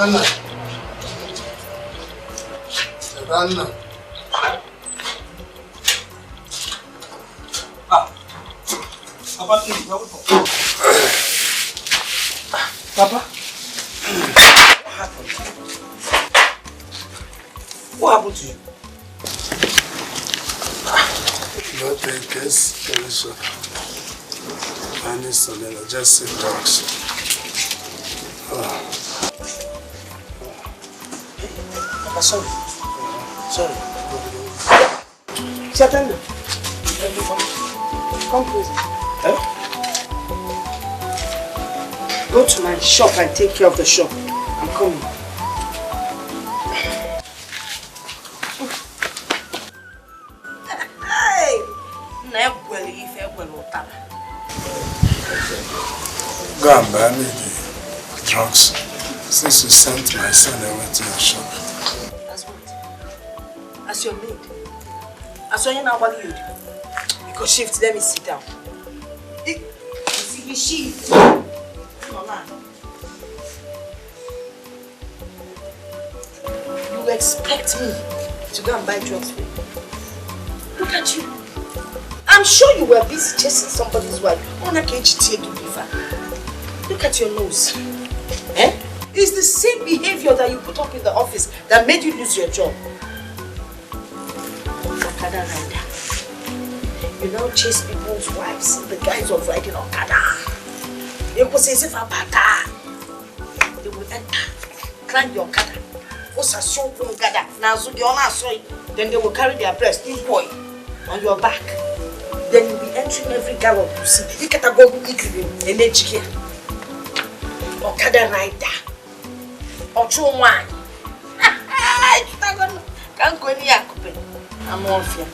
Papa? What happened to you? Nothing, case, Alicia. I need something, just sit drugs. Papa, sorry. Sorry. Certainly. Come closer. Huh? Go to my shop and take care of the shop. I'm coming. Go and buy me the drugs. Since you sent my son away to your shop. As what? As your maid? As when you know what you do? You go shift, let me sit down. You shift. You expect me to go and buy drugs for you? Look at you. I'm sure you were busy chasing somebody's wife. Look at your nose. Eh? It's the same behavior that you put up in the office that made you lose your job. Okada rider. You now chase people's wives in the guise of riding Okada. They will say, they will enter, climb your Okada. Then they will carry their breast, in boy, on your back. Then you'll be entering every gallop you see. You can't go and then Okada rider. Ocho one. Can't go near. I'm off here.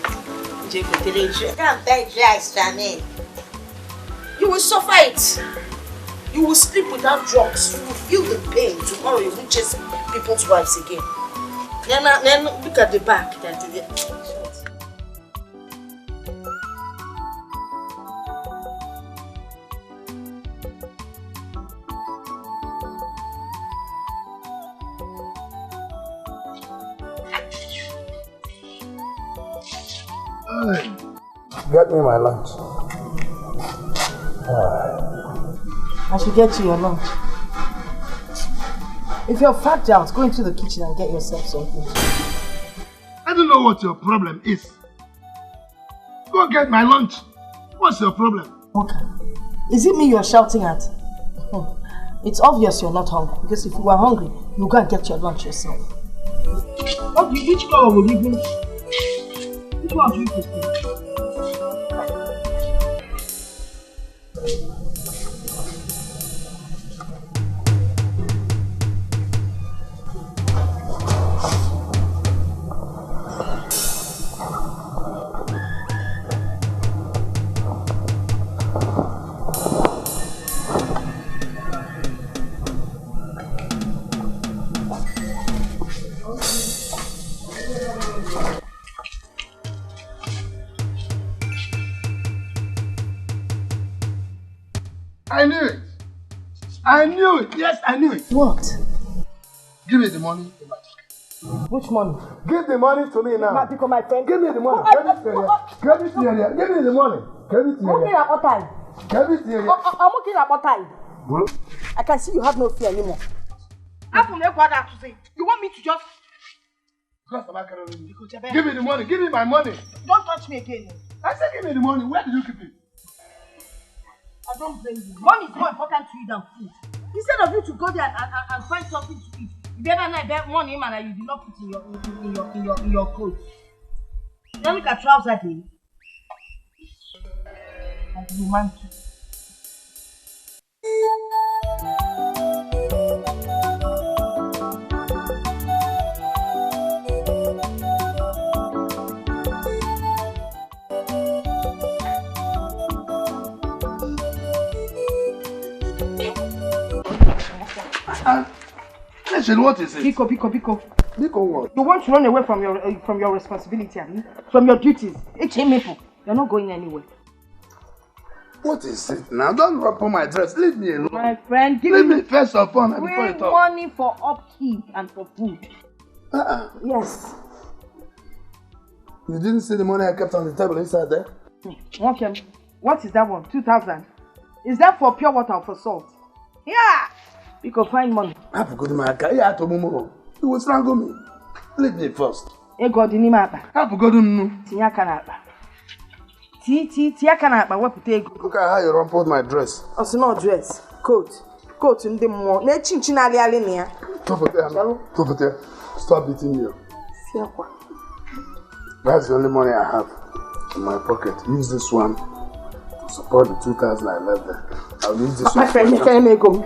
Can't beg you, you will suffer it. You will sleep without drugs. You will feel the pain. Tomorrow you will chase people's wives again. Then look at the back. Get me my lunch. I should get you your lunch. If you're fagged out, go into the kitchen and get yourself something. I don't know what your problem is. Go get my lunch. What's your problem? Okay. Is it me you're shouting at? It's obvious you're not hungry, because if you were hungry, you go and get your lunch yourself. Okay, which color will you bring? Which one do you prefer? I knew it. I knew it. Yes, I knew it. What? Give me the money. Which money? Give the money to me now. My friend. Give me the money. Give it to you. Give me the money. Give it to you. Give it to you. I'm looking at what time. I can see you have no fear anymore. You want me to just... Give me the money. Give me my money. Don't touch me again. I said give me the money. Where did you keep it? I don't blame you. Money is more important to you than food. Instead of you to go there and find something to eat, you better not bet money man that you did not put in your coat. Then look at trouser day. And you man too. Listen, what is it? Biko. Biko what? You want to run away from your responsibility, from your duties. You're not going anywhere. What is it now? Don't rub on my dress. Leave me alone. My friend, leave me first of all before you talk. Money for upkeep and for food. Yes. You didn't see the money I kept on the table inside there? Okay. What is that one? 2,000. Is that for pure water or for salt? Yeah. We can find money. I forgot my car. You will strangle me. Leave me first. I forgot no. Look at how you rumpled my dress. Also no dress. Coat. Coat in the more. Stop beating me. That's the only money I have in my pocket. Use this one to support the 2,000 I left there. I'll use this one. My friend, you can't make them.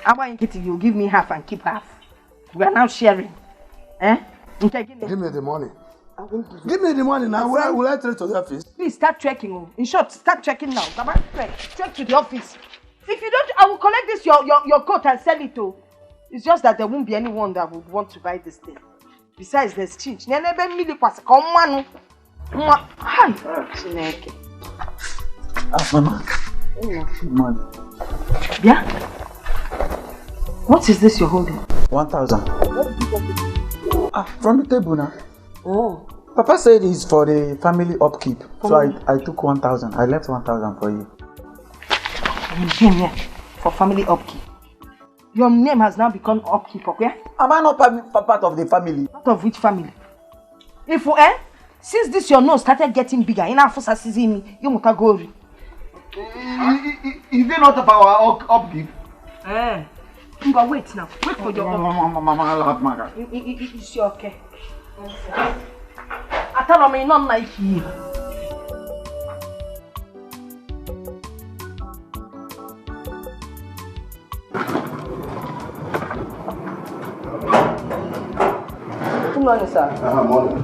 I'm going to you give me half and keep half. We are now sharing. Give me the money. Give me the money now. Where will I trade to the office? Please start trekking. In short, start trekking now. Trek to the office. If you don't, I will collect this your coat and sell it to. It's just that there won't be anyone that would want to buy this thing. Besides, there's change. Money. Yeah? What is this you're holding? 1,000. What did you get it? From the table now. Oh. Papa said it's for the family upkeep. So I took 1,000. I left 1,000 for you. Here, for family upkeep. Your name has now become upkeep, okay? Am I not part of the family? Part of which family? If since this your nose started getting bigger, enough for me, you must go. Is it not about our upkeep? But wait now. Wait for your upkeep. It's okay. I tell me not like you. Good morning, sir. Morning.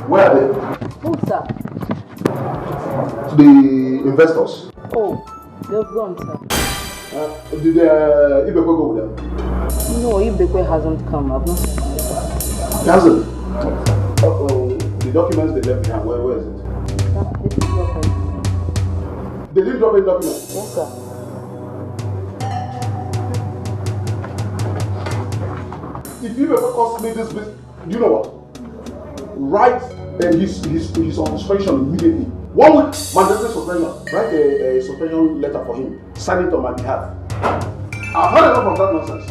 Where are they? Who, sir? The investors. Oh, they've gone, sir. Did Ebere go with them? No, Ebere hasn't come. I've not seen him. He hasn't? The documents they left behind, where is it? They didn't drop any documents? Yes, sir. If you ever cost me this business, you know what? Write his on suspension immediately. 1 week mandatory suspension. Write a suspension letter for him. Sign it on my behalf. I've heard enough of that nonsense.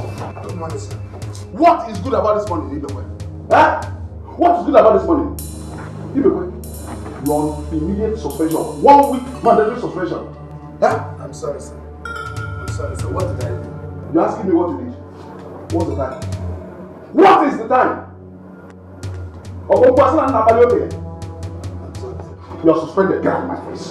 Good money, sir. What is good about this money, Ebere? What is good about this money? Ebere, you're on immediate suspension. 1 week mandatory suspension. I'm sorry, sir. I'm sorry, sir. What did I do? You're asking me what you did. What's the time? What is the time? I'm sorry, sir. You're suspended. Get out of my face.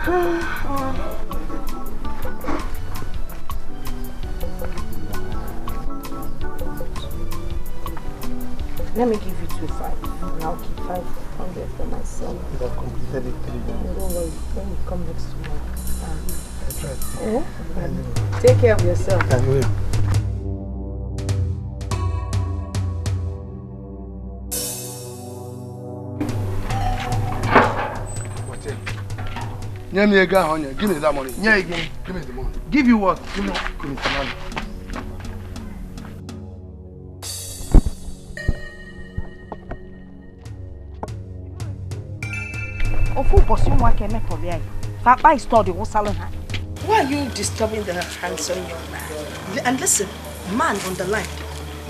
Let me give you 2,500 and I'll keep 500 for myself. You have completed it 3 days. Don't worry, when you come next tomorrow. Take care of yourself. I will. Give me that money. Yeah, again. Give me the money. Give you what? Give me the money. Why are you disturbing the handsome young man? And listen, man on the line.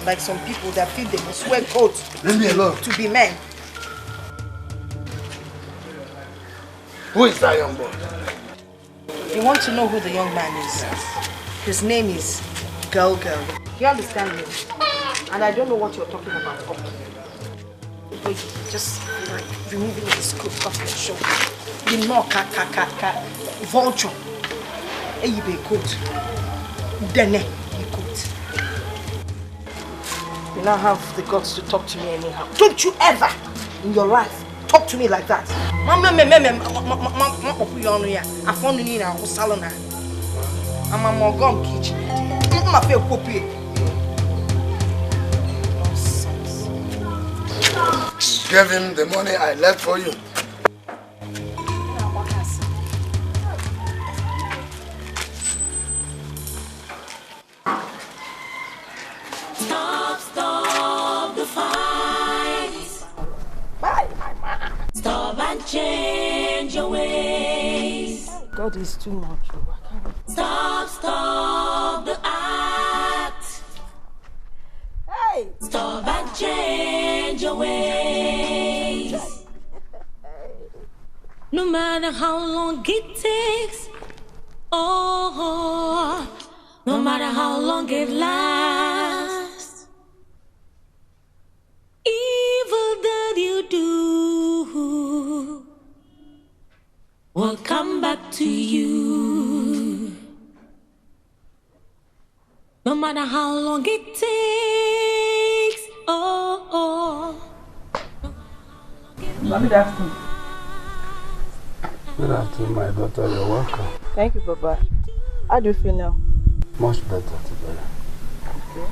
Like some people that feel they must wear coats to be men. Who is that young boy? You want to know who the young man is? His name is Girl. You understand me? And I don't know what you're talking about. Okay. So you just like removing the scoop off your shoulder. You know, vulture. And you be good. Then you good. You now have the guts to talk to me anyhow. Don't you ever in your life talk to me like that. I found you in a salon. I'm a Morgan kitchen. I feel poppy. Give him the money I left for you. Stop the fight. Bye, my man. Stop and change your ways. God is too much. Stop the act. Hey! Stop and change your ways. No matter how long it takes, oh, no matter how long it lasts, evil that you do will come back to you. No matter how long it takes, oh. Good afternoon. Good afternoon, my daughter. You're welcome. Thank you, Papa. How do you feel now? Much better today. Okay.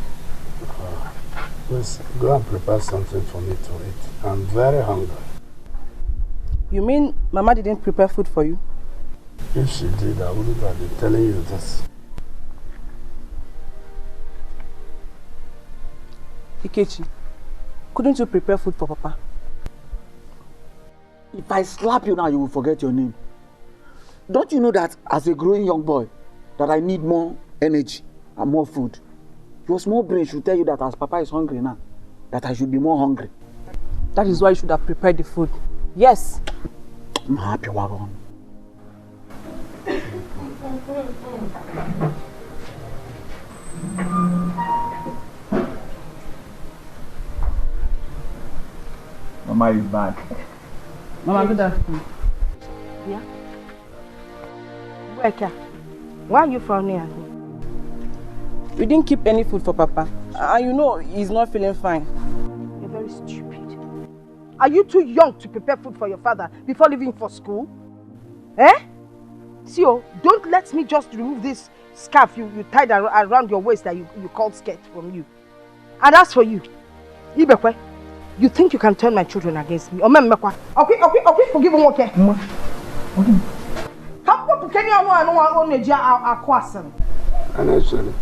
Please go and prepare something for me to eat. I'm very hungry. You mean Mama didn't prepare food for you? If she did, I wouldn't have been telling you this. Ikechi, couldn't you prepare food for Papa? If I slap you now, you will forget your name. Don't you know that as a growing young boy, that I need more energy and more food? Your small brain should tell you that as Papa is hungry now, that I should be more hungry. That is why you should have prepared the food. Yes. I'm happy, Wagon. Mama is back. Mama, good afternoon. Yeah? Why are you frowning at me? We didn't keep any food for Papa. And you know he's not feeling fine. You're very stupid. Are you too young to prepare food for your father before leaving for school? Eh? See, don't let me just remove this scarf you tied around your waist that you called skirt from you. And as for you, Ibekwe, you think you can turn my children against me? Okay, forgive me, okay? And actually,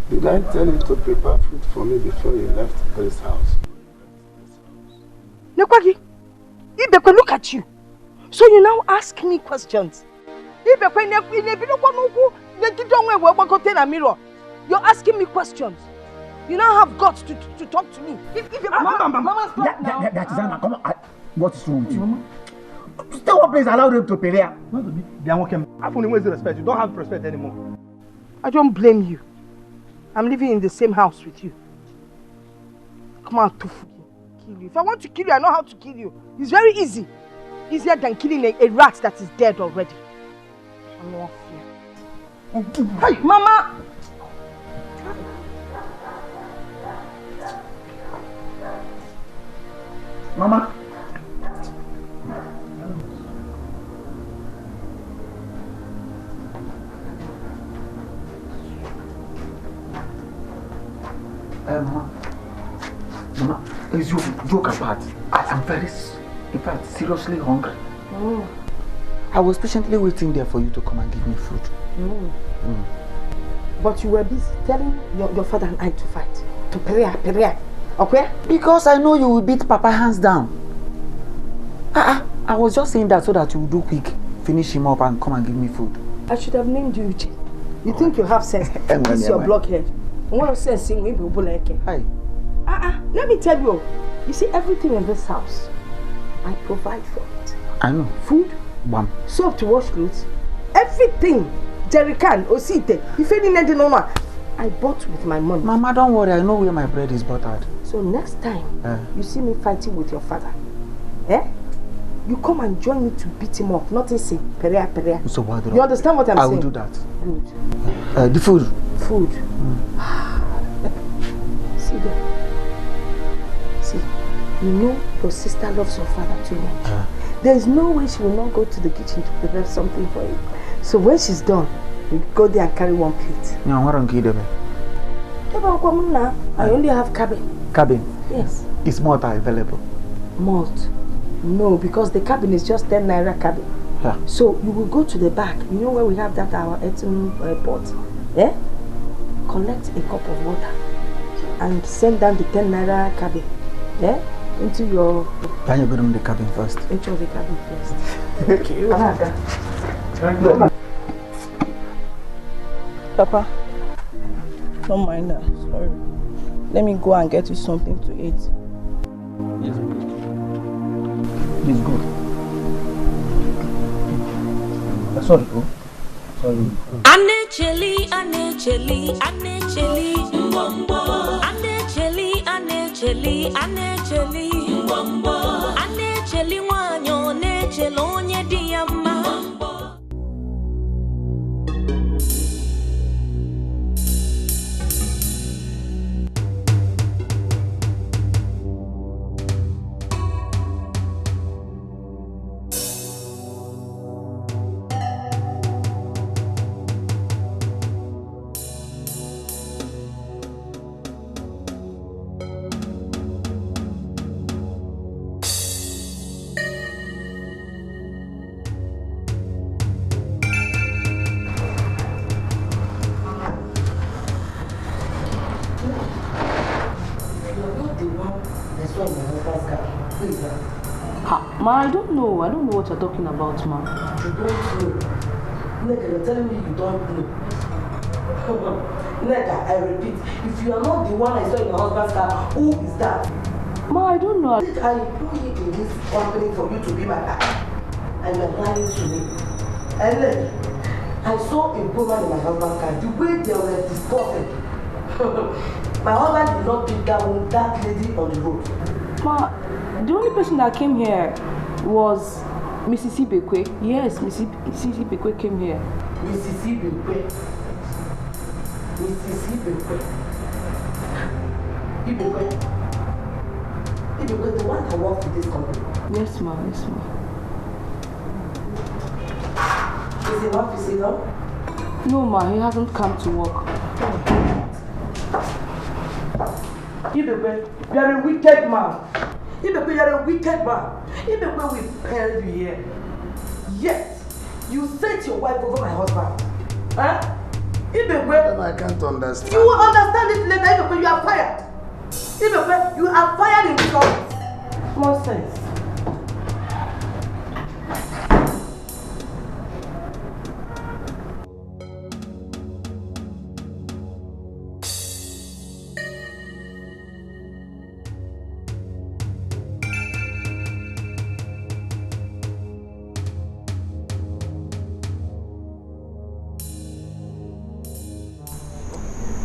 did I tell you to prepare food for me before you left this house? Nekwagi, Ibekwe, look at you. So you now ask me questions. You're asking me questions. You now have guts to talk to me. Mama, that is Anna. Come on. What is wrong with you? Stay one place, allow them to pay there. They are working. I've only wasted respect. You don't have respect anymore. I don't blame you. I'm living in the same house with you. Come on, to kill you. If I want to kill you, I know how to kill you. It's very easy. easier than killing a rat that is dead already. Hey, Mama! Mama. Mama, is you joke apart? I am very, in fact, seriously hungry. I was patiently waiting there for you to come and give me food. But you were busy telling your father and I to fight. To Perea. Okay? Because I know you will beat Papa hands down. I was just saying that so that you will do quick, finish him up and come and give me food. I should have named you Uche. You think you have sense? This is your blockhead. What of sense in me? Hey. Let me tell you. You see, everything in this house, I provide for it. I know. Food, soap to wash clothes, everything. Jerrycan, Osite, if anything no one, I bought with my money. Mama, don't worry. I know where my bread is buttered. So next time you see me fighting with your father, you come and join me to beat him up. Nothing say Perea. So what? You understand what I'm saying? I will do that. Good. The food. Food. See there. See, you know your sister loves your father too much. There is no way she will not go to the kitchen to prepare something for you. So when she's done, you go there and carry one plate. I only have cabin. Cabin? Yes. Is malt available? Malt? No, because the cabin is just 10 naira cabin. Yeah. So you will go to the back. You know where we have that our Eton pot? Collect a cup of water and send down the 10 naira cabin. Into your... Can you go to the cabin first? Into the cabin first. Okay. Papa, don't mind her. Sorry. Let me go and get you something to eat. Yes, please. Please go. Sorry, go. Sorry. Anecheli, wanyo nechelo onye diyama. Ma, I don't know what you're talking about, ma. You don't know. Nigga, you're telling me you don't know. Nigga, I repeat, if you are not the one I saw in your husband's car, who is that? Ma, I don't know. I employ you in this company for you to be my guy. And you're lying to me. And then, I saw a woman in my husband's car. The way they were discussing. My husband did not pick that lady on the road. Ma, the only person that came here was Mrs. Ibekwe. Yes, Mrs. Ibekwe came here. Mrs. Ibekwe. Ibekwe, the one that works with this company. Yes, ma. Is he not visible? No, ma, he hasn't come to work. Ibekwe, you are a wicked man. Ibekwe, you are a wicked man. Ibekwe will pay you here. Yet, you set your wife over my husband. Huh? Ibekwe, I can't understand. You will understand it later. Ibekwe, you are fired. Ibekwe, you are fired in this office. Nonsense.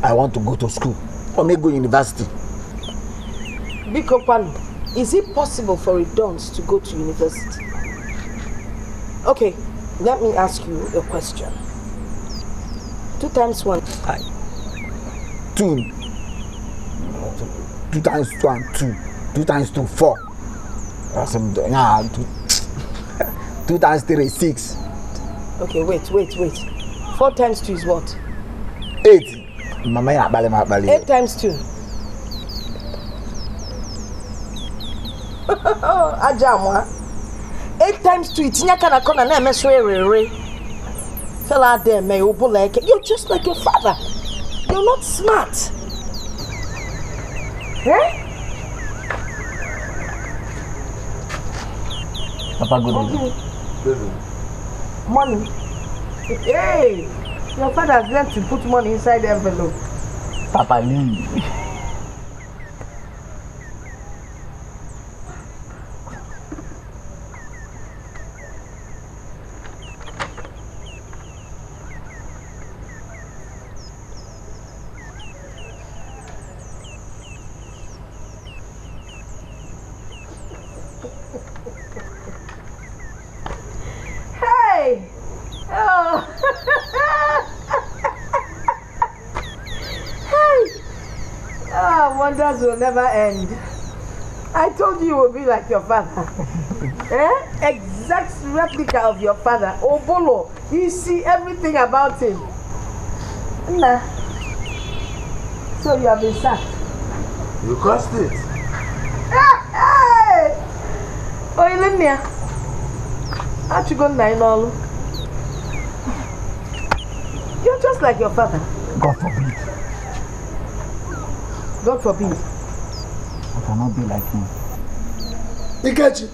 I want to go to school or maybe go university. Biko Kwanu, is it possible for a Dons to go to university? Okay, let me ask you a question. 2 times 1. 2. 2 times 1, 2. 2 times 2, 4. That's 2 times 3, 6. Okay, wait. 4 times 2 is what? 8. Mama, 8 times 2. Ajamwa. 8 times 2. It's not gonna come and I'm Tell out there, man, you're just like your father. You're not smart. Eh? Papa, good evening. Money. Hey, your father has learned to put money inside the envelope. Papa, leave. Wonders will never end. I told you will be like your father. Exact replica of your father. Obolo, you see everything about him. Nah. So you have been sacked. You caused it. Hey! Oh, Ilenia. Aren't you going to know? You're just like your father. God forbid. God forbid. I cannot be like him. Dikeh.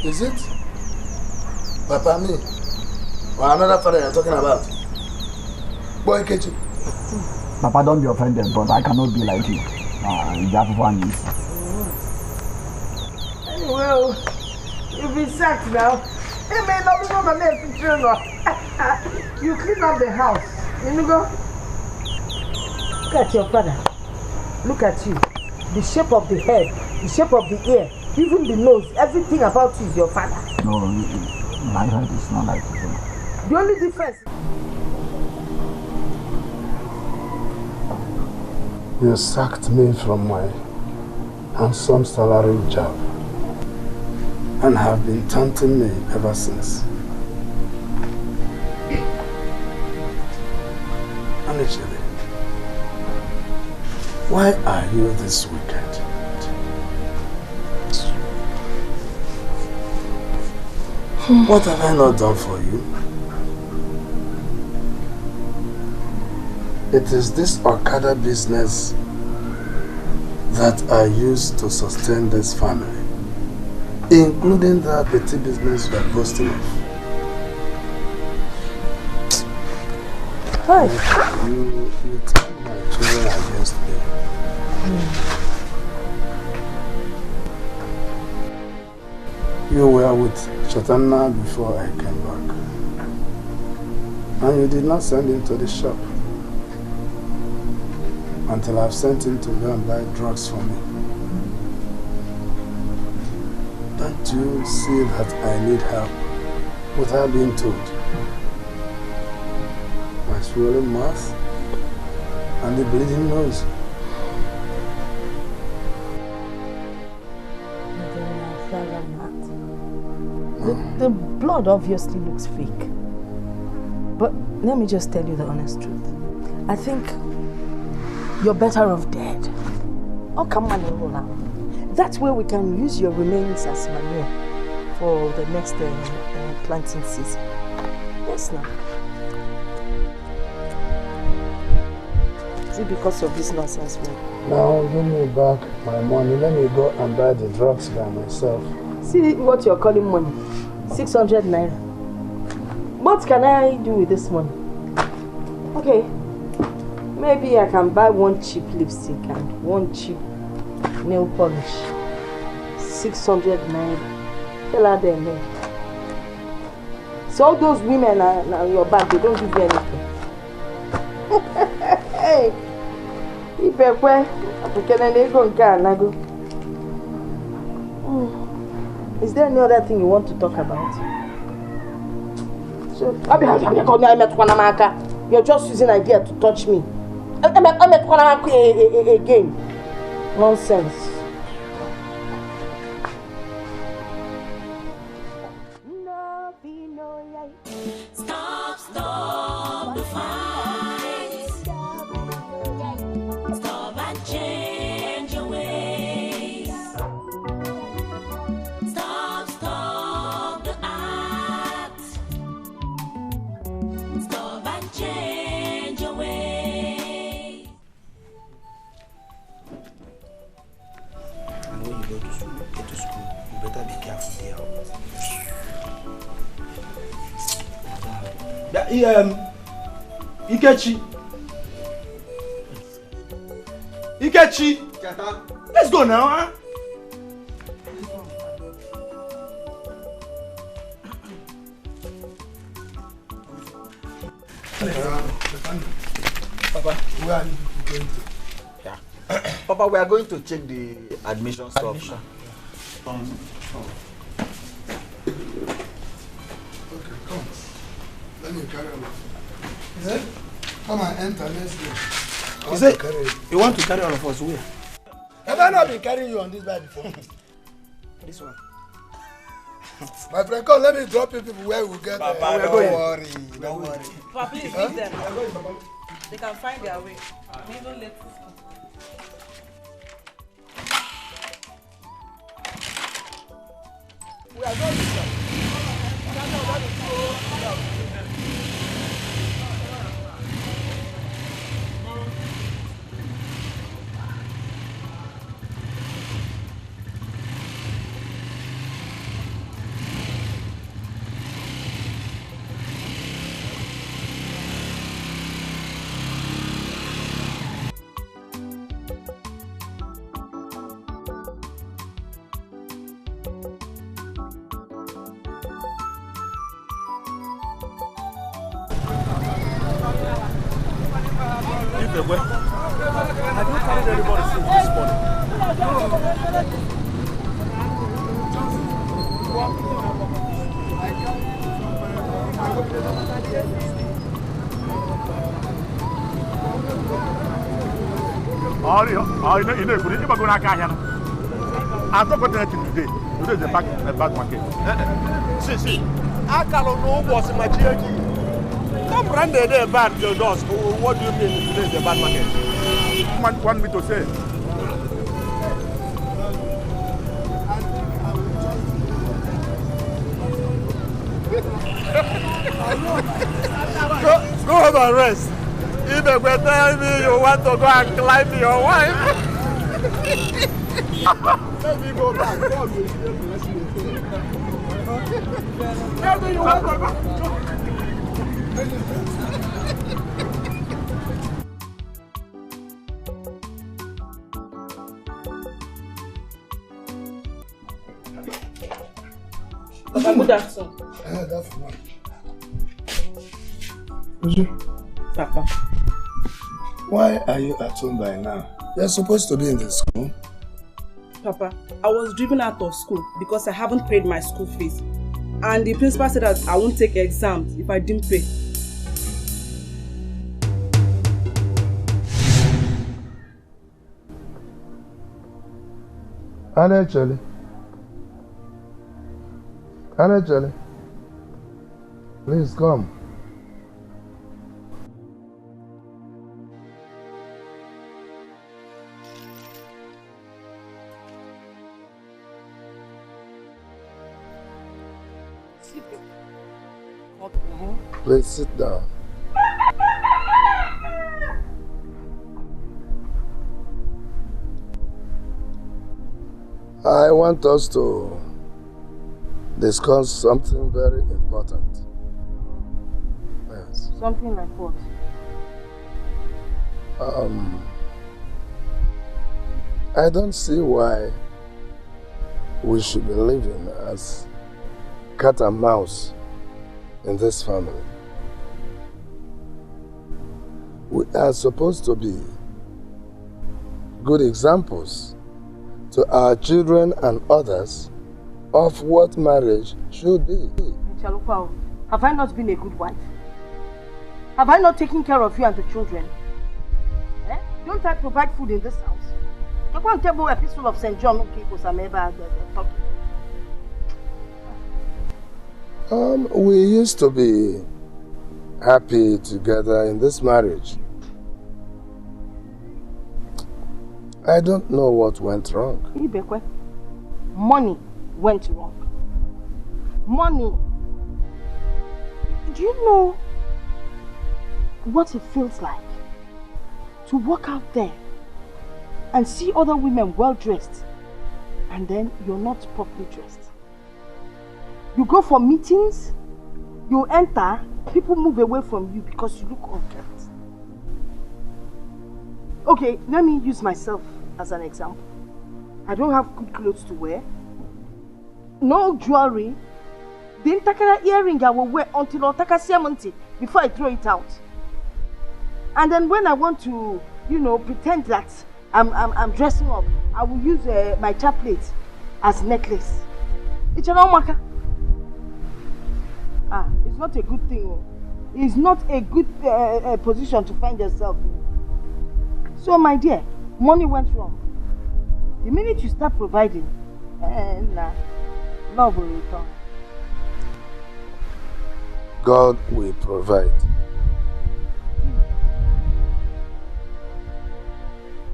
Is it Papa me or another father you're talking about? Boy, Dikeh. Papa, don't be offended, but I cannot be like you. Well, you'll be sacked now. Hey man, don't be on the left. You clean up the house. You go. Look at your father. Look at you. The shape of the head, the shape of the ear, even the nose, everything about you is your father. No, my head is not like him. The only difference. You sacked me from my handsome salary job and have been taunting me ever since. Alichi, why are you this wicked? What have I not done for you? It is this Okada business that I use to sustain this family, including that petty business you are boasting of. Hi. You turned my children against me. You were with Chaitanya before I came back. And you did not send him to the shop until I've sent him to go and buy drugs for me. Don't you see that I need help without being told? My swollen mouth and the bleeding nose. The blood obviously looks fake. But let me just tell you the honest truth. I think you're better off dead. Oh, come on, now. That way we can use your remains as manure for the next planting season. Yes, now. Is it because of this nonsense, man? Now give me back my money. Let me go and buy the drugs by myself. See what you're calling money. 600 naira. What can I do with this money? Okay. Maybe I can buy one cheap lipstick and one cheap nail polish. 600 naira. Tell her them, man. So all those women are your back, they don't give you anything. Hey! Is there any other thing you want to talk about? So, you're just using idea to touch me. Again. Nonsense. Stop the fight. Stop and change your ways. Stop the act. Stop and change your ways. And when you go to school, you better be careful there. Ikechi! Let's go now, huh? Papa, where are you going to? Yeah. Papa, we are going to check the admission stuff. Okay, come. Let me carry on. Is it? Come and enter, let's go. Is it? You want to carry all of us where? Have I not been carrying you on this bike before? This one. My friend, come, let me drop you people where we will get there. Papa, don't worry. Don't worry. Papa, please leave them. They can find their way. We don't let this go. We are going to Have you carried anybody since this morning? I'm not going to today. Today is a back market. See, Akalo no was in Nigeria. Come run the bad doors. What do you mean today is a bad market? Want me to say? Go home and rest. If you were telling me you want to go and climb your wife, let me go back. Tell me you want to go. Papa, good afternoon. That's fine. Papa. Why are you at home by now? You're supposed to be in the school. Papa, I was driven out of school because I haven't paid my school fees. And the principal said that I won't take exams if I didn't pay. Alichi. Please come. Please sit down. I want us to discuss something very important. Yes. Something like what? I don't see why we should be living as cat and mouse in this family. We are supposed to be good examples to our children and others of what marriage should be. Chalukwa, have I not been a good wife? Have I not taken care of you and the children? Eh? Don't I provide food in this house? You can't tell me a epistle of St. John people some ever talking. We used to be happy together in this marriage. I don't know what went wrong. Ibekwe, money went wrong. Money. Do you know what it feels like to walk out there and see other women well dressed and then you're not properly dressed? You go for meetings, you enter, people move away from you because you look unkempt. Okay, let me use myself as an example. I don't have good clothes to wear, no jewelry. The entire earring I will wear until Otaka before I throw it out. And then when I want to, you know, pretend that I'm dressing up, I will use my chaplet as necklace. It's an omaka. It's not a good thing. It's not a good position to find yourself in. So my dear, money went wrong. The minute you start providing, love will return. God will provide.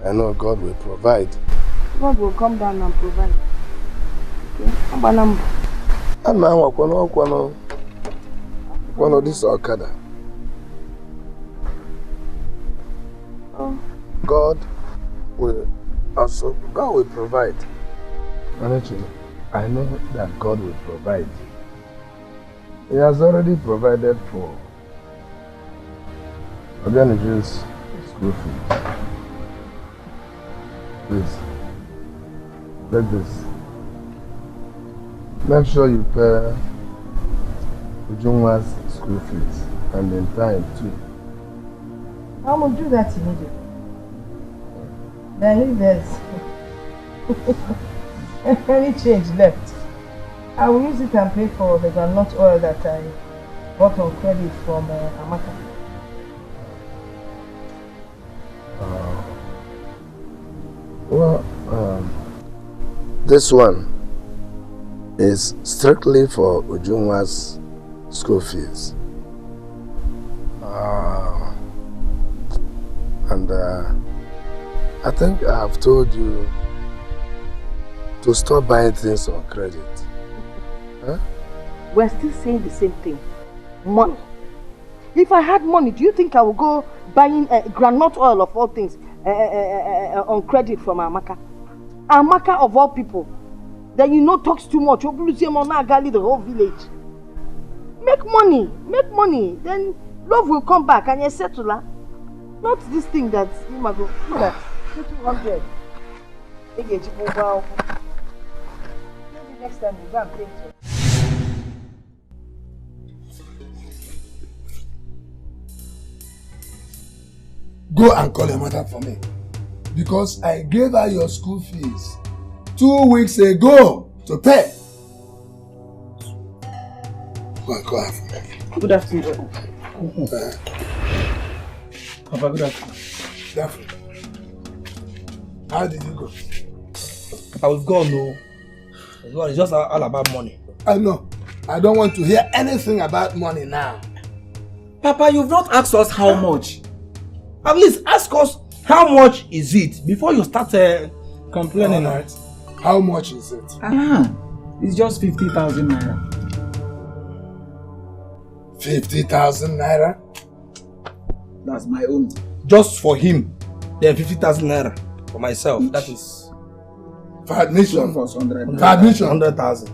I know God will provide. God will come down and provide. Okay? And now one of this Okada. Oh. God will provide. Honestly, I know that God will provide. He has already provided for Obianiju's school fees. Please, take this. Make sure you pay Ujunwa's school fees and in time too. I will do that immediately. Then if there's any change left, I will use it and pay for the groundnut oil that I bought on credit from Amaka. This one is strictly for Ujunwa's school fees. I think I have told you to stop buying things on credit. Huh? We're still saying the same thing. Money. If I had money, do you think I would go buying groundnut oil of all things on credit from Amaka? Amaka of all people. Then you know talks too much. You'll lose the whole village. Make money. Then love will come back and you settle her. Not this thing that you might go. Look at 200. Maybe next time we go and play it. Go and call your mother for me. Because I gave her your school fees 2 weeks ago to pay. Go and call her for me. Good afternoon. Papa, good afternoon. Good afternoon. How did you go? I was gone, no. It's just all about money. I know. I don't want to hear anything about money now. Papa, you've not asked us how much. At least ask us how much is it before you start complaining. All right. How much is it? It's just 50,000 naira. 50,000 naira? That's my own. Just for him. Then 50,000 naira for myself. That is for admission. For 100. For admission. 100,000.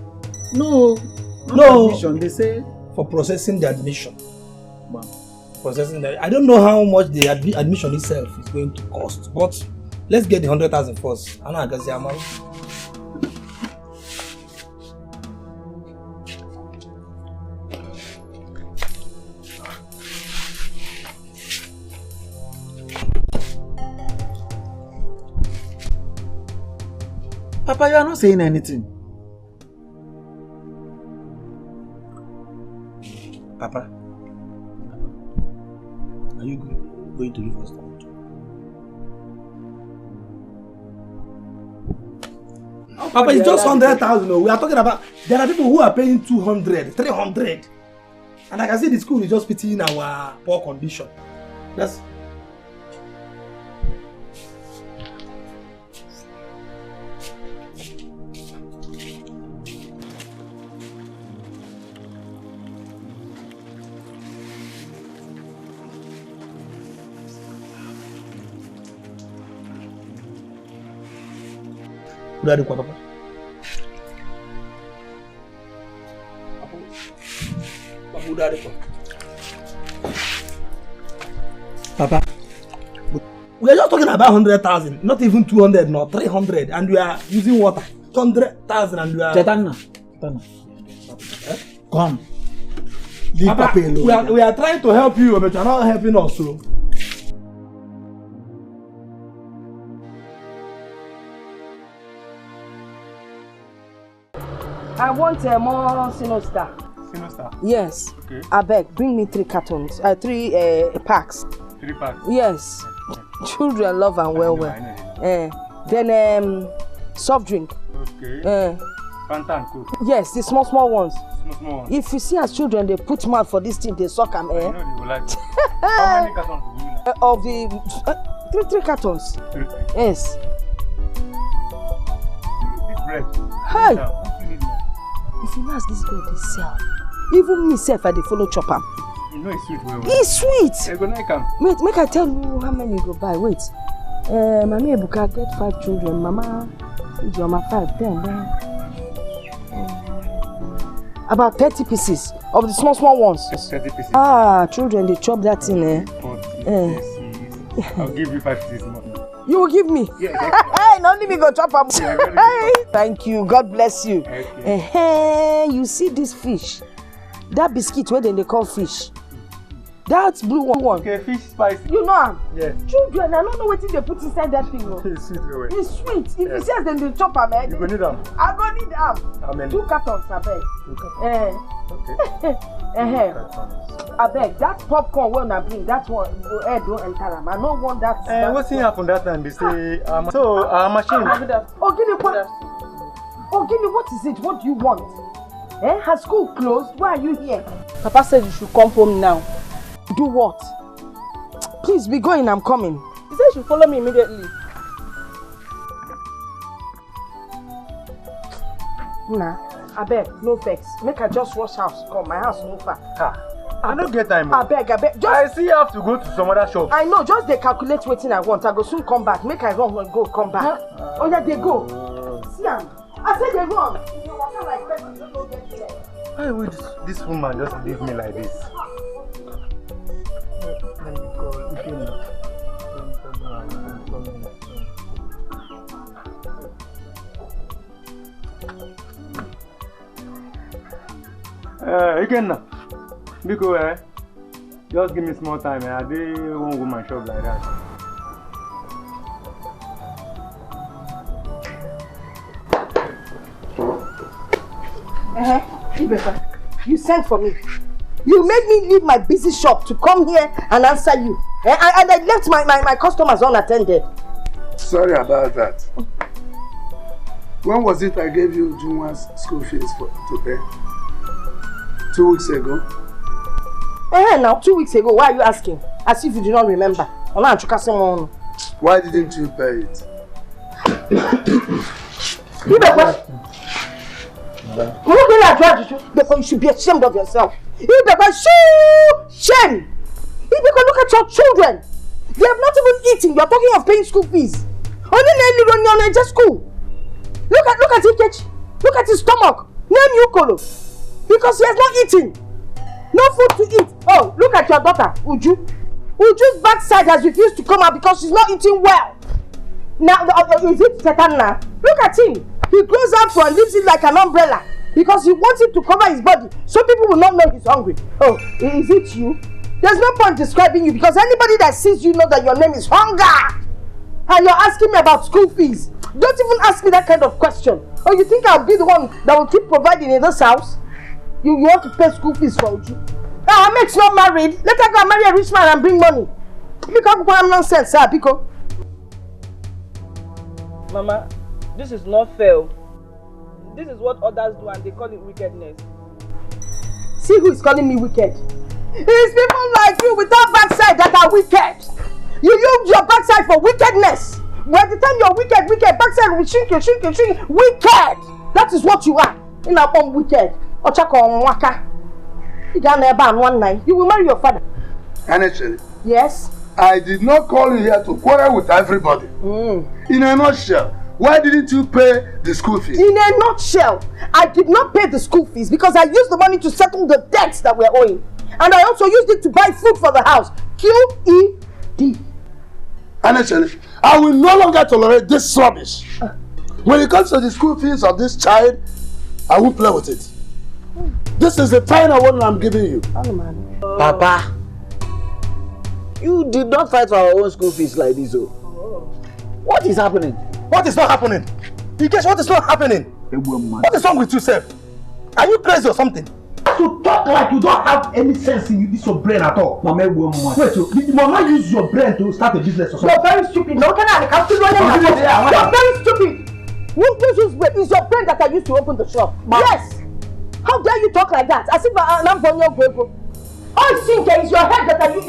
No. No. Admission. They say for processing the admission. Wow. Processing the. I don't know how much the admission itself is going to cost, but let's get the 100,000 first. I know I can say amount. Papa, you are not saying anything. Papa, are you going to give us that? Papa, it's just 100,000. We are talking about, there are people who are paying 200, 300. And I can see the school is just pitying our poor condition. That's... Udah ada kuat apa? Papa udah ada kuat. Papa, we are just talking about 100,000, not even 200, not 300, and we are using water. 200,000 and we are... Cetana. Come. Papa, we are trying to help you, but you are not helping us. So. I want more Sinostar. Sinostar? Yes. Okay. I beg, bring me 3 cartons, 3 packs. 3 packs? Yes. Okay. Children love and well. Then soft drink. Okay. Fanta and Coke? Yes, the small ones. Small ones. If you see as children, they put mouth for this thing, they suck them. I know they will like it. How many cartons do you like? Of the 3 cartons. 3. Yes. This bread. Hi. If you ask this bread, they sell. Even me self, I dey follow chop am. You know it's sweet. It's sweet. I go like am. Wait, make I tell you how many you go buy. Wait. Mama Ebuka get 5 children. Mama Ijoma 5, 10. About 30 pieces of the small ones. 30 pieces. Ah, children, they chop that thing, eh? 40 I'll give you 5 pieces more. You will give me? Yeah, exactly. Not let me go chop them. Thank you. God bless you. Okay. You see this fish? That biscuit where they call fish. That's blue one. Okay, fish spicy. You know am? Yeah. Children, I don't know what they put inside that thing. No. It's sweet. It's sweet. If you see us, then they chop them. You go need them. I go need them. How many? 2 cartons, I beg. 2 cartons. Okay. I beg, that popcorn when I bring, that one, don't enter them. I don't want that. What's happened that time? They say, so our machine. Oh, give me what? Oh, give me, what is it? What do you want? Has school closed? Why are you here? Papa said you should come home now. Do what? Please be going, I'm coming. He said you should follow me immediately. Nah, I beg, no vex. Make I just rush house. Come, my house no far. I don't get time. I beg. Just, I see you have to go to some other shop. I know, just they calculate waiting I want. I go soon come back. Make I run and go, come back. Oh yeah, they go. See am. I said they run. You walk like person, you don't get there. Why would this woman just leave me like this? Let me go. Again now. Because just give me small time. I won't go my shop like that. Ibeka, you sent for me. You made me leave my busy shop to come here and answer you. And I left my customers unattended. Sorry about that. When was it I gave you Junwa's school fees to pay? 2 weeks ago? Now 2 weeks ago, why are you asking? As if you do not remember. Why didn't you pay it? Ibeka, you should be ashamed of yourself. Ibeka, shame! Ibeka, look at your children. They have not even eaten. You are talking of paying school fees. Only just school. Look at Ikechi. Look at his stomach. Name Yukolo. Because he has not eaten. No food to eat. Oh, look at your daughter, Uju. Uju's backside has refused to come out because she's not eating well. Now, is it Tetana? Look at him. He grows up and leaves it like an umbrella because he wants it to cover his body so people will not know he's hungry. Oh, is it you? There's no point describing you because anybody that sees you know that your name is Hunger. And you're asking me about school fees. Don't even ask me that kind of question. Oh, you think I'll be the one that will keep providing in this house? You want to pay school fees for you? Our mate's not married. Let her go and marry a rich man and bring money. You can't go on nonsense, sir, Pico. Mama, this is not fair. This is what others do and they call it wickedness. See who is calling me wicked? It is people like you without backside that are wicked. You use your backside for wickedness. By the time you're wicked, backside will shrink. Wicked! That is what you are. In our home, wicked. Ochako Mwaka. You will marry your father. Actually, yes? I did not call you here to quarrel with everybody. In a nutshell, why didn't you pay the school fees? In a nutshell, I did not pay the school fees because I used the money to settle the debts that we're owing. And I also used it to buy food for the house. QED. Actually, I will no longer tolerate this rubbish. When it comes to the school fees of this child, I won't play with it. This is the final one I'm giving you. Papa, you did not fight for our own school fees like this. Oh. What is happening? What is not happening? You guess what is not happening? What is wrong with you, sir? Are you crazy or something? To talk like you don't have any sense in this your brain at all. Mama, wait, did Mama use your brain to start a business or something? You're very stupid. No, can I come to You're very stupid. It's your brain that I used to open the shop. Yes. How dare you talk like that? As if I'm from your people. All you think is your head that I used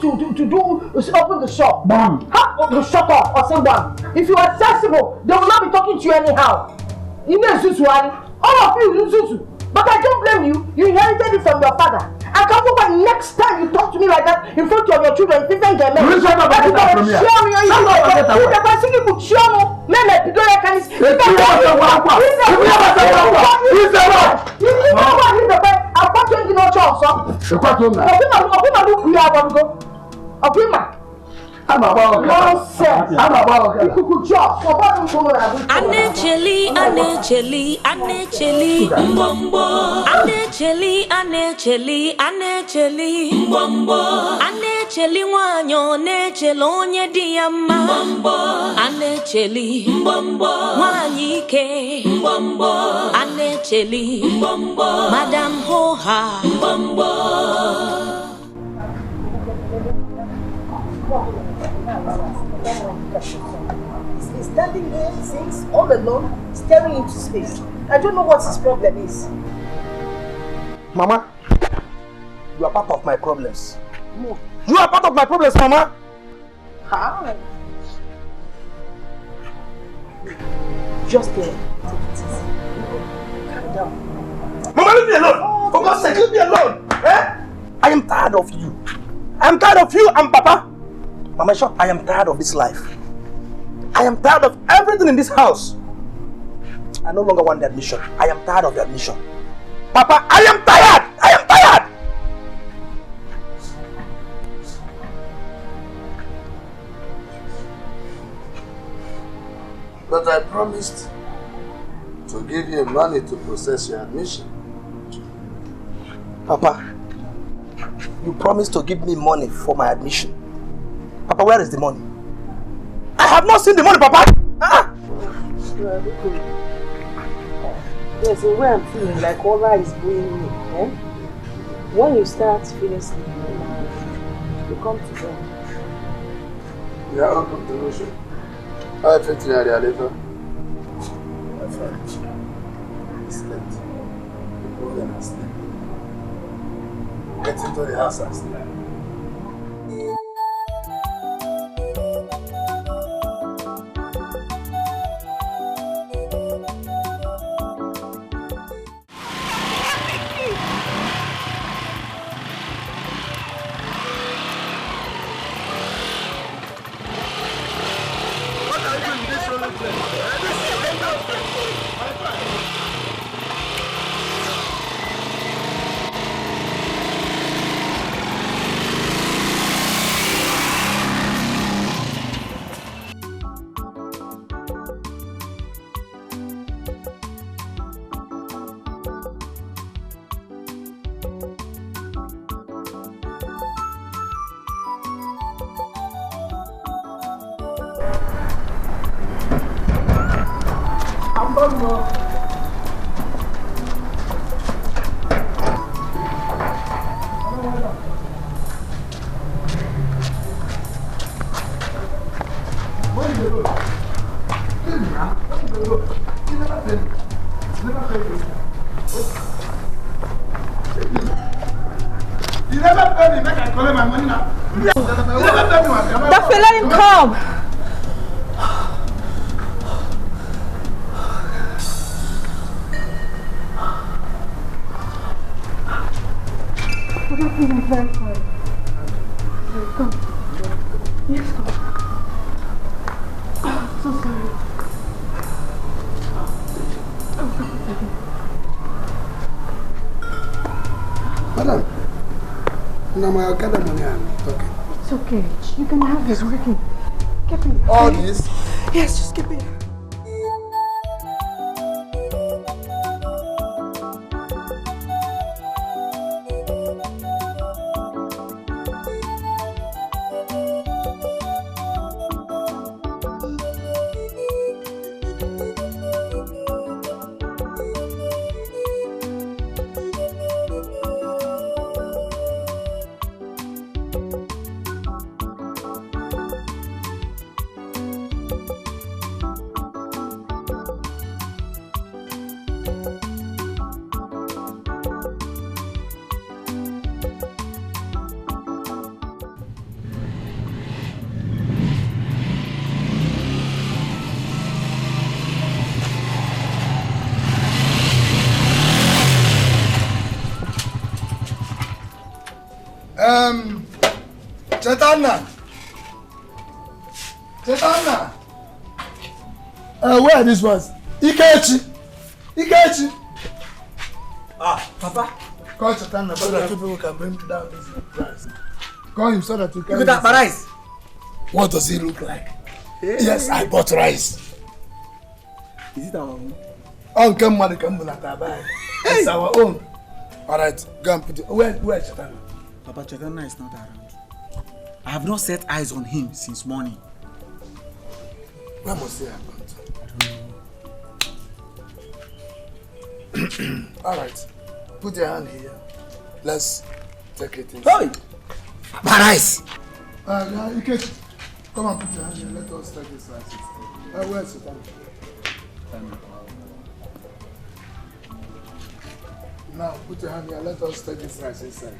to open the shop. Bam. How shut up or say bam. If you are sensible, they will not be talking to you anyhow. You know Zuzu, all of you Zuzu. But I don't blame you. You inherited it from your father. I can't go back next time you talk to me like that in front of your children. If you think they're men, shut up and get that from here. Shut up and get that Anecheli, mbombo. Anecheli, mbombo. Anecheli wanyo, nechelo onye diyama. Mbombo. Anecheli, mbombo. Wanyike, mbombo. Anecheli, mbombo. Madam Hoha, mbombo. He's standing here since all alone, staring into space. I don't know what his problem is. Mama, you are part of my problems. You are part of my problems, Mama. How? Just take it easy. Calm down. Mama, leave me alone. For God's sake, leave me alone. Eh? I am tired of you. I am tired of you and Papa. Mama, short, I am tired of this life. I am tired of everything in this house. I no longer want the admission. I am tired of the admission. Papa, I am tired! I am tired! But I promised to give you money to process your admission. Papa, you promised to give me money for my admission. Papa, where is the money? I have not seen the money, Papa! There's a way I'm feeling like all that is going me. Eh? When you start feeling sleepy, you come to them. Yeah, I'll come to Russia. I fit in area later. My friend, it's late. Go there and sleep. Get into the house and sleep. Dikeh, let him come. I'm very sorry. Come. Yes, come. I'm so sorry. Madam, now I gather money and talking. It's okay. You can have this. Okay. Keep it. All this? Yes, just keep it. Chetana. Where are these ones? Ikechi. Ah, Papa. Call Chetana so that people can bring down this price. Call him so that you can. You got my rice. What does he look like? Yes, I bought rice. Is it our own? Uncle Madikambulatabai. It's our own. Alright, go and put it. Where Chetana? Papa, Chetana is not around. I have not set eyes on him since morning. Where must he have gone to? Alright, put your hand here. Let's take it in. Hey! My rice! You can come and put your hand here. Let us take this rice. Where's it? Now, put your hand here. Let us take this rice inside.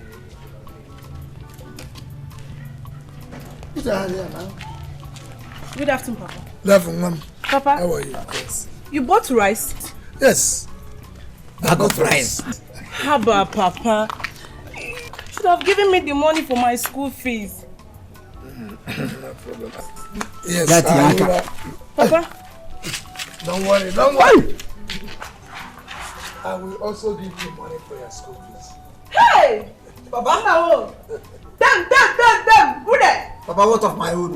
Put your hand here now. Good afternoon, Papa. Good afternoon, Mom. Papa. How are you? Yes. You bought rice? Yes. I got rice. Haba, Papa. You should have given me the money for my school fees. No problem. Yes, That's Papa. Don't worry. I will also give you money for your school fees. Hey! Papa, no. Damn. Who there? Papa, what of my own?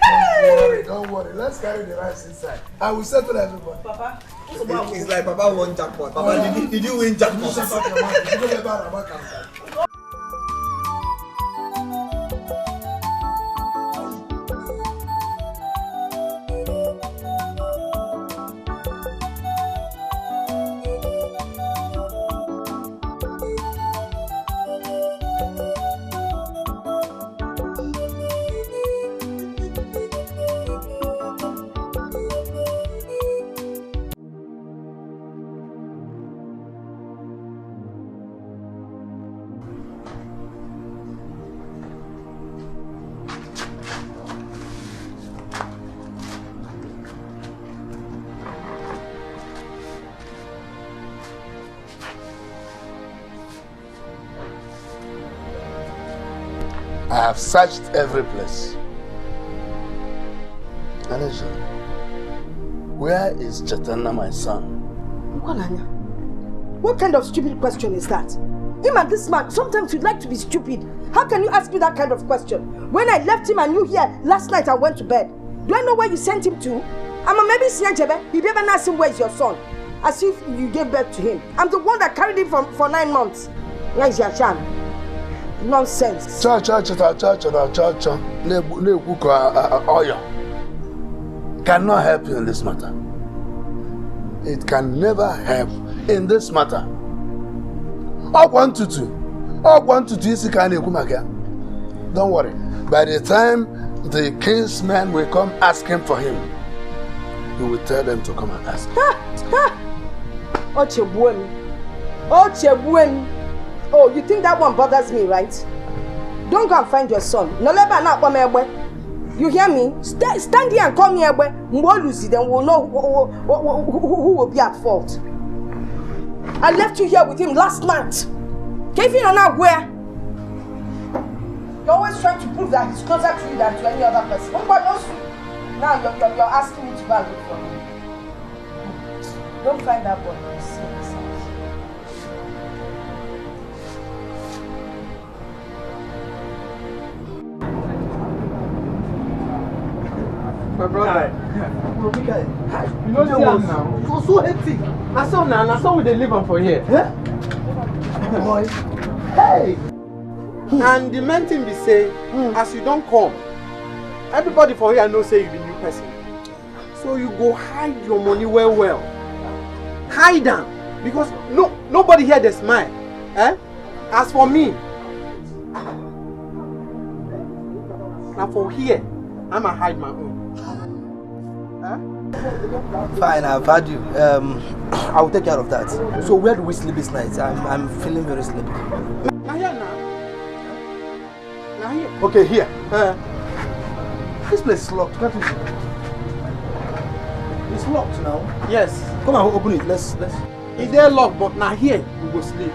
Hey! Don't worry. Let's carry the rice inside. I will settle everybody. Papa. It's like Papa won jackpot. Papa, did you win jackpot? Shut up your mouth. You go get back and back. I have searched every place. Alichi, where is Chetana, my son? What kind of stupid question is that? Him and this man, sometimes you'd like to be stupid. How can you ask me that kind of question? When I left him and you here last night, I went to bed. Do I know where you sent him to? Maybe Sianjebe, you never asked him where is your son. As if you gave birth to him. I'm the one that carried him for 9 months. Where is your son? Nonsense. Cannot help you in this matter. it can never help in this matter. Don't worry. By the time the king's men will come asking for him, you will tell them to come and ask. Oh, you think that one bothers me, right? Don't go and find your son. You hear me? Stand here and call me Ebwe. Then we'll know who will be at fault. I left you here with him last night. Where? You're always trying to prove that he's closer to you than to any other person. Now you're asking me to go and look for him. Don't find that boy. My brother. You know the one now. It was so hectic. I saw we they live on for here. Yeah? Boy. Hey! And the main thing we say, as you don't come, everybody for here knows say you be new person. So you go hide your money well. Hide them. Because nobody here they smile. As for me, now for here, I'ma hide my own. Fine, I've had you. I will take care of that. So where do we sleep this night? I'm feeling very sleepy. Now here now. Now here. Okay, here. This place is locked. It's locked now. Yes. Come on, open it. Let's. It's there locked, but now here we go sleep.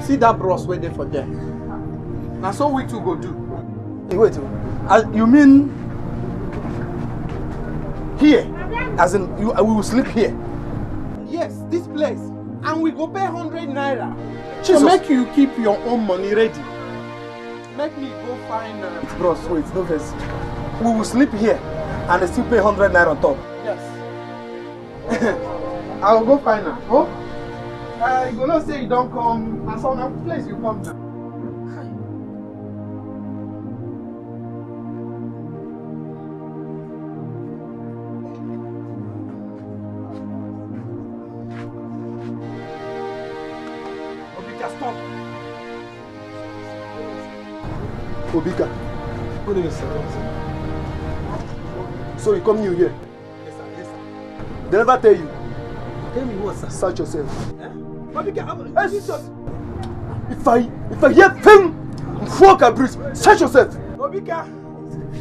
See that bros waiting for there. Now so we two go do. Hey, wait. You mean here? As in, we will sleep here? Yes, this place. And we go pay 100 naira. Jesus. So make you keep your own money ready. Make me go find... Bros, wait, no verse. We will sleep here and still pay 100 naira on top. Yes. I will go find her. Oh? You gonna say you don't come. And some other place you come now. Obika. Good evening, sir. So you come new here? Yes, sir. They never tell you? Tell me what, sir? Search yourself. Obika, If I hear film, fuck a breeze, search yourself. Obika.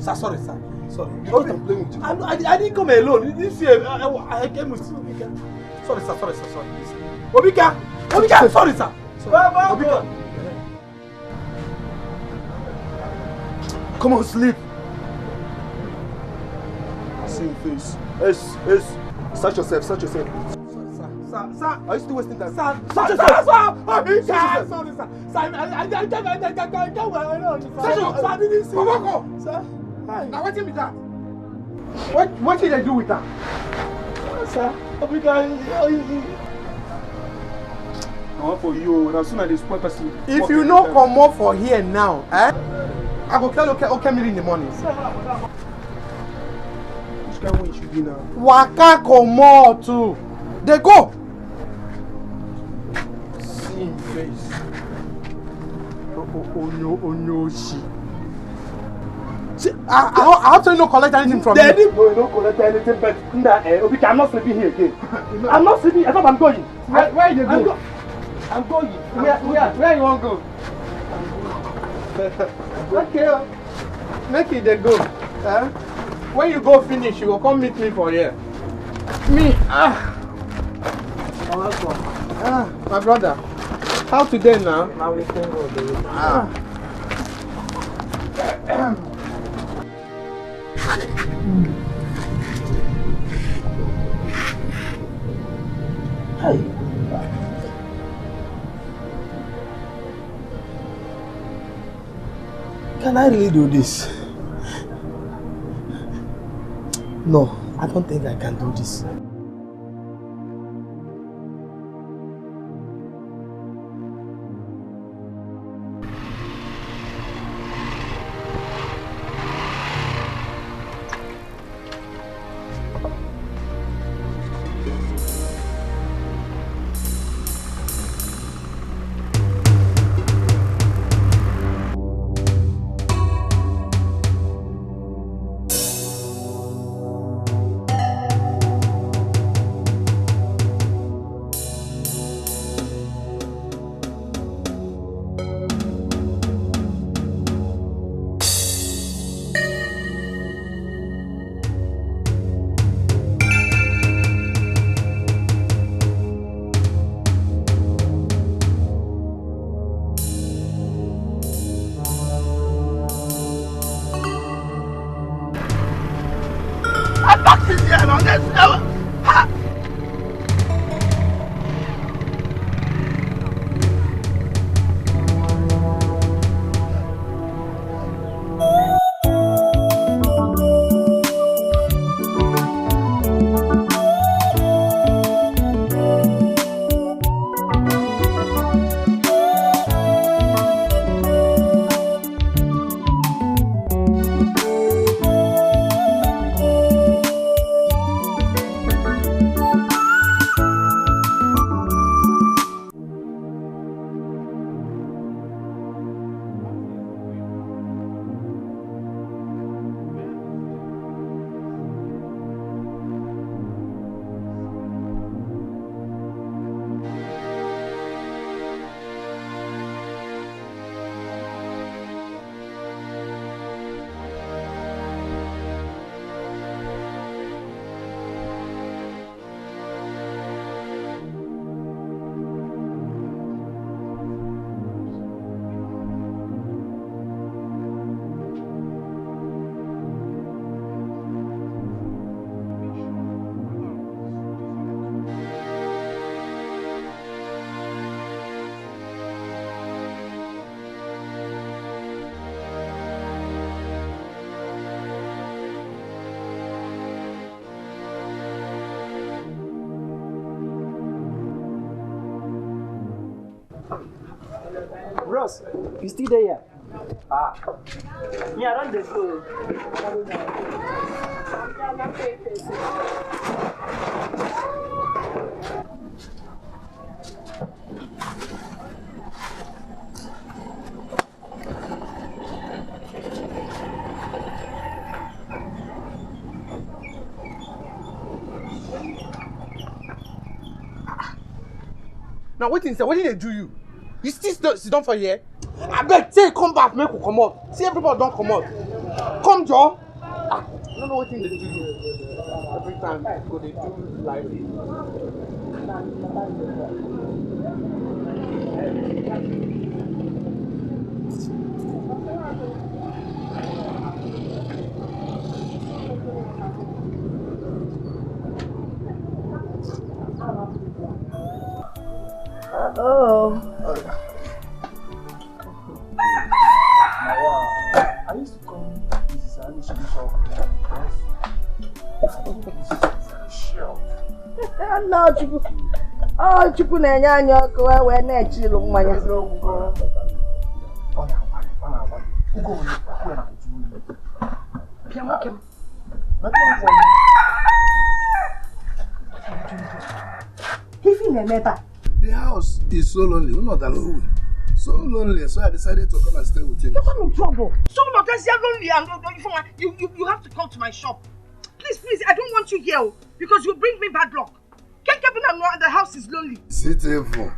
Sir, sorry, sir. Sorry. You know I'm playing with you. I didn't come alone. This year, I came with Obika. Sorry, sir. Sorry. Obika, sorry, sir. Obika. Come on, sleep. See your face. Yes. Search yourself. Sir. Are you still wasting time? Sir. Sorry, sir. I didn't see. Sir. Now what did that? What did they do with that? Sir. I want for you. As soon as this one person. If you no come up for here now, I go tell okay in the morning. Which kind of way should be now? Waka come out too. They go. See him face. Oh no, she. See, I actually no collect anything from you. No, you don't collect anything, but Obika, I'm not sleeping here again. I'm not sleeping. I thought I'm going. Where you go? I'm going. Where you want to go? Okay, make it they go. When you go finish, you will come meet me for here. My brother. How today now? Now we can go. Hey. Can I really do this? No, I don't think I can do this. Bros, you still there? Ah. Me, I don't go. Now, what did they do you? You still sit down for here? I beg, say come back, make you come out. See everybody don't come out. Come, Joe. I don't know what thing they do you. Every time go they do live. I used to come to this Alichi shop. No, Chiku. Oh, Chiku Nanya, go away, Nachi, Lumanya. The house is so lonely. We're not alone. So lonely, so I decided to come and stay with you. You're not in trouble. So not as you're lonely and you have to come to my shop. Please, I don't want you here because you bring me bad luck. Can't Kevin and know the house is lonely. Is it evil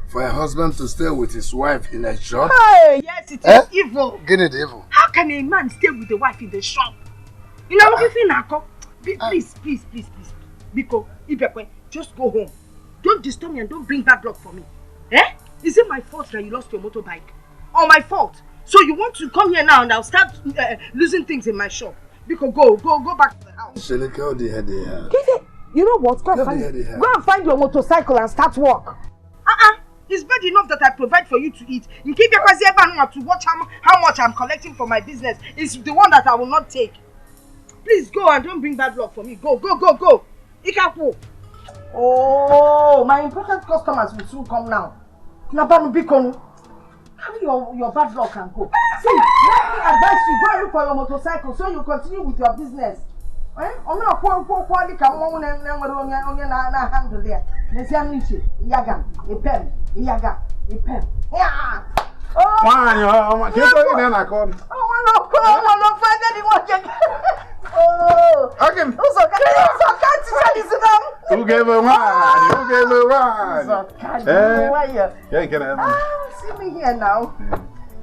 for a husband to stay with his wife in a shop? Hey, yes, it is evil. Get it evil. How can a man stay with the wife in the shop? You know what you think, Please. Biko, Ibekwe, just go home. Don't disturb me and don't bring bad luck for me. Is it my fault that you lost your motorbike? Or my fault? So you want to come here now and I'll start losing things in my shop? Biko, go back to the house. You know what? Go and find your motorcycle and start work. It's bad enough that I provide for you to eat. In case you ever want to watch how much I'm collecting for my business, it's the one that I will not take. Please go and don't bring bad luck for me. Go. Ikapu. Oh, my important customers will soon come now. Nabanu Bikonu. How your bad luck can go? See, let me advise you, go and look for your motorcycle so you continue with your business. I'm not quality come on and handle there. Nesianichi, Yagan, a pen, Yaga, a pen. Yeah. Oh, find anyone. Oh, okay. Who gave her wine? Yeah, can I see me here now.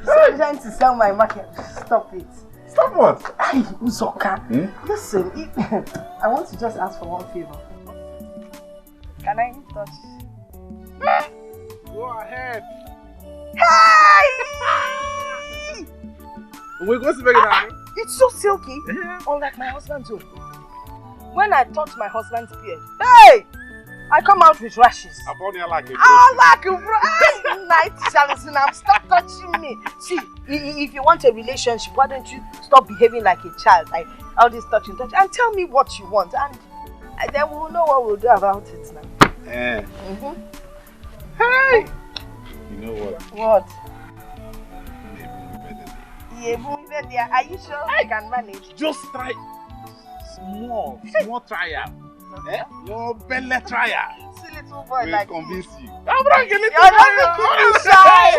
So I'm trying to sell my market. Stop it. Stop what? Uzoka. Listen, I want to just ask for one favor. Can I touch? Go ahead. Hey! We're going to make it. It's so silky, unlike my husband's own. When I touch my husband's beard, hey! I come out with rashes. I like a night, Charleston, stop touching me. See, if you want a relationship, why don't you stop behaving like a child? Like all this touch, and tell me what you want, and then we'll know what we'll do about it now. Yeah. Hey! You know what? What? Are you sure I can manage? Just try small trial. No belly trial. See little boy will like convince you. you. I'm not getting it. You're not shy.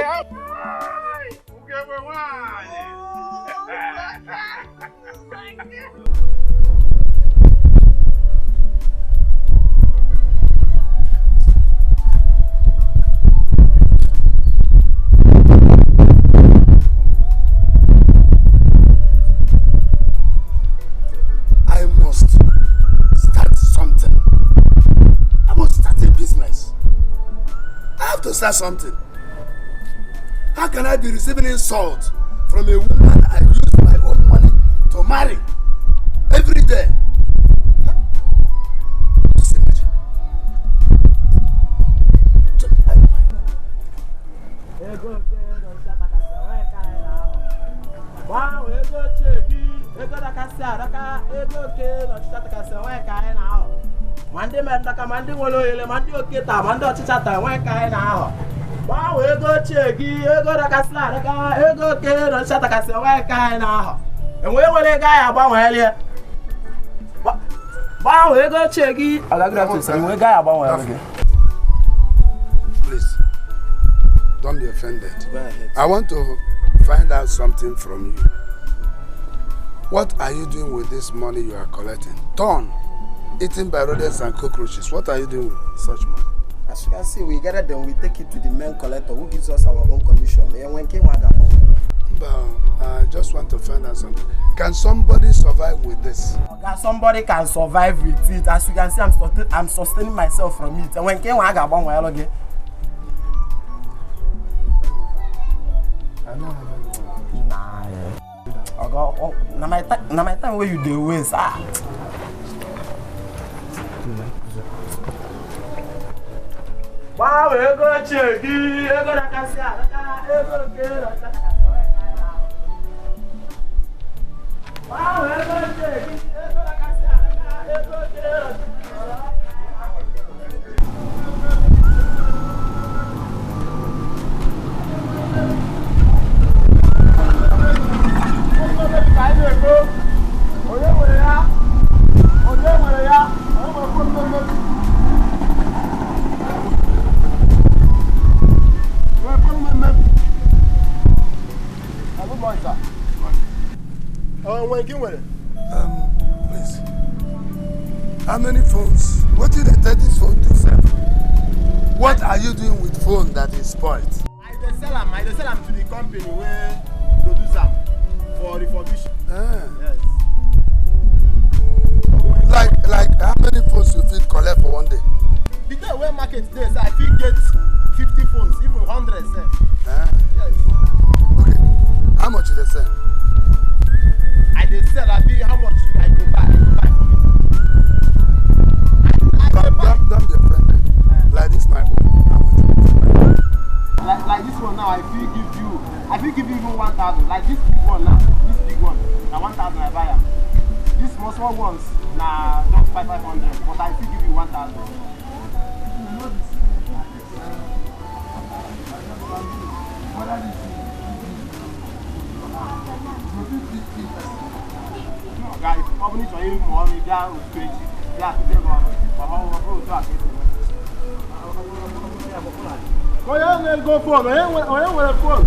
I must start something. I must start a business. I have to start something. How can I be receiving insult from a woman I use my own money to marry every day? Just imagine. Wow, ego cheki, ego dakasa, daka, ego ke, no chita takasa, wen kai na ho. Mandi men daka, mandi wolo yele, mandi okita, mandi ochita, wen kai na ho. Wow, ego cheki, ego dakasa, daka, ego ke, no chita takasa, wen kai na ho. And we wole guy about wele. Wow, ego cheki. I like that to say, we guy about wele. Please, don't be offended. I want to find out something from you. What are you doing with this money you are collecting? Torn, eaten by rodents and cockroaches. What are you doing with such money? As you can see, we gather them, we take it to the main collector who gives us our own commission. I just want to find out something. Can somebody survive with this? Somebody can survive with it. As you can see, I'm sustaining myself from it. And when came I got one while again. Nah, I go. Now my time where you do waste. Wow, we go check. We go na casa. We go get. Wow, we go check. We go na casa. We go get. Please. How many phones? What did they take this phone to sell? What are you doing with phone that is spoiled? I sell them to the company where produce them for refurbishment. Yes. Like how many phones you fit collect for one day? The day where market days, I fit get 50 phones, even 100 sef. Yes. Okay. How much did they sell? I dey sell, I be how much I go buy. Don't be offended. Like this my own. How much? Like this one now, I feel give you even 1,000. Like this big one now, this big one, now 1,000 I buy am. These small ones, now just 500, but I feel give you 1,000. Guys, company to even more me down with crazy. Yeah, to them on. Go phone. I ain't with a phone.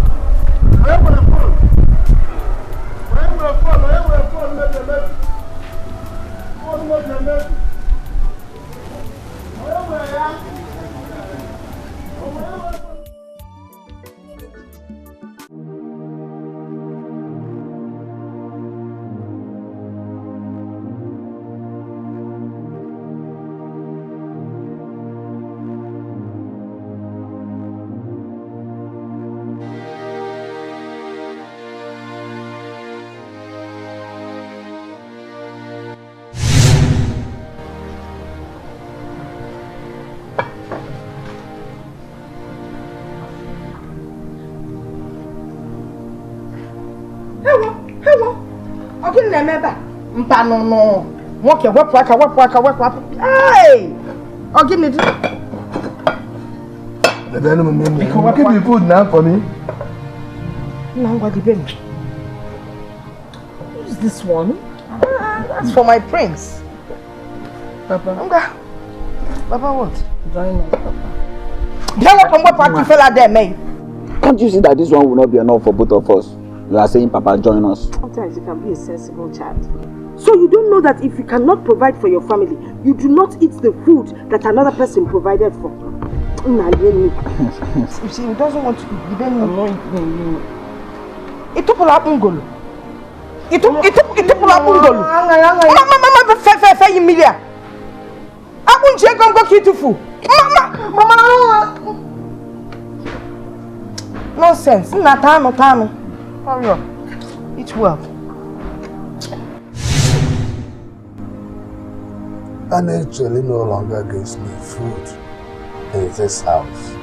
remember? No. Walk your work. Hey! Oh, give me this. Give me food now for me. Now what the baby? Who's this one? That's for my prince. Papa. Papa what? Join us, Papa. Can't you see that this one will not be enough for both of us? You are saying, Papa, join us. Sometimes you can be a sensible child. So you don't know that if you cannot provide for your family, you do not eat the food that another person provided for. You see, he doesn't want to give any anointing. Itu pula ungolo. Itu pula ungolo. Mama, fe Emilia. Abun je gongo kitufu. Mama. Nonsense. Natano. Hurry up. Eat well. And actually no longer gives me food in this house.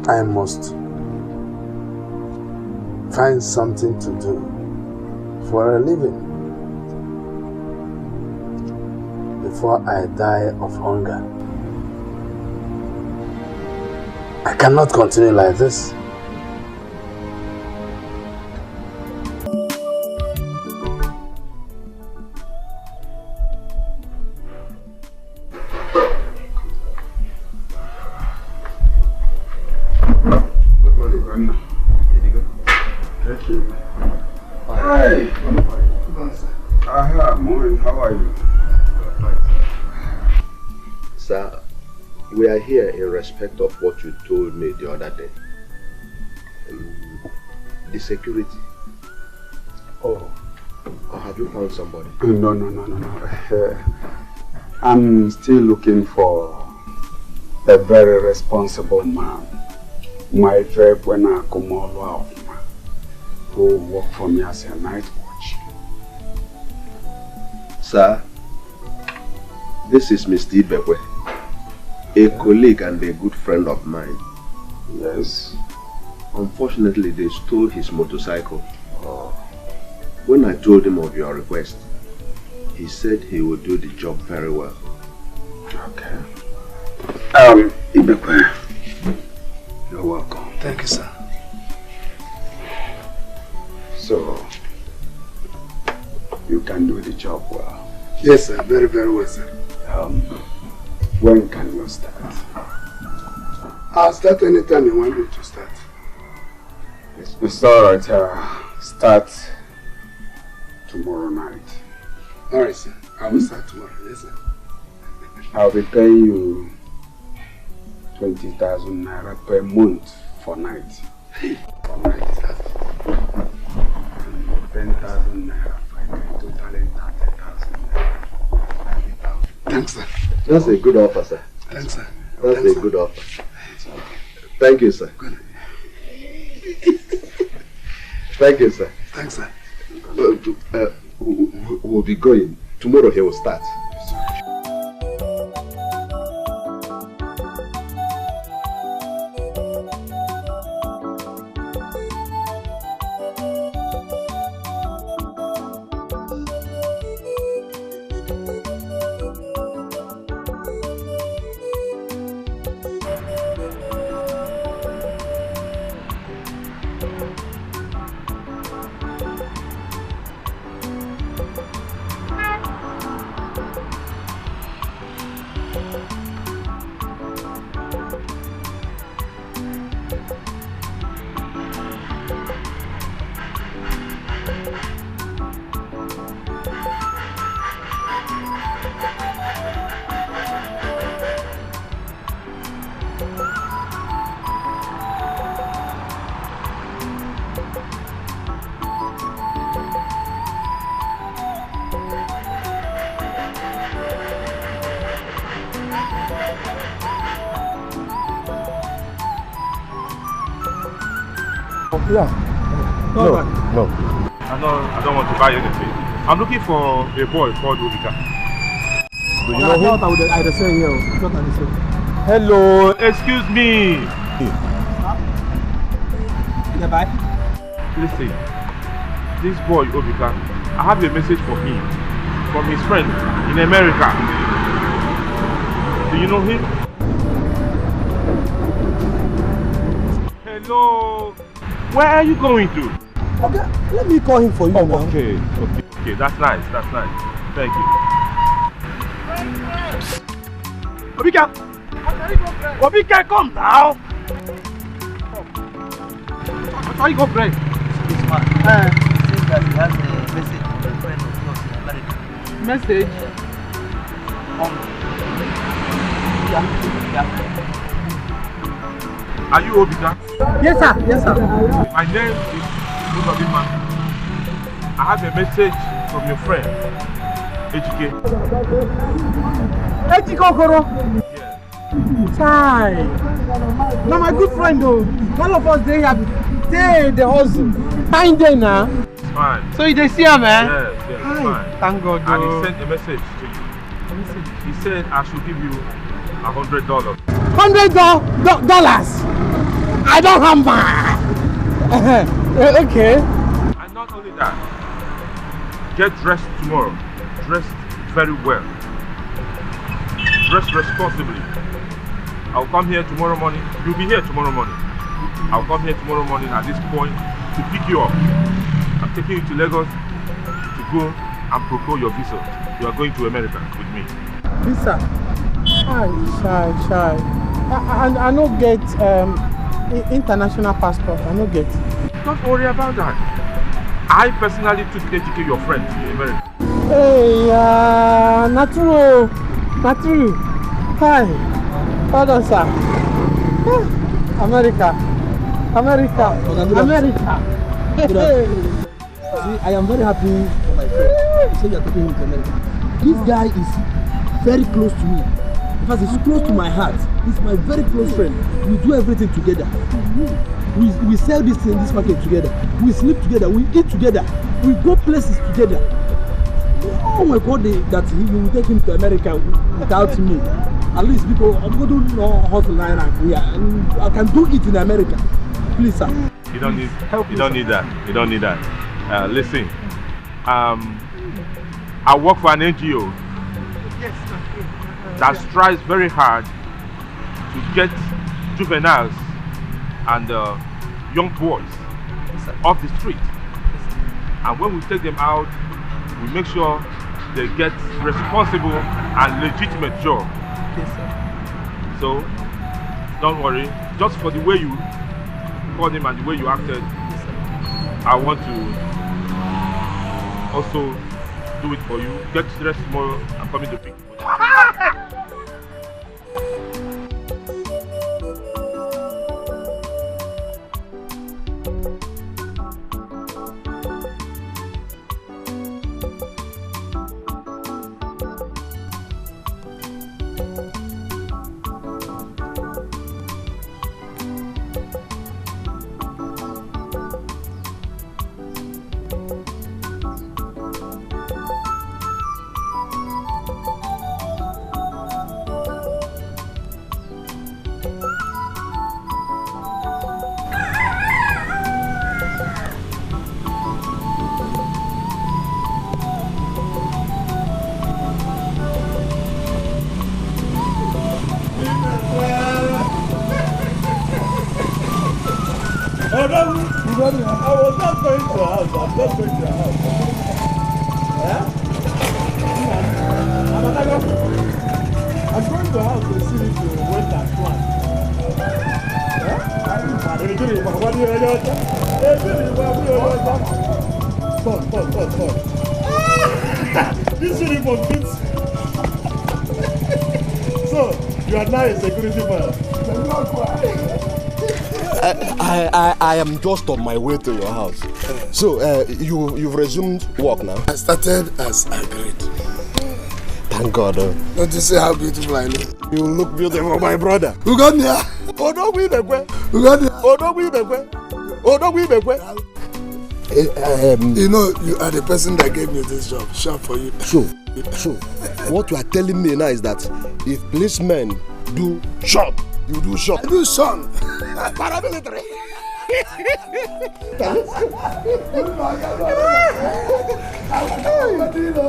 I must find something to do for a living before I die of hunger. I cannot continue like this. How are you? Sir, we are here in respect of what you told me the other day. The security. Oh. Or have you found somebody? No. I'm still looking for a very responsible man. My friend when I come over who work for me as a night watch. Sir, this is Mr. Ibekwe, a colleague and a good friend of mine. Yes. Unfortunately, they stole his motorcycle. When I told him of your request, he said he would do the job very well. Okay. Ibekwe, you're welcome. Thank you, sir. So, you can do the job well. Yes, sir. Very, very well, sir. When can you start? I'll start anytime you want me to start. It's alright. Start tomorrow night. Alright, sir. I will start tomorrow. Yes, sir. I'll be paying you 20,000 naira per month for night. For night, sir. 10,000 naira for night. Totally 30,000 naira. Thanks, sir. That's a good offer, sir. Thanks, sir. That's a good offer. Thank you, sir. Good. Thank you, sir. Thanks, sir. We'll be going. Tomorrow he will start. Yeah. No. I don't want to buy anything. I'm looking for a boy called Obika. Do you know him? Hello, excuse me. Listen, this boy Obika, I have a message for him from his friend in America. Do you know him? Hello, where are you going to? Okay, let me call him for you now. Okay, that's nice, Thank you. Obika, come now. How you go pray? This man says that he has a message from a friend of yours in America. Message? Are you Obika? Yes, sir. My name is Obika. I have a message from your friend, HK. Okaro? Yes. Chai. Now my good friend though. All of us they have the hustle. Fine day now. It's fine. So you dey see him, man? Yes, it's fine. Thank God. And he sent a message to you. He said I should give you $100. $100? I don't have mine. Okay. And not only that, get dressed tomorrow. Dress very well. Dress responsibly. I'll come here tomorrow morning. You'll be here tomorrow morning. I'll come here tomorrow morning at this point to pick you up. I'm taking you to Lagos to go and procure your visa. You are going to America with me. Visa? Shy. I no get international passport. I no get. Don't worry about that. I personally took HK, your friend, to America. Hey, not true. Hi. Hold on, sir. America. See, I am very happy for my friend. Say you are taking him to America. This guy is very close to me. In fact, he's close to my heart. He's my very close friend. We do everything together. We sell this thing, this market together. We sleep together. We eat together. We go places together. Oh my God, that he will take him to America without me. At least because I'm going to know hustle line here. And I can do it in America. Please, sir. You don't need that. You don't need that. Listen, I work for an NGO that strives very hard to get juveniles and young boys off the street. And when we take them out, we make sure they get responsible and legitimate job. So, don't worry. Just for the way you called him and the way you acted, I want to also do it for you. Get dressed tomorrow. I'm coming to pick you. I was not going to your house. I'm not going to your house. Yeah? I'm going to your house to see if you went and planned. This uniform fits. So, you are now a security man. I am just on my way to your house. So, you've resumed work now? I started as agreed. Thank God. Don't you see how beautiful I look? You look beautiful, my brother. Who got me? Who got me? You know, you are the person that gave me this job. Sharp for you. So, So, what you are telling me now is that if policemen do shop, you do shop. Do son. Paramilitary.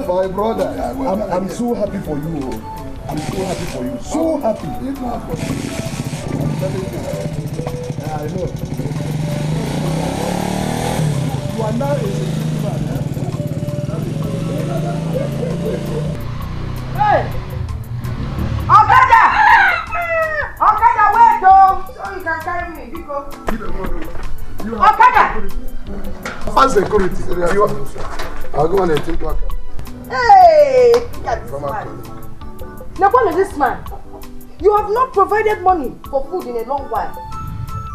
My brother, I'm so happy for you. I'm so happy for you. So happy. I know. You are now a man. Hey! Okada! Okada, wait though! So you can carry me, because... Okada! Fast security. I'll go on and think like Hey! Look at this man. Now what is this man? You have not provided money for food in a long while.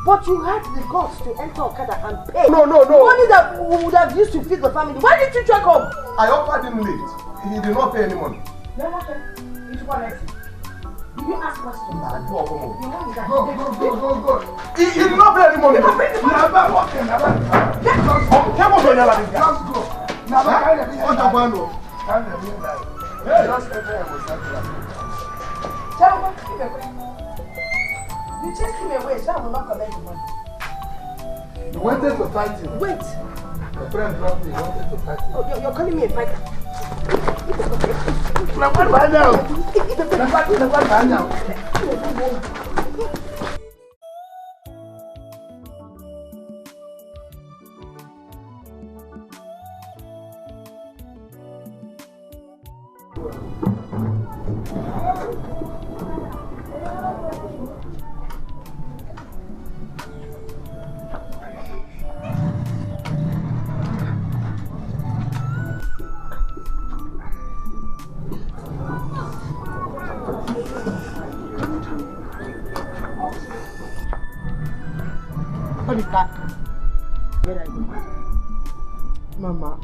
But you had the guts to enter Okada and pay. No. Money that we would have used to feed the family. Why did you check home? I offered him late. He did not pay any money. Then what? You should connect him. Did you ask questions? Go. He did not pay any money. Just go. You chased him away, so I will not collect the money. You wanted to fight him. Wait. My friend dropped me. You wanted to fight him. Oh, you're calling me a fighter. Mama,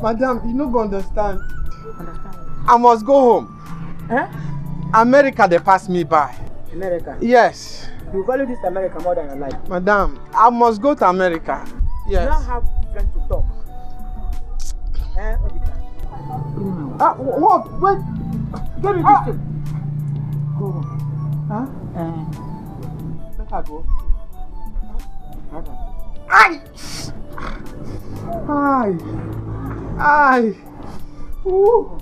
madam, you no go understand. I must go home. Huh? America, they pass me by. America? Yes. You value this America more than your life. Madam, I must go to America. Yes. You don't have friends to talk. What? Wait. Give me this thing. Go home. Huh? Let her go. Aye! Aye! Ooh!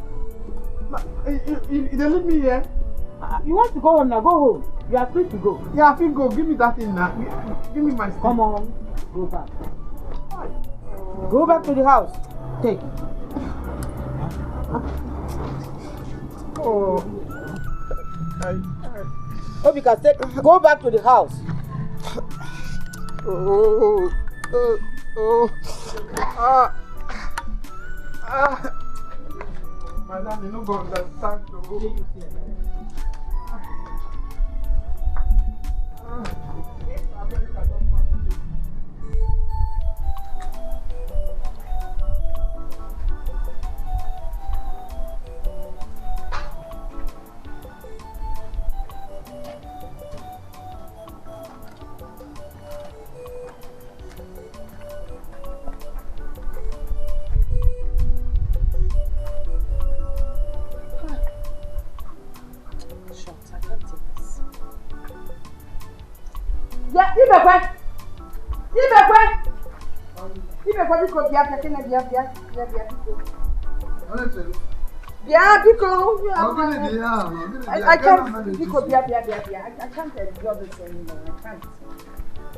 You leave me here? You want to go home now? Go home. You are free to go. Yeah, I think go. Give me that thing now. Give me my stick. Come on. Go back. Go back to the house. Take it. Oh. Hope you can take. Go back to the house. Madam, you no go understand though.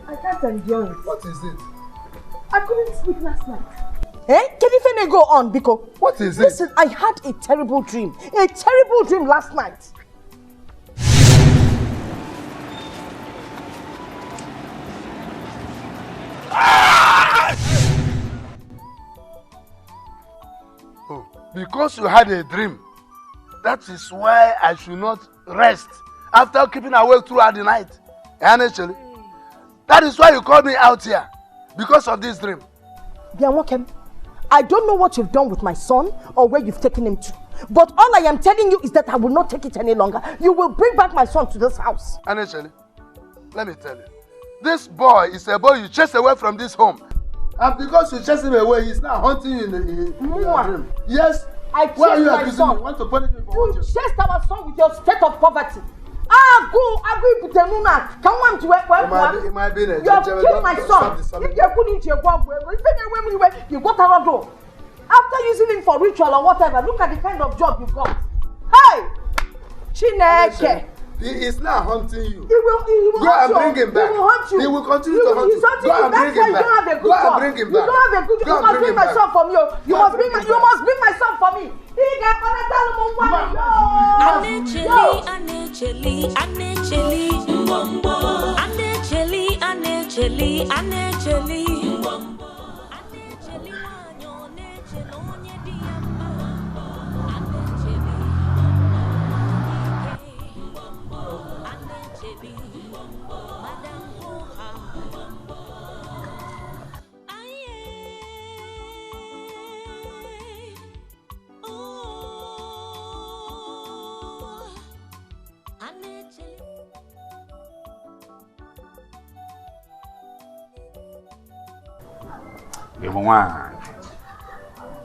I can't endure it. What is it? I couldn't sleep last night. Can you finna go on, Biko? What is it? Listen, I had a terrible dream. A terrible dream last night. Oh, because you had a dream. That is why I should not rest after keeping awake throughout the night. Honestly, that is why you called me out here. Because of this dream. Bianwokem, I don't know what you've done with my son or where you've taken him to. But all I am telling you is that I will not take it any longer. You will bring back my son to this house. Honestly, let me tell you. This boy is a boy you chased away from this home. And because you chased him away, he's now haunting you in your dream. Yes, I chased my son. You want to punish me for what you chased our son with your state of poverty. Go put the moon. Come on to work. It might be You have killed my son. You got a door. After using him for ritual or whatever, look at the kind of job you got. Hey! Chineke! He is now hunting you. He will go and bring him back. He will hunt you. He will continue to hunt you. Go and bring him back. Go and bring him back. You don't have a good job. You must bring my son for me. You must bring my son for me.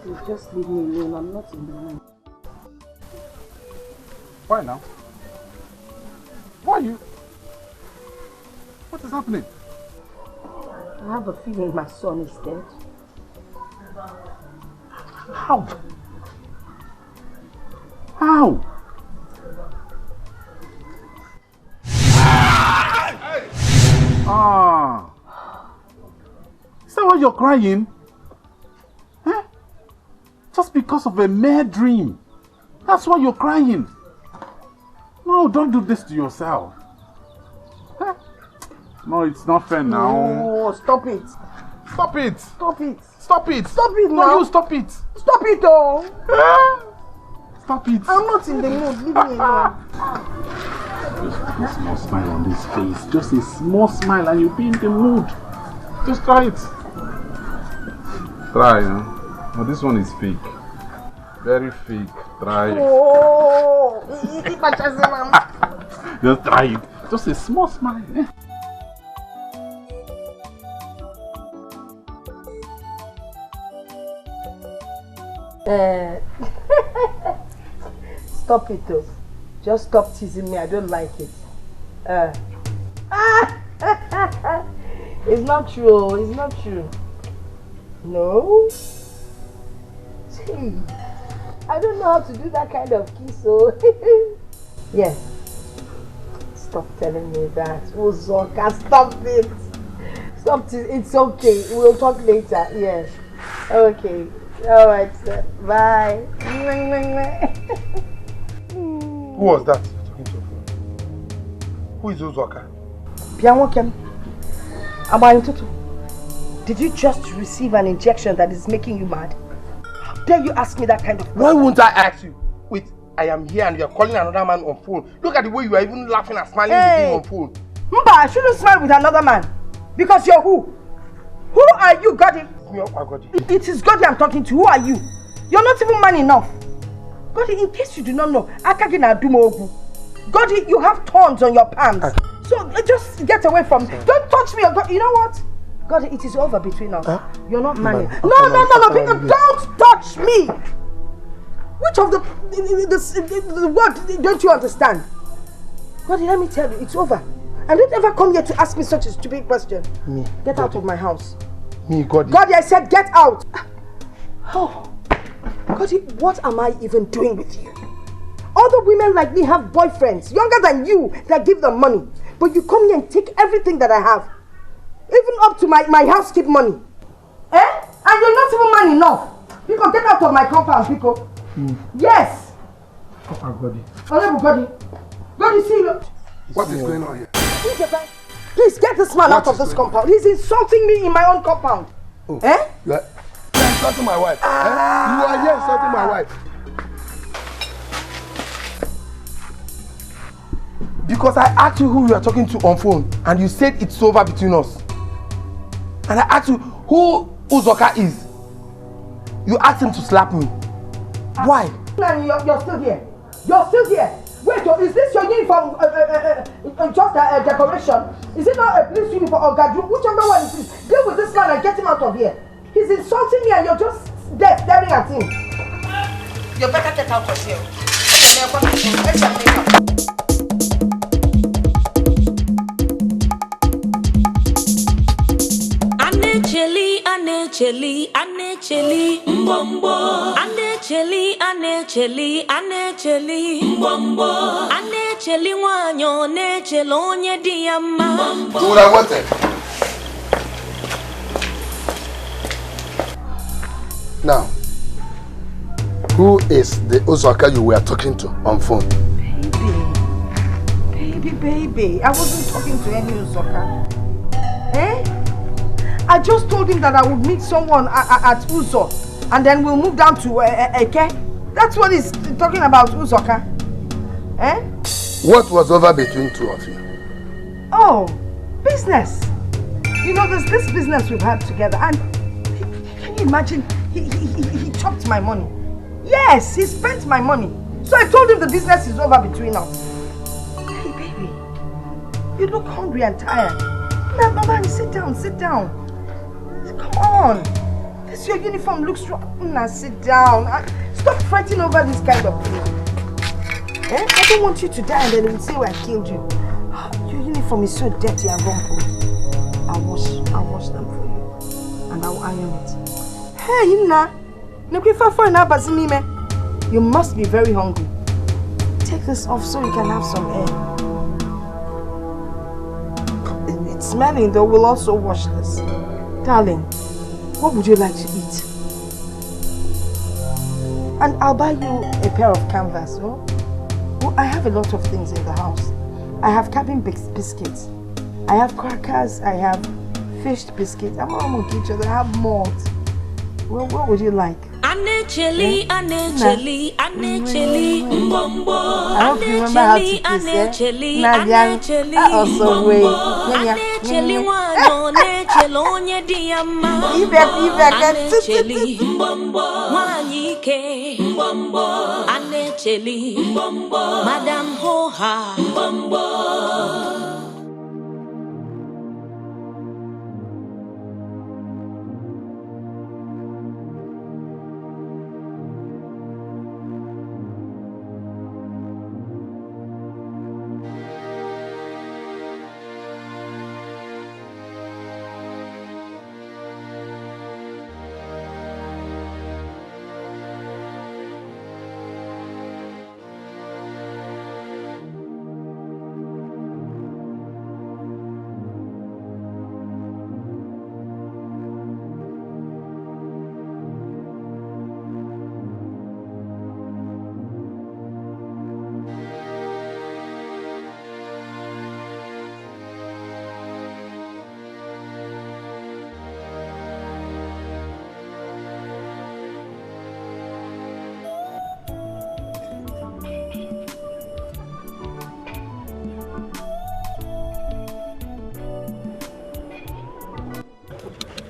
You just leave me alone. I'm not in the mood. Why now? Why you? What is happening? I have a feeling my son is dead. How? How? Ah. Is that why you're crying? Huh? Just because of a mere dream. That's why you're crying. No, don't do this to yourself. Huh? No, it's not fair now. No, stop it. Stop it. Stop it. Stop it. Stop it now. No, you stop it. Stop it, oh. Stop it. I'm not in the mood. Leave me alone. Just put a small smile on this face. Just a small smile and you'll be in the mood. Just try it. Try, huh? No, this one is fake. Very fake. Try it. Oh. Just try it. Just a small smile. Stop it though. Just stop teasing me. I don't like it. It's not true. It's not true. No. See, I don't know how to do that kind of kiss. So yes. Stop telling me that. Uzoka, stop it. Stop it. It's okay. We'll talk later. Yes. Okay. Alright, sir. Bye. Who was that you're talking to? Who is Uzoka? Pianwokem. Abayintutu. Did you just receive an injection that is making you mad? How dare you ask me that kind of question? Why won't I ask you? Wait, I am here and you're calling another man on phone. Look at the way you are even laughing and smiling with him on phone. Mba, I shouldn't smile with another man. Because you're who? Who are you, Godi? It is Godi I'm talking to. Who are you? You're not even man enough. Godi, in case you do not know, Akagina Dumogu. Godi, you have thorns on your palms. So just get away from me. Don't touch me. You know what? Godi, it is over between us. You're not man enough. No, don't touch me. Which of the word don't you understand? Godi, let me tell you, it's over. And don't ever come here to ask me such a stupid question. Me. Get out of my house. Me, Godi. Godi, I said get out. Oh, Godi, what am I even doing with you? Other women like me have boyfriends younger than you that give them money. But you come here and take everything that I have. Even up to my housekeep money. Eh? And you're not even man enough. People, get out of my compound, people. Yes. Godi. Godi, see you. What is going on here? Please get this man out of this compound. He's insulting me in my own compound. Oh. Eh? You're insulting my wife. You are here insulting my wife. Because I asked you who you are talking to on phone and you said it's over between us. And I asked you who Uzoka is. You asked him to slap me. Why? You're still here. You're still here. Wait, is this your uniform? Just a decoration? Is it not a police uniform or gadru? Whichever one it is. Deal with this man and get him out of here. He's insulting me and you're just there staring at him. You better get out of here. It's a makeup. Anecheli, mbombo. Anecheli, mbombo. Anecheli wanyo, nechelo onye diyama. You would have wanted. Now, who is the Uzaka you were talking to on phone? Baby, I wasn't talking to any Uzaka. Eh? I just told him that I would meet someone at Uzo, and then we'll move down to Eke. That's what he's talking about, Uzoka. Eh? What was over between two of you? Oh, business. You know, there's this business we've had together, and can you imagine? He chopped my money. Yes, he spent my money. So I told him the business is over between us. Hey, baby, you look hungry and tired. Now, Mama, sit down. Come on. This your uniform looks wrong. Now sit down. Stop fighting over this kind of thing. Eh? I don't want you to die and then they will say I killed you. Your uniform is so dirty and rumpled. I'll wash them for you. And I'll iron it. Hey, Ina. You must be very hungry. Take this off so you can have some air. It's smelling though. We'll also wash this. Darling, what would you like to eat? And I'll buy you a pair of canvas, no? Well, I have a lot of things in the house. I have cabin biscuits. I have crackers. I have fish biscuits. I'm all on each other. I have malt. Well, what would you like? Anecheli, mbombo. I hope you remember how to kiss, Anecheli, mbombo. Anecheli wanyo, nechelo onye diyama. Anecheli, mbombo. Wanyike, mbombo. Anecheli, mbombo. Madam Hoha, mbombo.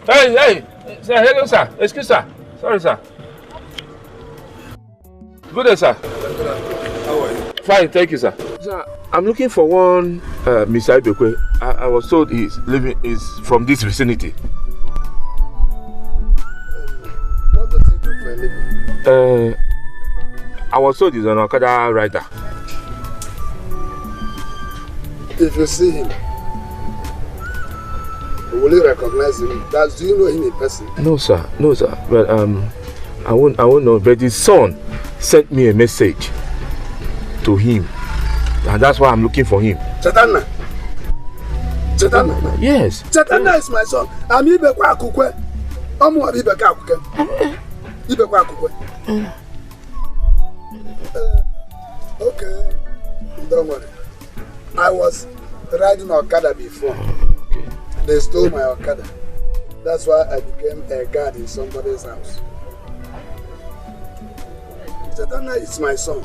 Hey, sir, hello, sir. Excuse, sir. Sorry, sir. Good day, sir. How are you? Fine, thank you, sir. Sir, I'm looking for one Mr. Ibekwe. I was told he's from this vicinity. What does he do for a living? I was told he's an Okada rider. If you see him, will you recognize him? Do you know him in person? No, sir. But I won't know. But his son sent me a message to him, and that's why I'm looking for him. Chetana. Yes. Chetana is my son. I'm Ibekwe Akukwe. I'm Ibekwe Akukwe. Ibekwe Akukwe. Okay. Don't worry. I was riding Okada before. They stole my Okada. That's why I became a guard in somebody's house. Chetana is my son.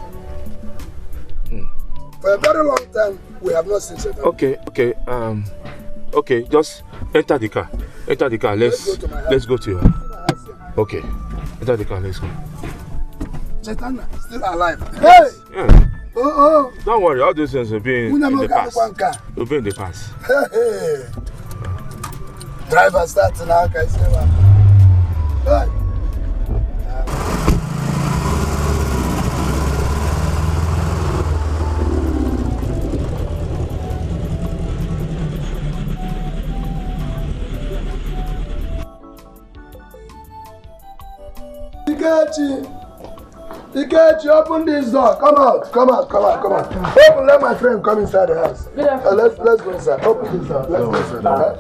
For a very long time, we have not seen Chetana. Okay. Just enter the car. Let's go to your house. Okay. Enter the car. Let's go. Chetana, still alive. Hey! Yeah. Oh. Don't worry. All these things will be in the past. Will be in the past. Hey. Driver starts now, can I say what? Hey. Dikeh, open this door. Come out. Open, let my friend come inside the house. Let's go inside. Open this door. Let's go inside.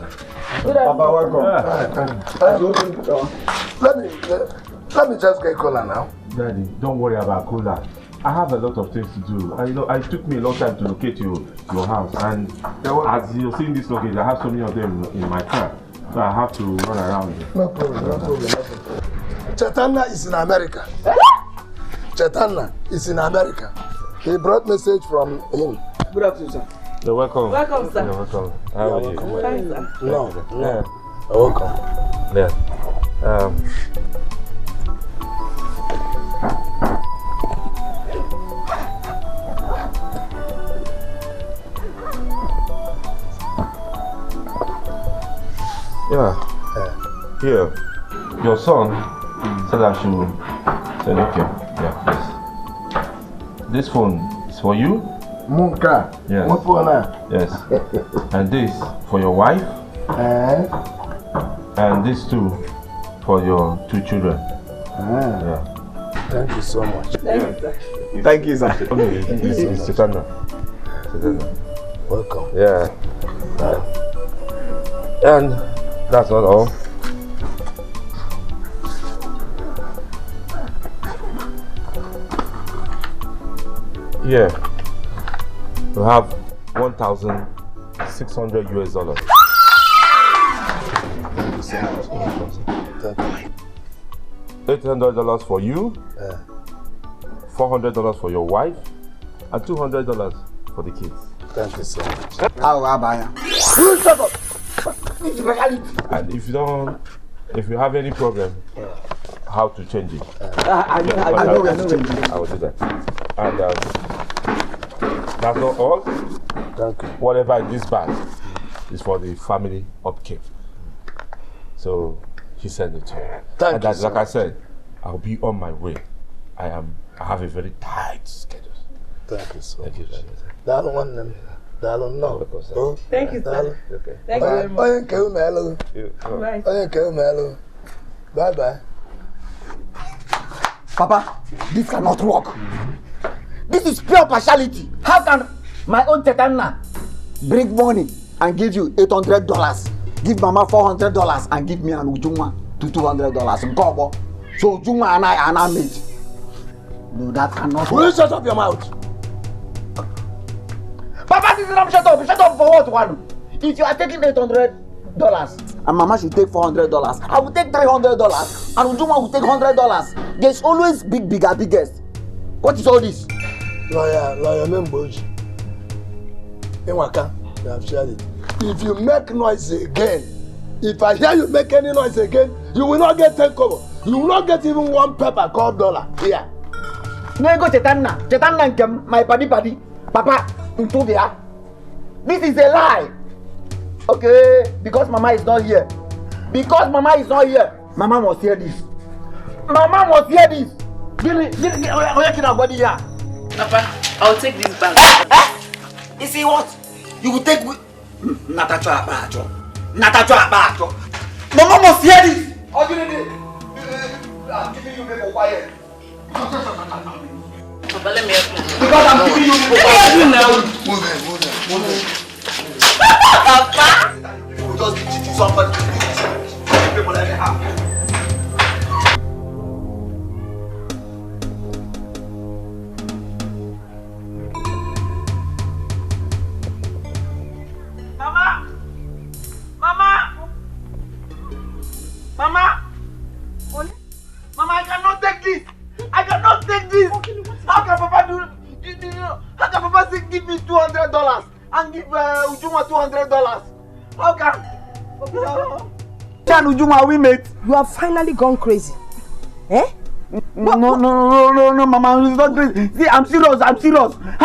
Papa, welcome. Open the door. Let me just get cola now. Daddy, don't worry about cola. I have a lot of things to do. It took me a long time to locate your house, and as you're seeing this location, I have so many of them in my car, so I have to run around. No problem. Chaitanya is in America. Chaitanya is in America. He brought message from him. Good afternoon, sir. You're welcome. Welcome, sir. You're welcome. How are you? Fine, sir. No. Yeah. Welcome. Yeah. Here, your son said I should send it here. Yeah, please. This phone is for you. Munka. Yes. What for now? Yes. And this for your wife. And this too for your 2 children. Yeah. Thank you so much. Thank you, sir. It's Chaitanya. Welcome. Yeah. And that's not all. Yeah, we have $1,600 US. $800 for you, $400 for your wife, and $200 for the kids. Thank you so much. And if you have any problem, how to change it? I know. I will do that. And that's not all. Thank you. Whatever in this bag is for the family upkeep. So he sent it to me. Thank you. Like I said, I'll be on my way. I have a very tight schedule. Thank you so much. Thank you. Thank you, sir. Okay. Thank you very much. Bye. Papa, this cannot work. This is pure partiality. How can my own Chaitanya bring money and give you $800, give Mama $400, and give me and Ujuma $200? Gobo. So Ujuma and I are not made. No, that cannot work. Will you shut up your mouth? Papa, this is not shut up. Shut up for what one? If you are taking $800 and Mama should take $400, I will take $300 and Ujuma will take $100. There's always biggest. What is all this? Lawyer Memboji. Enwaka, you have shared it. If you make noise again, if I hear you make any noise again, you will not get 10 kobo. You will not get even 1 pepper called dollar. Here. No go Chaitanya and my paddy. Papa, into there. This is a lie. Okay, because Mama is not here. Mama must hear this. Papa, I'll take this bag. You see what? You will take with Natacha Abacho. Mama must hear this. I'm giving you people quiet. Papa, let me help you. Because I'm giving you people quiet. Move it. Papa! You will just be cheating somebody. People let me have. Mama, I cannot take this. How can Papa how can Papa say give me $200 and give Ujuma $200? How can? Can Ujuma we mate? You have finally gone crazy. Eh? No, Mama, it's not crazy. See, I'm serious. How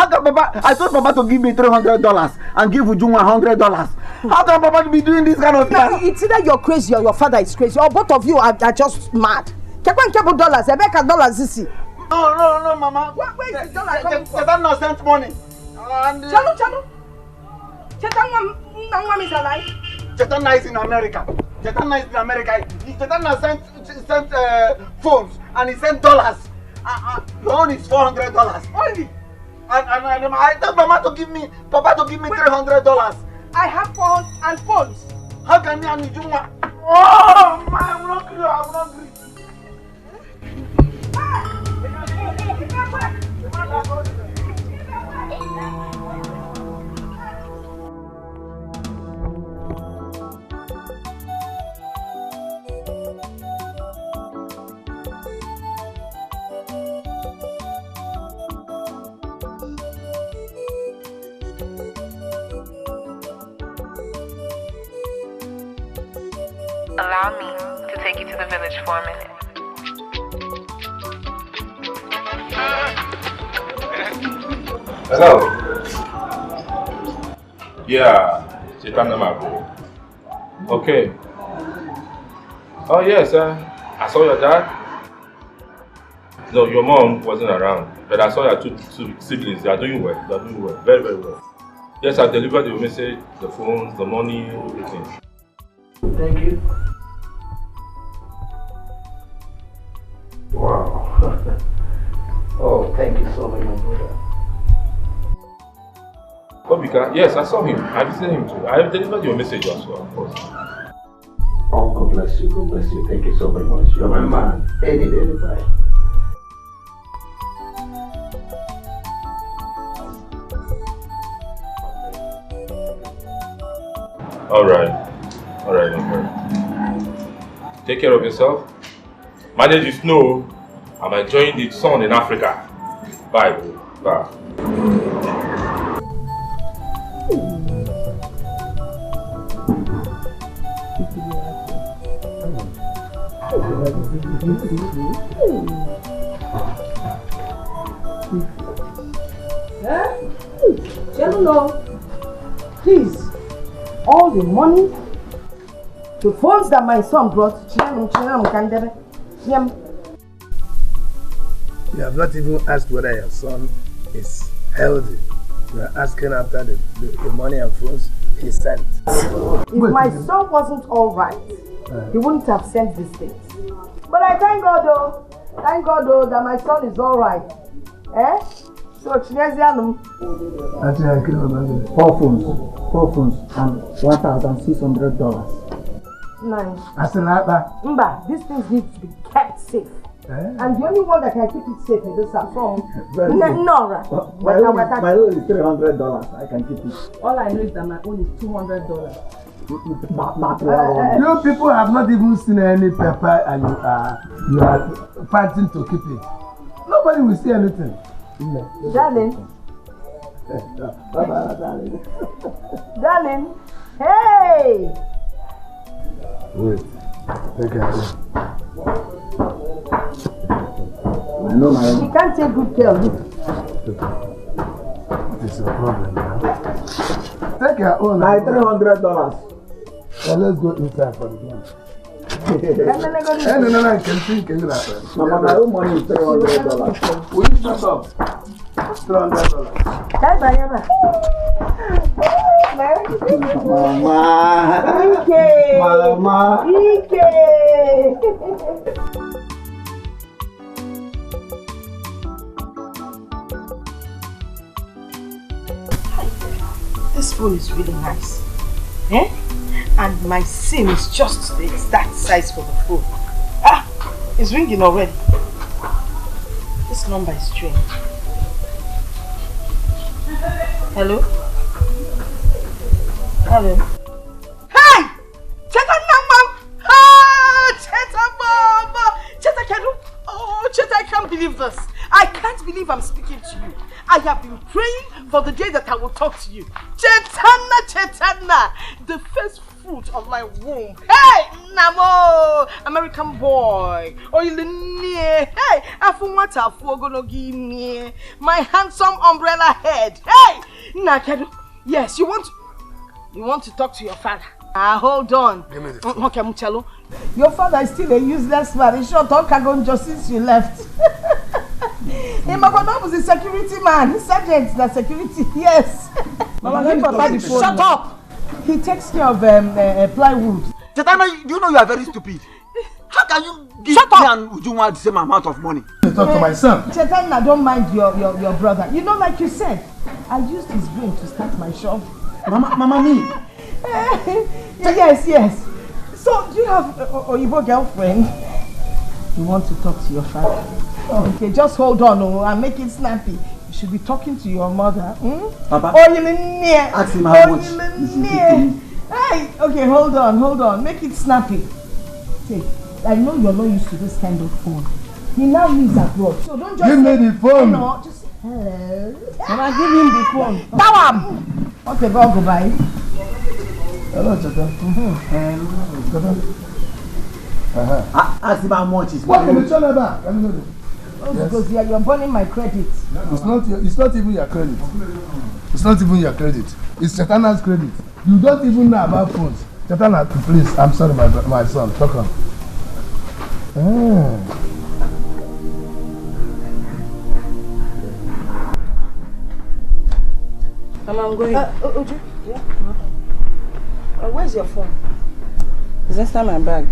can Papa? I told Papa to give me $300 and give Ujuma $100. How can Papa be doing this kind of thing? No, it's either you're crazy or your father is crazy, or both of you are just mad. $dollars, $100. No, Mama. Where is the dollar coming from? Chaitanya sent money. Chalo. Chaitanya is alive. Chaitanya is in America. Chaitanya sent phones and he sent dollars. Your own is $400 only. And I told Mama to give me, Papa to give me $300. I have phones and phones. How can me and you do one? Oh, man, I'm hungry. I'm hungry. Allow me to take you to the village for a minute. Hello. Yeah, Chitanamago. Okay. Oh yes, I saw your dad. No, your mom wasn't around, but I saw your two siblings. They are doing well. They are doing well, very, very well. Yes, I delivered the message, the phones, the money, everything. Thank you. Wow. Oh, thank you so much, my brother. Obika, yes, I saw him. I visited him too. I have delivered your message also, of course. Oh, God bless you. God bless you. Thank you so very much. You're my man. Any day, anytime. Alright, my friend. Take care of yourself. Manage the snow. I'm enjoying the sun in Africa. Bye, bro. Bye. Please, all the money, the phones that my son brought, You have not even asked whether your son is healthy. You are asking after the money and phones he sent. If my son wasn't alright, he wouldn't have sent these things. But I thank God though, that my son is alright. Eh? So, Four phones and $1,600. Nice. I said like that. Mba, these things need to be kept safe. And the only one that can keep it safe is this phone. Nora. My own is $300. I can keep it. All I know is that my own is $200. You people have not even seen any paper and you are fighting to keep it. Nobody will see anything. Darling. Bye-bye, darling. Darling. Hey! Wait. Take care. I know my own. She can't take good care of you. What is your problem now? Take your own. My $300. Let's go inside for the game. No, Mama, my own money is $300. Will you shut up? $300. Mama. This phone is really nice. Eh? And my SIM is just the exact size for the phone. Ah! It's ringing already. This number is strange. Hello? Hello? Hey! Cheta Mama! Ah! Cheta Mama! Cheta Kedu! Oh, Cheta, I can't believe this. I can't believe I'm speaking to you. I have been praying for the day that I will talk to you. Chetana! The first fruit of my womb. Hey! Namo! American boy. Oh, you near. Hey! Afunwata gonna give me my handsome umbrella head. Hey! Nakedu. Yes, you want to talk to your father. Hold on. Give me the phone. Okay, Muchalo. Your father is still a useless man. He shot all Kagon just since you left. Magodom was a security man. He's sergeant, the security. Yes. Mama, give Papa the phone. Shut up! He takes care of plywood. Chetana, you know you are very stupid. How can you Shut up! And would you want the same amount of money? Talk to my son. Chetana, don't mind your brother. You know, like you said, I used his brain to start my shop. Mama, me. Yes. So, do you have a Oyibo girlfriend? You want to talk to your father? Okay, just hold on and make it snappy. You should be talking to your mother. Papa, ask him how much. Hey, okay, hold on. Make it snappy. See, I know you're not used to this kind of phone. He now lives abroad, so don't just give me the phone. No, just hello. And I give him the phone. Tawam. Okay, go bye. Hello, Chata. Ask him how much is. What can you tell about? Because you're burning my credit. It's not even your credit. It's not even your credit. It's Chetana's credit. You don't even know about phones. Chetana, please, I'm sorry, my son. Talk on. Mama, I'm going. Uju? Yeah? Where's your phone? It's inside my bag.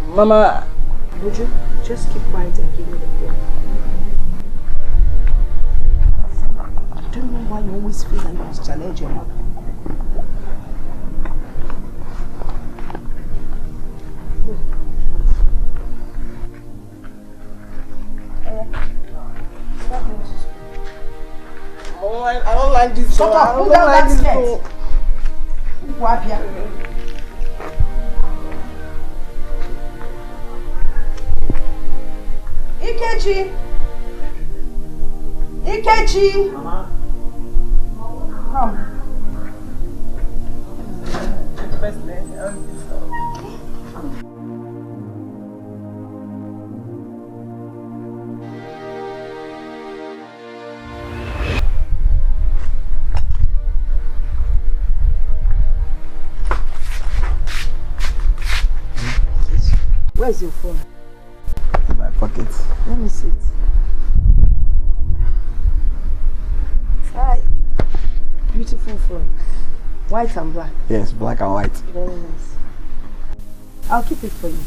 Mama. Uju, just keep quiet and give me the phone. I don't know why you always feel like you must challenge your mother. I don't like this. Shut up, put down that skirt. Ikechi! Mama. Come. Where's your phone? In my pocket. Let me see it. Hi. Beautiful phone. White and black. Yes, black and white. Very nice. I'll keep it for you.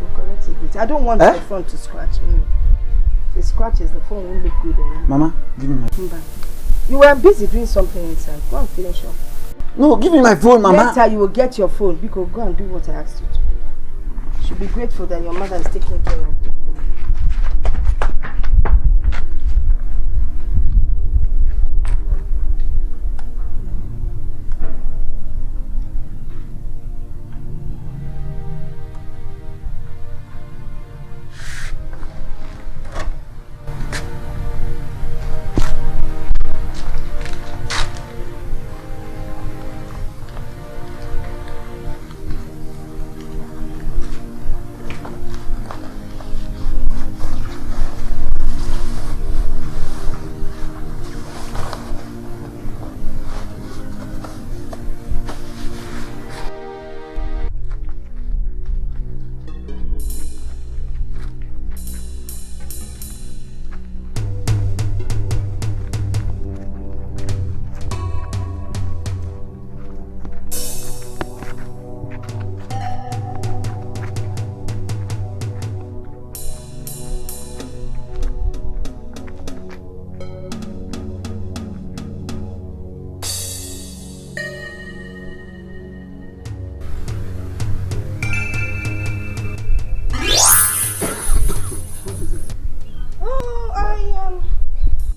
We'll collect it. I don't want the phone to scratch me. If it scratches, the phone won't look good anymore. Mama, give me my phone. You were busy doing something inside. Go and finish up. No, give me my phone, Mama. Later you will get your phone. Because go and do what I asked you to do. You should be grateful that your mother is taking care of you.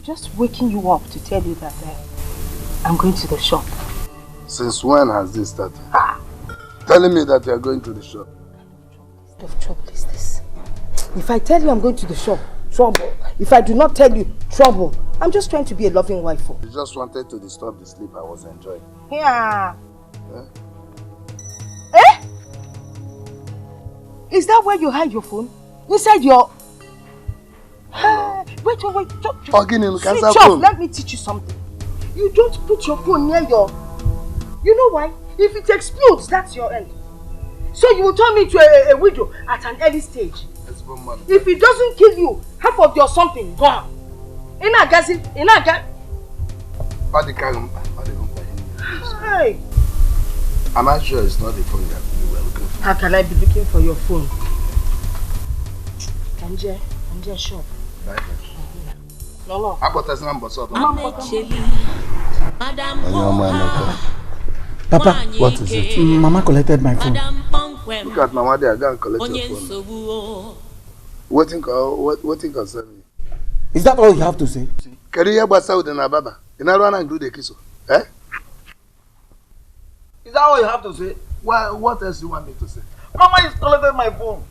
Just waking you up to tell you that I'm going to the shop. Since when has this started? Telling me that you are going to the shop. What kind of trouble is this? If I tell you I'm going to the shop, trouble. If I do not tell you, trouble. I'm just trying to be a loving wife. You just wanted to disturb the sleep I was enjoying. Yeah. Eh? Is that where you hide your phone? Inside your... Wait. Switch off. Let me teach you something. You don't put your phone near your... You know why? If it explodes, that's your end. So you will turn me to a widow at an early stage. If it doesn't kill you, half of your something gone. Hey. Am I sure it's not the phone that you were looking for? How can I be looking for your phone? Anje shop. No. How about that's number so? Papa, what is it? Mama collected my phone. Look at Mama there, go and collect your phone. Waiting concern me. Is that all you have to say? Can you hear about Saudi and Baba? You know run and do the kiss. Eh? Is that all you have to say? What else do you want me to say? Mama is collecting my phone.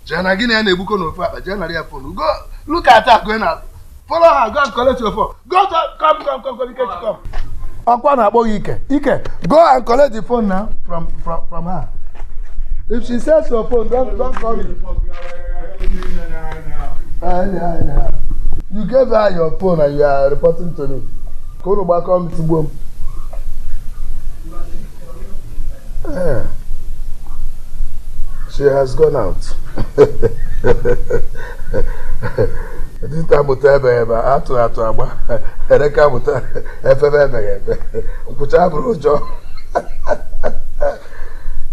Jana Guinea and Ebuko no Papa, Jana their phone. Go look at her going out. Follow her, go and collect your phone. Go to come. Akwana abo Ike. Go and collect the phone now from her. If she says your phone, don't call me. You gave her your phone and you are reporting to me. Go back home to boom. She has gone out. This time we tell her atu agba. Ereka muta efebe. Ukucha brojo.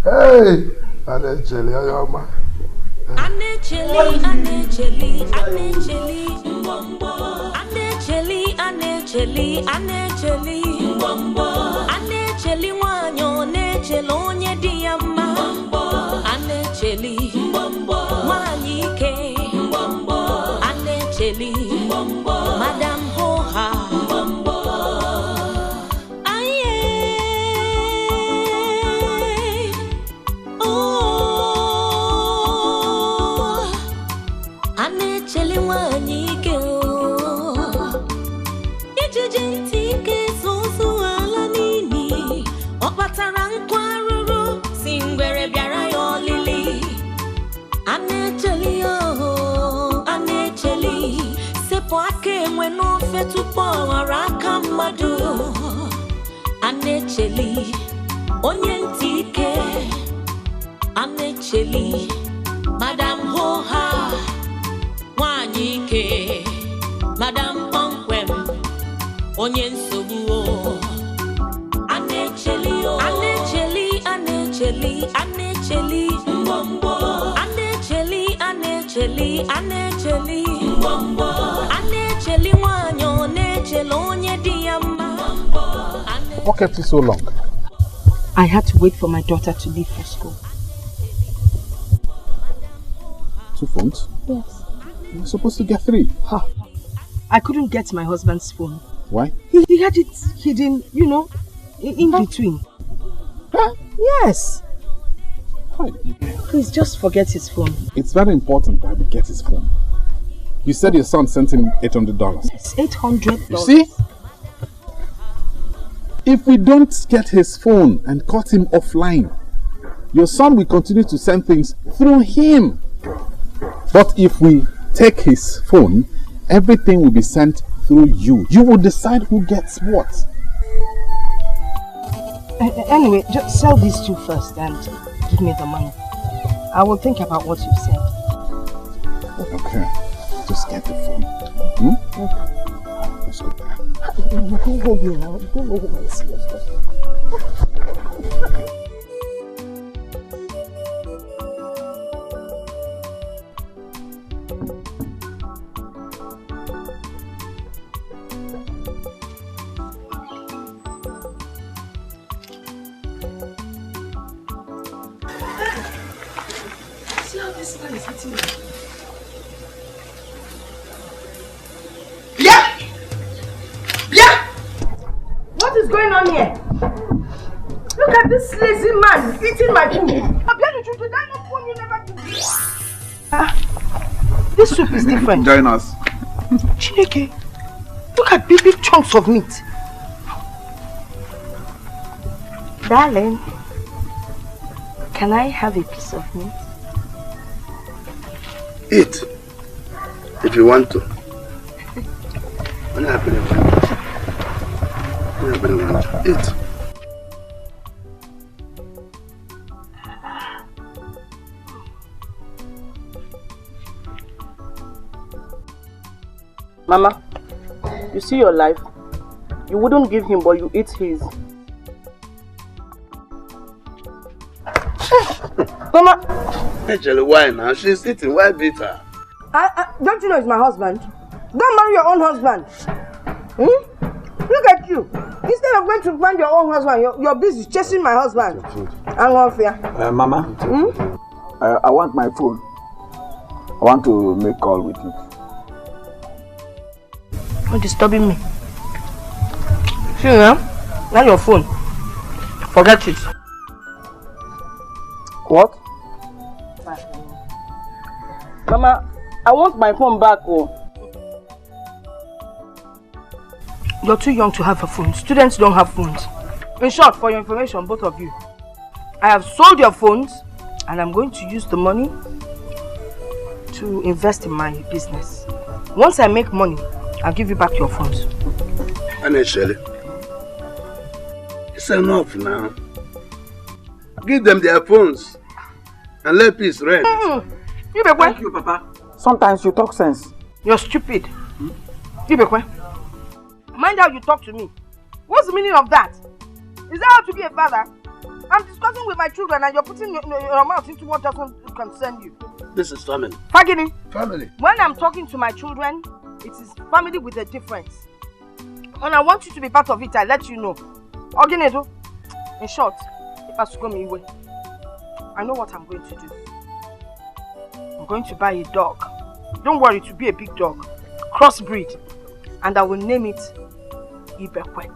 Hey, Alichi, ayoma. Alichi, wanyo nechele onye di ya mma. Anecheli Manyike Anecheli Madam Hoha Aye Oh Anecheli Manyike Ijejentike sosu ala nini Opatara nkwaruru singwere biara yo lili Anecheli Anecheli sepo ake mweno fetupo waraka madu Anecheli onyentike Anecheli Madam Hoha Wanyike Madam Ponkwem Onyensobu Anecheli Mbombo Anecheli Mbombo Anecheli wanyo nechele onye di ya mma. What kept you so long? I had to wait for my daughter to leave for school. 2 phones? Yes. You're supposed to get 3. Huh. I couldn't get my husband's phone. Why? He had it hidden, in between. Huh? Yes. Fine. Please just forget his phone. It's very important that we get his phone. You said your son sent him $800. It's $800. You see? If we don't get his phone and cut him offline, your son will continue to send things through him. But if we take his phone, everything will be sent through you. You will decide who gets what. Anyway, just sell these 2 first and give me the money. I will think about what you said. Okay. Just get the phone. Okay. Let's go back. Don't hold me now. You don't know who my serious person. See how this man is hitting me? What is going on here? Look at this lazy man eating my food. This soup is different. Join us. Chineke, look at big chunks of meat. Darling, can I have a piece of meat? Eat. If you want to. When I happen eat. Mama, you see your life. You wouldn't give him, but you eat his. Mama. Actually, why now? She's sitting. Why beat her? Don't you know it's my husband? Don't marry your own husband. Look at you. Instead of going to find your own husband, you're busy chasing my husband. I'm not fair. Mama, I want my phone. I want to make call with you. You're disturbing me. See now? Now your phone. Forget it. What? Mama, I want my phone back. Oh. You're too young to have a phone. Students don't have phones. In short, for your information, both of you, I have sold your phones and I'm going to use the money to invest in my business. Once I make money, I'll give you back your phones. Initially, it's enough now. Give them their phones and let peace reign. You be Thank you, Papa. Sometimes you talk sense. You're stupid. You be quiet. Mind how you talk to me. What's the meaning of that? Is that how to be a father? I'm discussing with my children and you're putting your mouth into what doesn't concern you. This is family. Fagini. Family. When I'm talking to my children, it is family with a difference. And I want you to be part of it, I let you know. Oginedo, in short, if I should go my way, I know what I'm going to do. I'm going to buy a dog. Don't worry, to be a big dog. Crossbreed. And I will name it Ibekwe.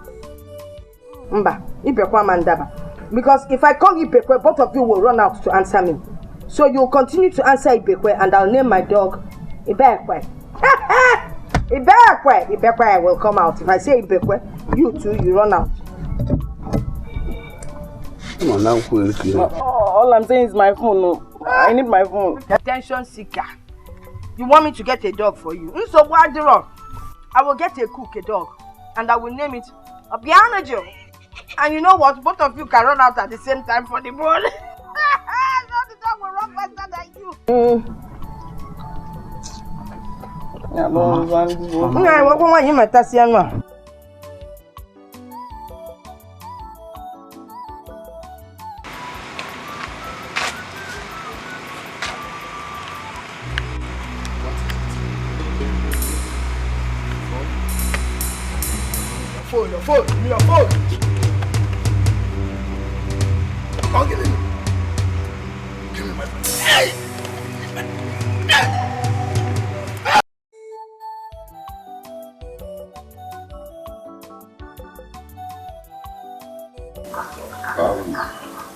Mba, Ibekwe Mandaba. Because if I call Ibekwe, both of you will run out to answer me. So you'll continue to answer Ibekwe and I'll name my dog Ibekwe. Ibekwe! Ibekwe will come out. If I say Ibekwe, you too, you run out. Come on now, all I'm saying is my phone. No. I need my phone. Attention seeker. You want me to get a dog for you? So why the wrong? I will get a cook, a dog, and I will name it Obianojo. And you know what? Both of you can run out at the same time for the ball. No, the dog will run faster than you. Yeah, no, Your phone, give me your phone. Come on, give me my phone. Hey!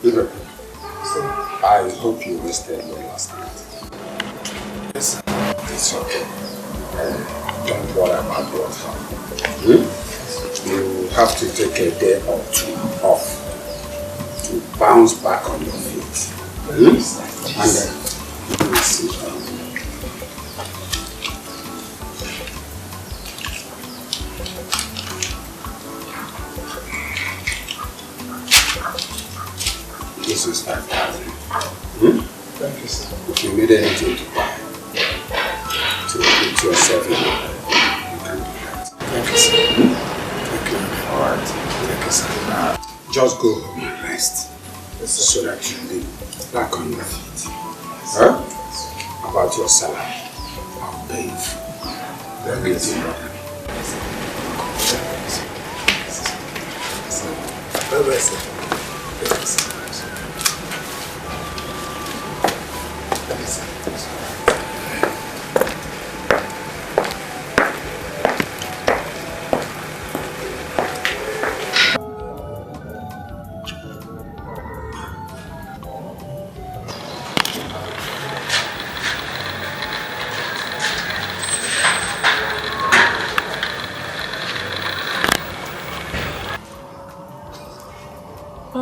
Ebere, I hope you rested well last night. Yes, it's okay. Don't worry about what happened. You have to take a day or two off to bounce back on your feet. And then you will sit down. This is 5,000. Thank you, sir. If you need anything to buy, to put yourself in, you can do that. Thank you, sir. Alright, take a second. Just go home and rest. Yes, so that you live back on your feet. Huh? About your salary, I'll pay you. Thank you, sir. Bye-bye, sir. Thank you, sir.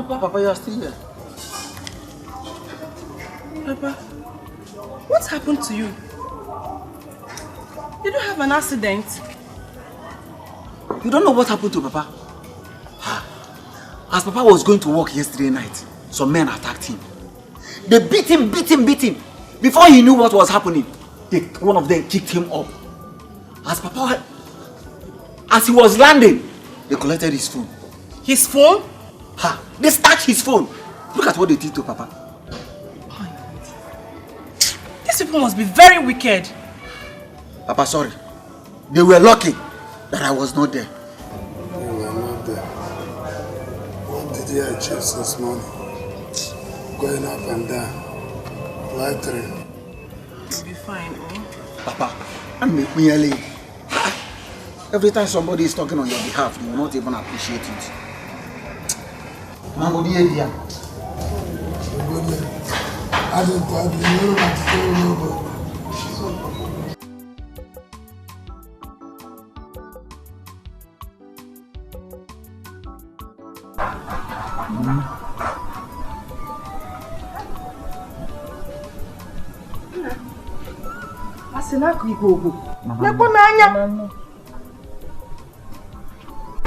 Papa, you are still here. Papa, what happened to you? Did you have an accident? You don't know what happened to Papa? As Papa was going to work yesterday night, some men attacked him. They beat him. Before he knew what was happening, one of them kicked him up. As he was landing, they collected his phone. His phone? They snatched his phone. Look at what they did to Papa. These people must be very wicked. Papa, sorry. They were lucky that I was not there. You were not there. What did you achieve this morning? Going up and down. Lightering. You'll be fine, oh? Papa, and me early. Every time somebody is talking on your behalf, you will not even appreciate it. Mambo di idea. I don't talk, you know what to say, nobody.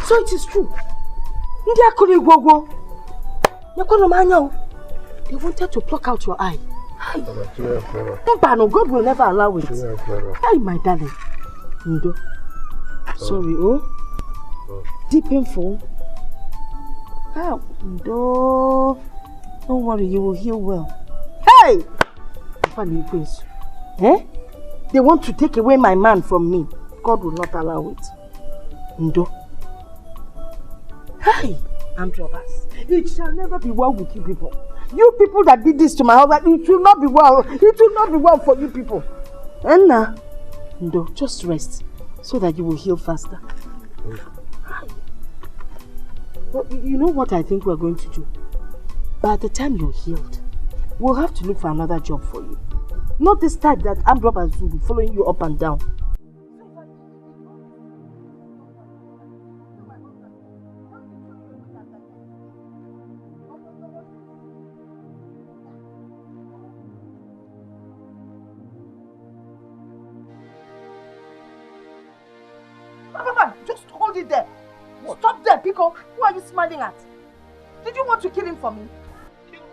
So it is true. They wanted to pluck out your eye. God will never allow it. Hey, my darling. Ndo. Sorry, oh. Deep painful. Ah, Ndo. Don't worry, you will heal well. Hey! Eh? They want to take away my man from me. God will not allow it. Ndo. Hey! Androbas. It shall never be well with you people. You people that did this to my husband, it will not be well. It will not be well for you people. And now, Ndo, just rest so that you will heal faster. But you know what I think we're going to do? By the time you're healed, we'll have to look for another job for you. Not this type that armed robbers will be following you up and down. Just hold it there. Stop there, Pico. Who are you smiling at? Did you want to kill him for me?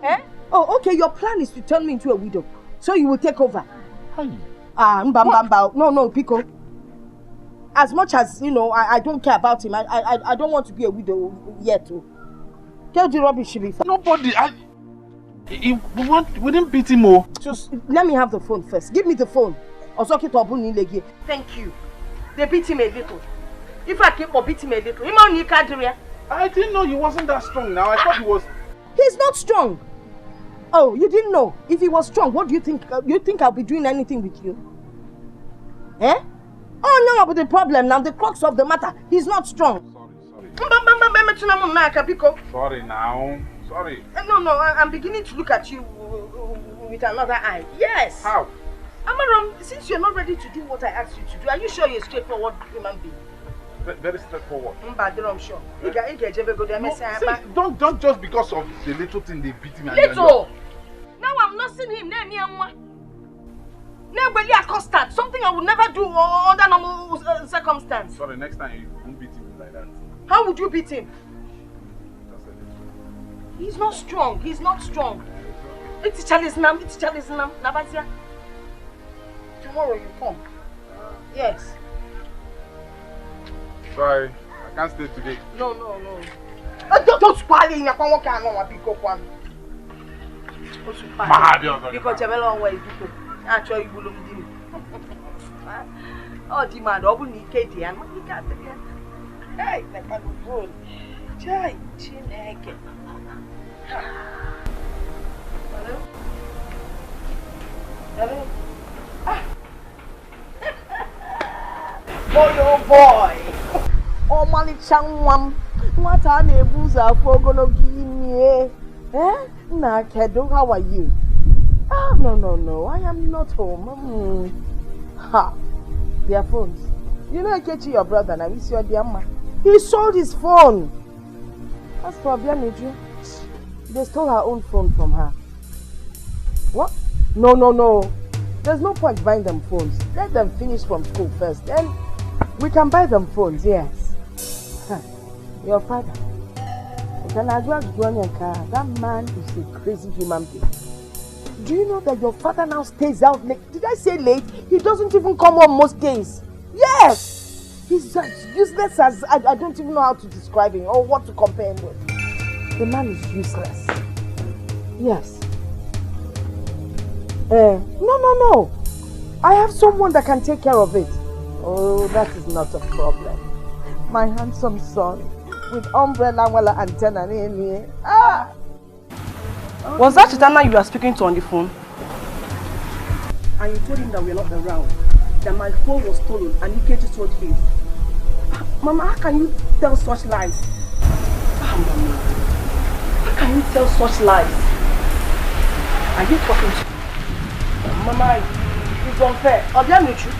Eh? Oh, okay. Your plan is to turn me into a widow. So you will take over. No, Pico. As much as, you know, I don't care about him, I don't want to be a widow yet. Tell the rubbish, Shilifa. Nobody, we didn't beat him more. Just let me have the phone first. Give me the phone. Thank you. They beat him a little. If I keep beat him a little, I didn't know he wasn't that strong now. I thought he was. He's not strong. Oh, you didn't know? If he was strong, what do you think? You think I'll be doing anything with you? Eh? Oh no, but the problem now, the crux of the matter, he's not strong. Sorry now. Sorry. No, I'm beginning to look at you with another eye. Yes. How? Amaram, since you're not ready to do what I asked you to do, are you sure you're a straightforward human being? Very straightforward. I'm sure. No, see, don't just because of the little thing they beat him. Little! Now I'm not seeing him. Something I would never do under normal circumstance. Sorry, next time you won't beat him like that. How would you beat him? He's not strong. He's not strong. It's Chalisnam. Tomorrow you come. Yes. Sorry, I can't stay today. No. Don't spoil it. Because you're long way. Actually, you will do. Oh, demand. Katie and what you got again? Hey, like I'm good. Jai, chin egg. Hello? Boy, oh boy! Oh, Mali Changwam, what are the boozer for gonna give me? Eh? Nah, Kedo, how are you? Oh, no, I am not home. Ha! Their phones. You know, I catch your brother and I miss your dear man. He sold his phone. As for Bianiju, they stole her own phone from her. What? No. There's no point buying them phones. Let them finish from school first. Then we can buy them phones, yes. Huh. Your father. That man is a crazy human being. Do you know that your father now stays out late? Did I say late? He doesn't even come home most days. Yes! He's as useless as I don't even know how to describe him or what to compare him with. The man is useless. Yes. No. I have someone that can take care of it. Oh, that is not a problem. My handsome son with umbrella wala antenna. Ah! Was that Chitana you were speaking to on the phone? And you told him that we are not around, that my phone was stolen and Ikechi told him. Mama, how can you tell such lies? Mama, how can you tell such lies? Are you talking to Mama? It's unfair. Obianuchu,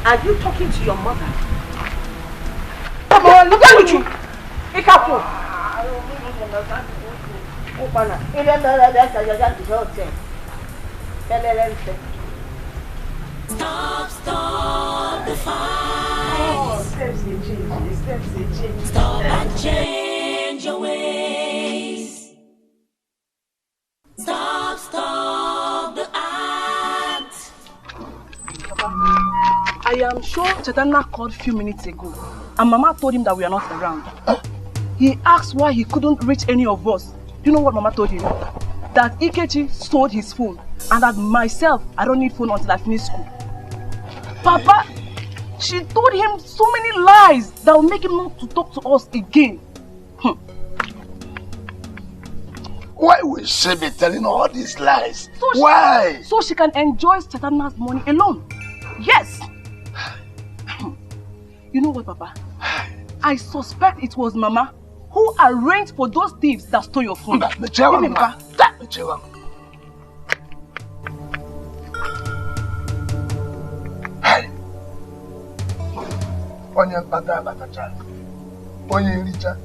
are you talking to your mother? Mama, Obianuchu, Ikapo. I don't understand. Stop the fight. Oh, steps they change. Stop and change your ways. Stop the act. I am sure Chetana called a few minutes ago and Mama told him that we are not around. He asked why he couldn't reach any of us. Do you know what Mama told him? That Ikechi stole his phone and that myself, I don't need phone until I finish school. Papa, she told him so many lies that will make him not to talk to us again. Why will she be telling all these lies? Why? So she can enjoy Chetana's money alone. Yes. You know what, Papa? I suspect it was Mama who arranged for those thieves that stole your phone. Give me, Papa. Onye bata batacha. Onye richa.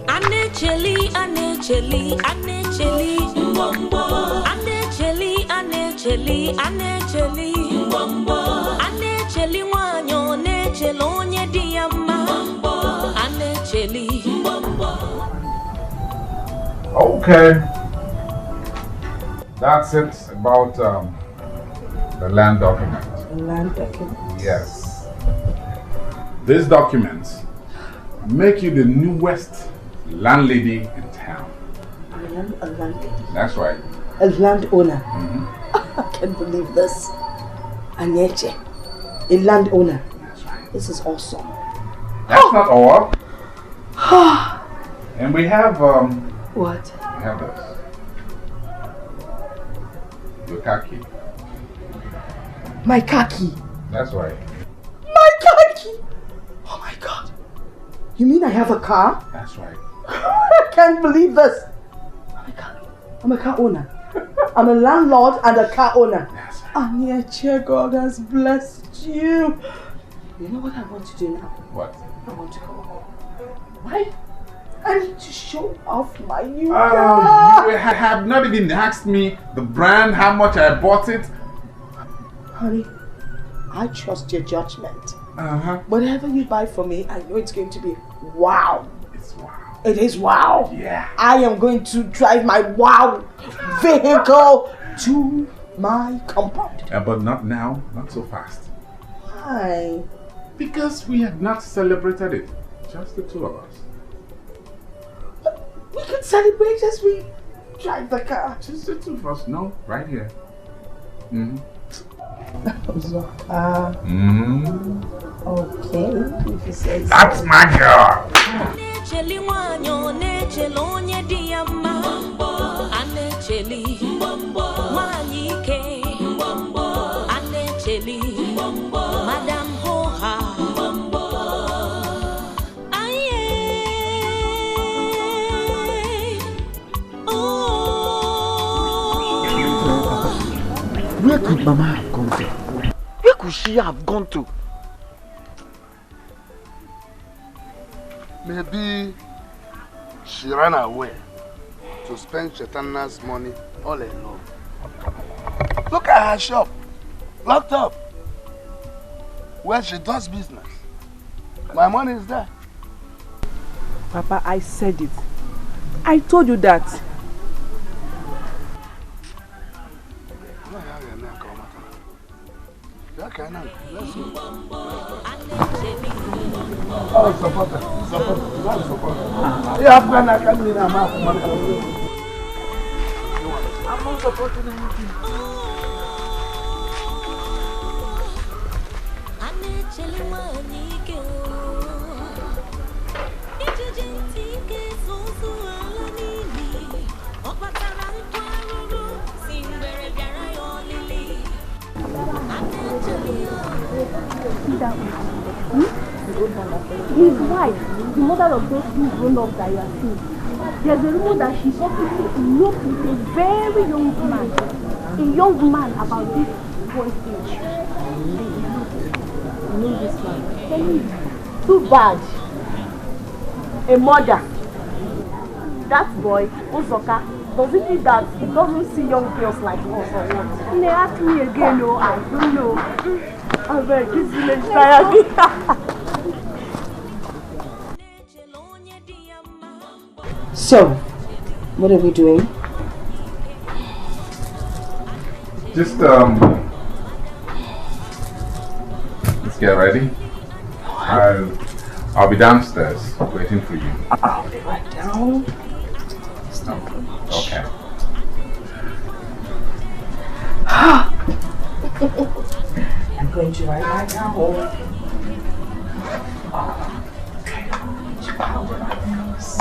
Anecheli, mbombo. Anecheli, mbombo. Anecheli wanyo, nechelo onye diyama. Anecheli, mbombo. Okay. That's it about the land document. Land document? Yes. These documents make you the newest landlady in town. A landlady? That's right. A landowner? I can't believe this. Aneche, a landowner. That's right. This is awesome. That's not all. And we have What? We have this. Your car key. My car key? That's right. My car key? Oh my God. You mean I have a car? That's right. I can't believe this. Oh my God. I'm a car owner. I'm a landlord and a car owner. That's right. Aneche, God has blessed you. You know what I want to do now? What? I want to go home. Why? I need to show off my new car. You have not even asked me the brand, how much I bought it. Honey, I trust your judgment. Whatever you buy for me, I know it's going to be wow. It's wow. It is wow. Yeah. I am going to drive my wow vehicle to my compound. But not now, not so fast. Why? Because we have not celebrated it. Just the two of us. We can celebrate as we drive the car. Just the two of us. No, right here. Okay, if you say so. That's my girl. Madam Hoha. Where could Mama have gone to? Where could she have gone to? Maybe she ran away to spend Chetana's money all alone. Look at her shop, locked up, where she does business. My money is there. Papa, I said it. I told you that. Oh, supporter. You have gone and come in a mouth. I'm not supporting anything. His wife, the mother of those two grown-ups that you are seeing, there's a rumor that she's supposed to elope with a very young man about this boy's age. You know this man. Too bad. A mother. That boy, Uzoka, does it mean that he doesn't see young girls like us or what? They ask me again, no, I don't know. I'm very tired. So, what are we doing? Just let's get ready. I'll be downstairs waiting for you. I'll be right down. Okay. I'm going to right now. Okay. Power items.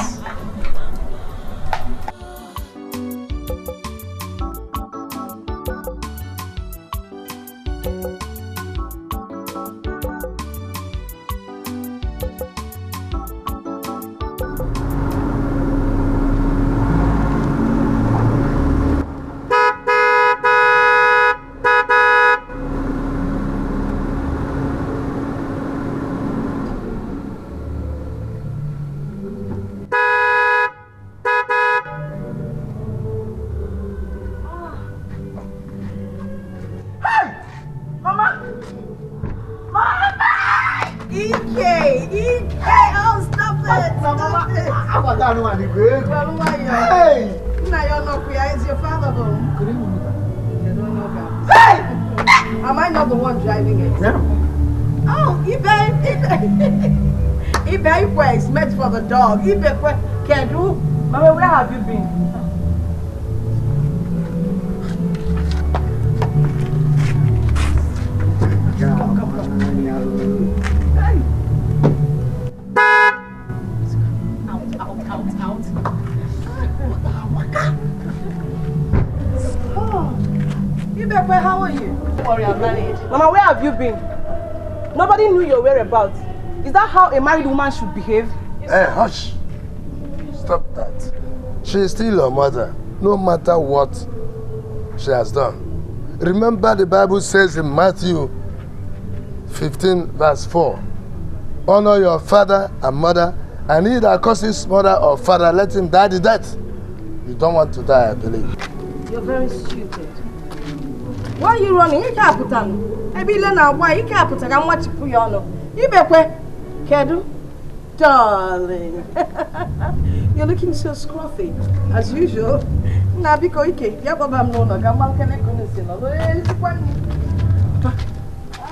Hey! Is your father home? Hey! Am I not the one driving it? No. Oh, Ibe is meant for the dog. Ibe Kedu. Mama, where have you been? How are you? Don't worry, I'll manage. Mama, where have you been? Nobody knew your whereabouts. Is that how a married woman should behave? Hey, hush. Stop that. She is still your mother, no matter what she has done. Remember the Bible says in Matthew 15 verse 4, honor your father and mother, and he that curses mother or father, let him die the death. You don't want to die, I believe. You're very stupid. Why are you running? You can't put on. Maybe why you can't put on? I'm watching for you on. You better, Kedu, darling. You're looking so scruffy, as usual. Now, because you can't, you're going to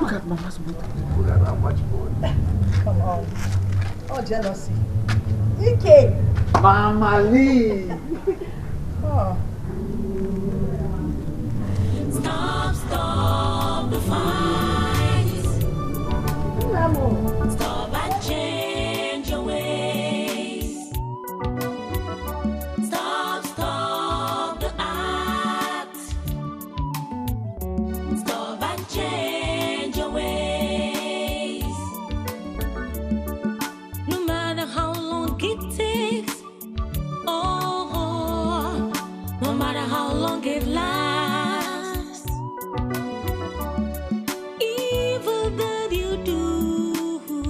look at Mama's boot. Look at how much boy. Come on. Oh, jealousy. Ike. Mama Lee. Oh. Stop the fight. Stop and change your ways. Stop the act. Stop and change your ways. No matter how long it takes, no matter how long it lasts, evil that you do,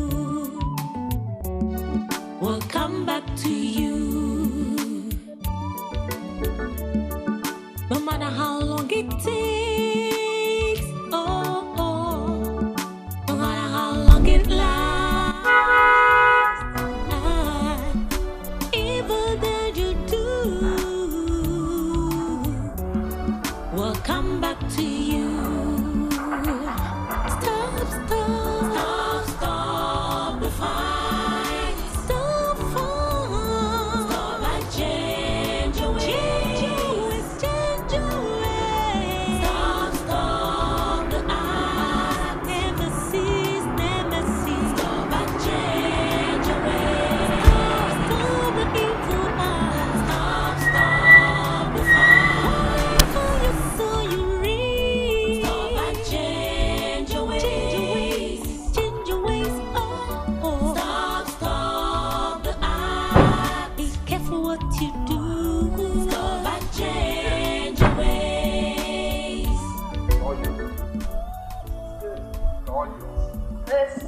This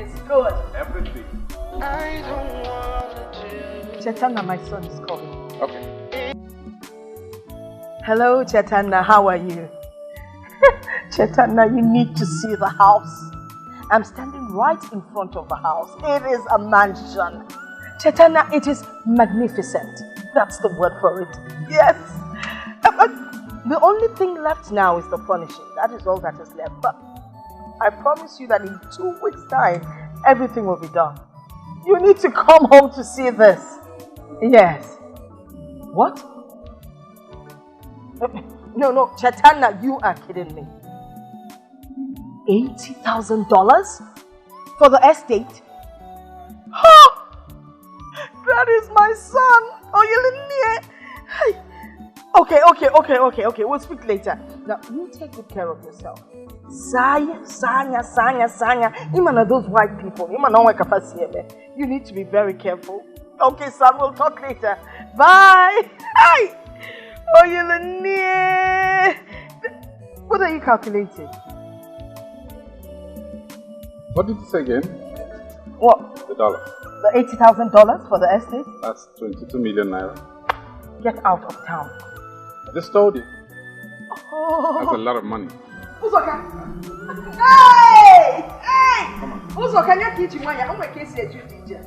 is good. Everything. Chaitanya, my son is calling. Okay. Hello, Chaitanya, how are you? Chaitanya, you need to see the house. I'm standing right in front of the house. It is a mansion. Chaitanya, it is magnificent. That's the word for it. Yes. But the only thing left now is the furnishing. That is all that is left. But I promise you that in 2 weeks' time, everything will be done. You need to come home to see this. Yes. What? No, Chaitanya, you are kidding me. $80,000 for the estate? Oh, that is my son. Oh, Okay. We'll speak later. Now, you take good care of yourself. Sanya. Even those white people, you need to be very careful. Okay, son, we'll talk later. Bye. Hi. Oh, what are you calculating? What did you say again? What? The dollar. The $80,000 for the estate? That's 22 million naira. Get out of town. I just told you. Oh. That's a lot of money. Uzoka! Hey! Come on. Uzoka, you can't teach me. I'm going to kiss you, teacher.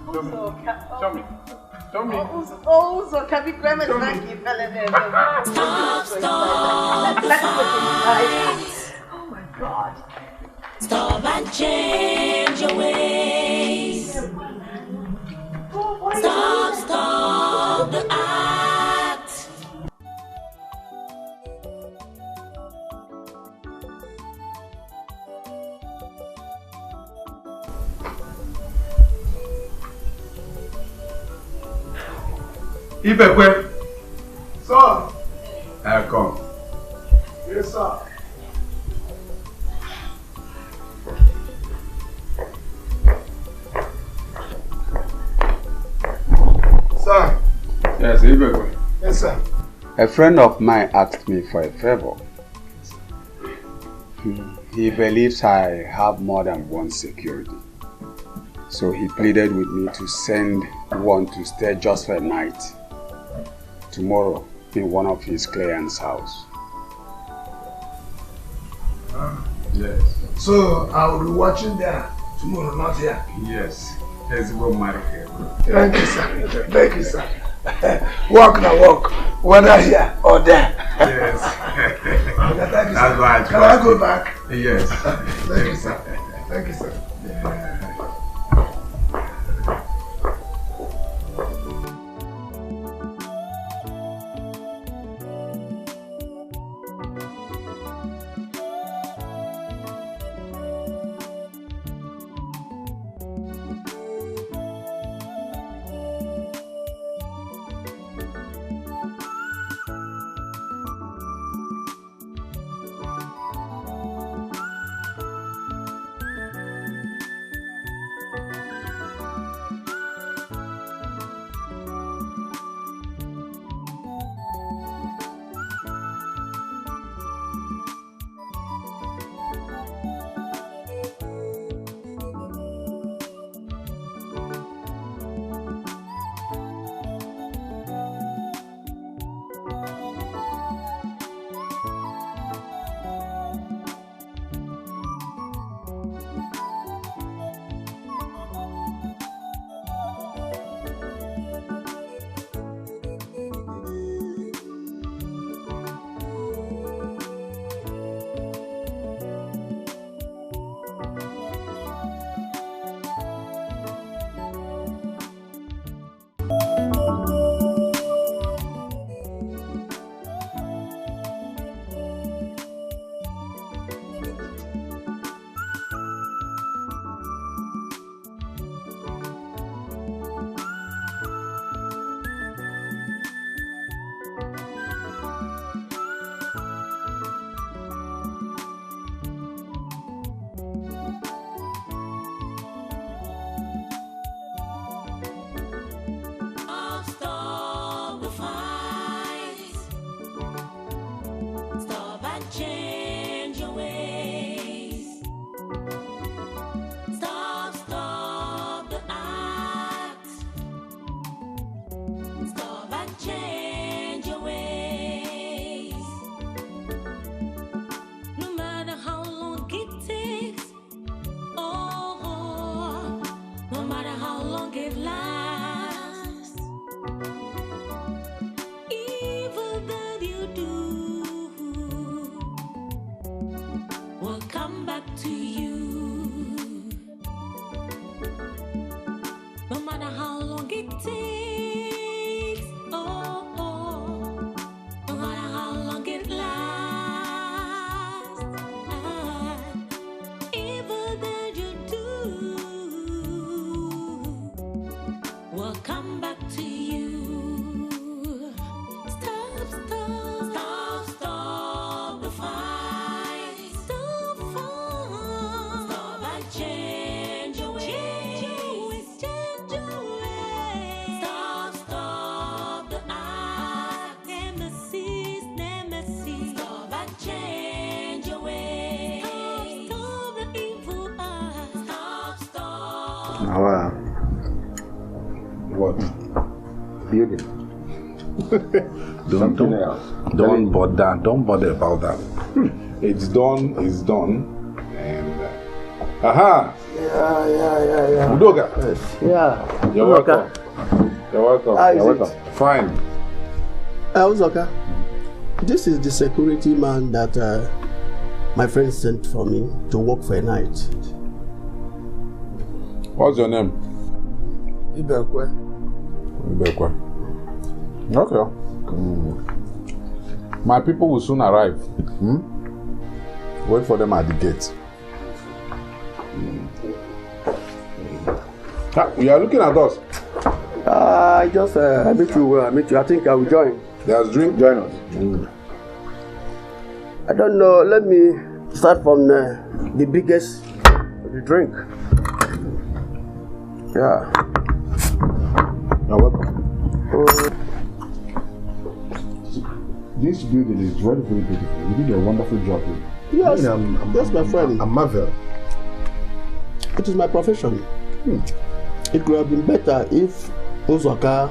Uzoka. Show me. Oh, Uzoka, be quiet. Stop. Let's go inside. Oh my God. Stop and change your ways. Stop the act. Ibekwe. Sir. Come. Yes, sir. Sir. Yes, Ibekwe. Yes, sir. A friend of mine asked me for a favor. He believes I have more than one security. So he pleaded with me to send one to stay just for a night tomorrow in one of his clients' house. Yes. So I will be watching there tomorrow, not here. Yes. Let's go marry here. Thank you, sir. Thank you, sir. Walk now, walk. Whether here or there. Yes. Okay, thank you, That's sir. why I Can I go back? Yes. Thank you, sir. Thank you, sir. What? Building. Don't bother about that. It's done, and aha! Yeah. Udoka. Yeah. You're welcome. You're welcome. You're welcome. Fine. Uzoka, this is the security man that my friend sent for me to work for a night. What's your name? Ibekwe. Okay. My people will soon arrive. Wait for them at the gate. You are looking at us. I met you. I think I will join. There's drink. Join us. I don't know. Let me start from the biggest, the drink. Yeah. You're welcome. This building is very, very beautiful. You did a wonderful job here. Yes, that's my friend. I'm marvel. It is my profession. It could have been better if Uzoka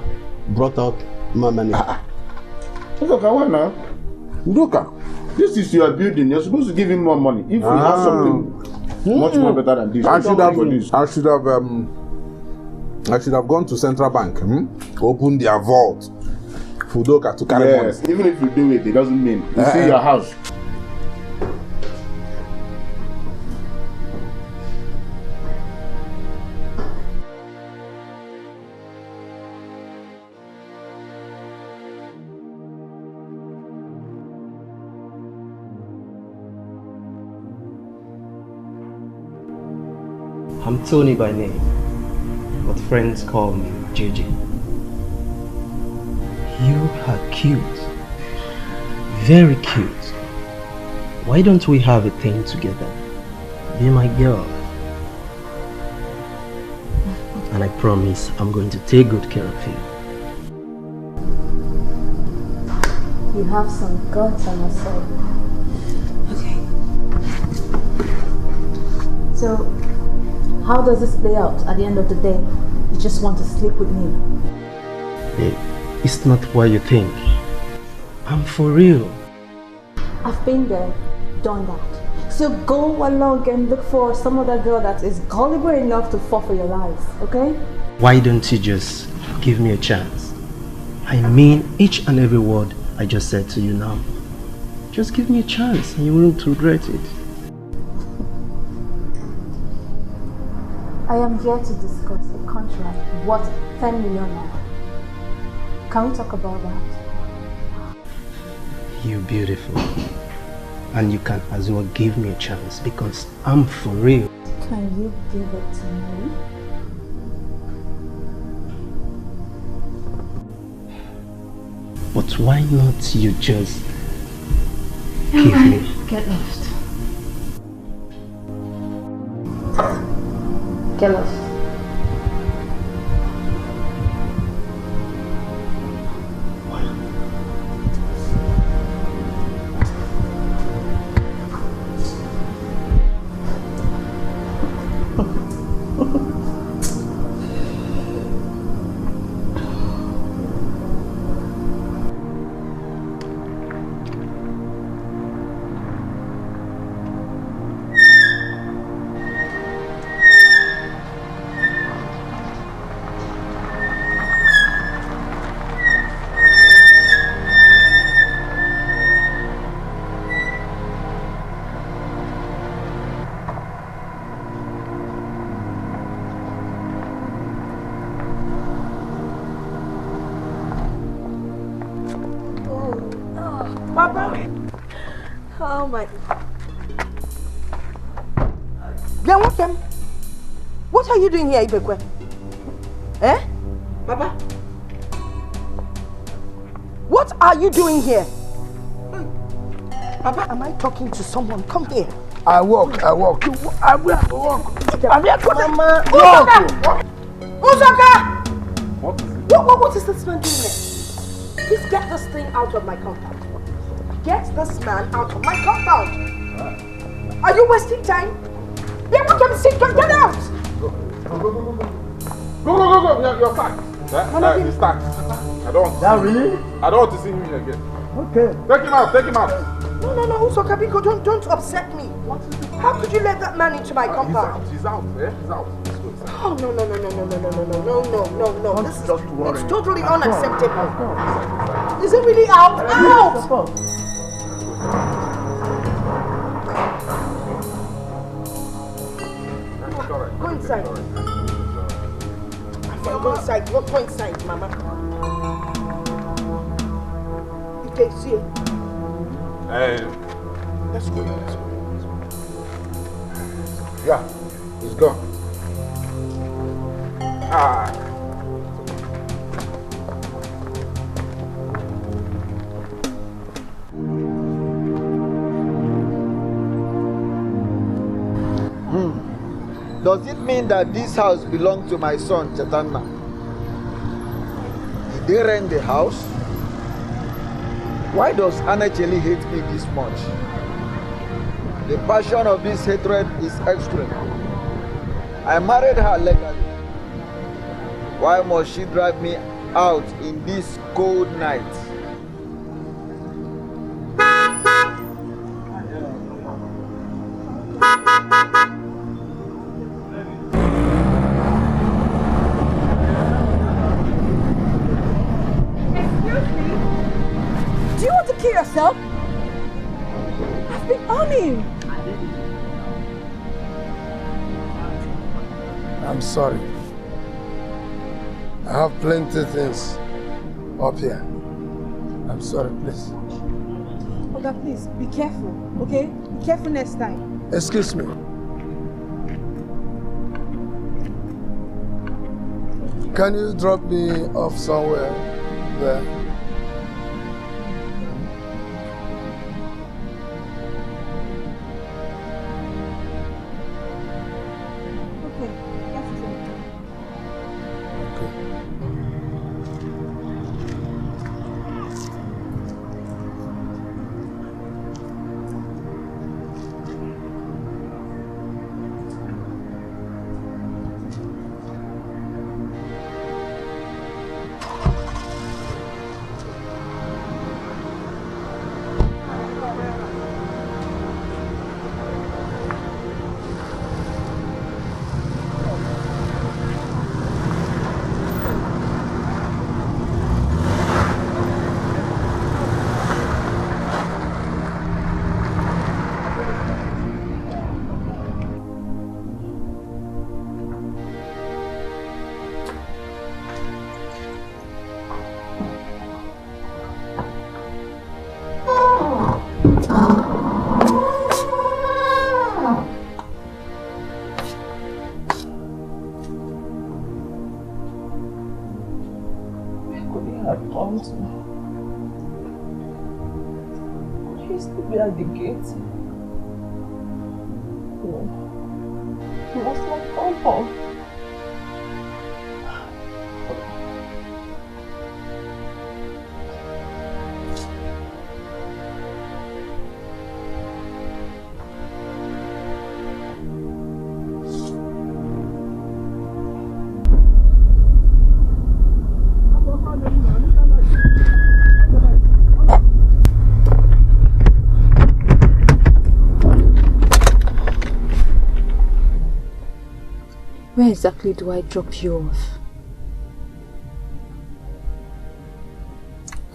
brought out my money. Uzoka, why now? Udoka, this is your building. You're supposed to give him more money. If we have something much more better than this, I should have gone to Central Bank, open their vault for Udoka to carry money. Yes, even if you do it, it doesn't mean you see your house. I'm Tony by name, but friends call me JJ. You are cute, very cute. Why don't we have a thing together? Be my girl. And I promise I'm going to take good care of you. You have some guts on your side. Okay. So, how does this play out at the end of the day? You just want to sleep with me? It's not what you think. I'm for real. I've been there, done that. So go along and look for some other girl that is gullible enough to fall for your life, okay? Why don't you just give me a chance? I mean each and every word I just said to you now. Just give me a chance and you won't regret it. I am here to discuss a contract worth 10 million naira. Can we talk about that? You're beautiful. And you can as well give me a chance because I'm for real. Can you give it to me? But why not you just give me? Get lost. Get lost. Oh my. Welcome. What are you doing here, Ibekwe? Eh? Baba? What are you doing here? Baba, am I talking to someone? Come here. I walk. I walk. Mama, walk. Uzoka! What is this man doing here? Please get this thing out of my compound. Get this man out of my compound. Are you wasting time? Then what can sit? Get out! Go. You're sacked. He's sacked. I don't want to see him. Really? I don't want to see him here again. Okay. Take him out. No, Usokabiko, don't upset me. How could you let that man into my compound? He's out. Oh, no. This is it's totally unacceptable. Is it really out? Out! Go inside. Go inside, Mama. You can see it. Let's go. Yeah, he's gone. Does it mean that this house belongs to my son, Chatanna? Did they rent the house? Why does Anacheli hate me this much? The passion of this hatred is extreme. I married her legally. Why must she drive me out in this cold night? Yourself? I've been on him. I'm sorry. I have plenty of things up here. I'm sorry, please. Oga, please, be careful, okay? Be careful next time. Excuse me. Can you drop me off somewhere there? At the gate. No. He must not come home. Where exactly do I drop you off?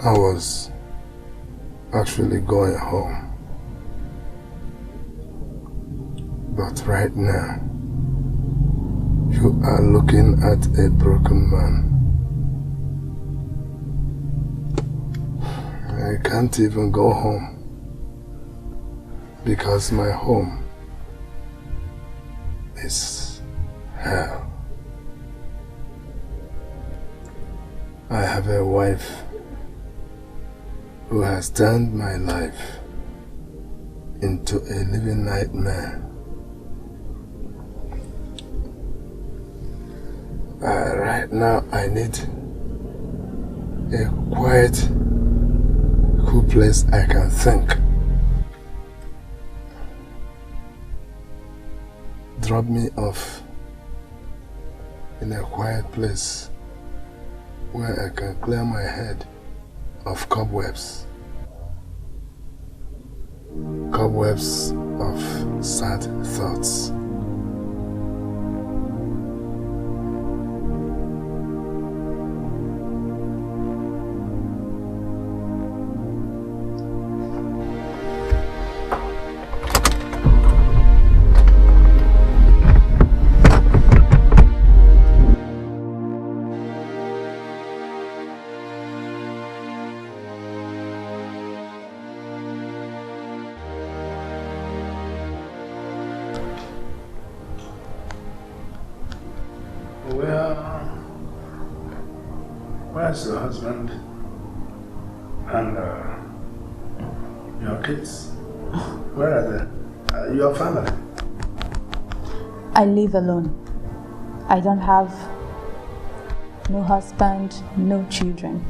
I was actually going home. But right now, you are looking at a broken man. I can't even go home because my home is hell. I have a wife who has turned my life into a living nightmare. Right now I need a quiet, cool place I can think. Drop me off in a quiet place where I can clear my head of cobwebs. Cobwebs of sad thoughts. Where's your husband and your kids? Where are they? Your family? I live alone. I don't have no husband, no children.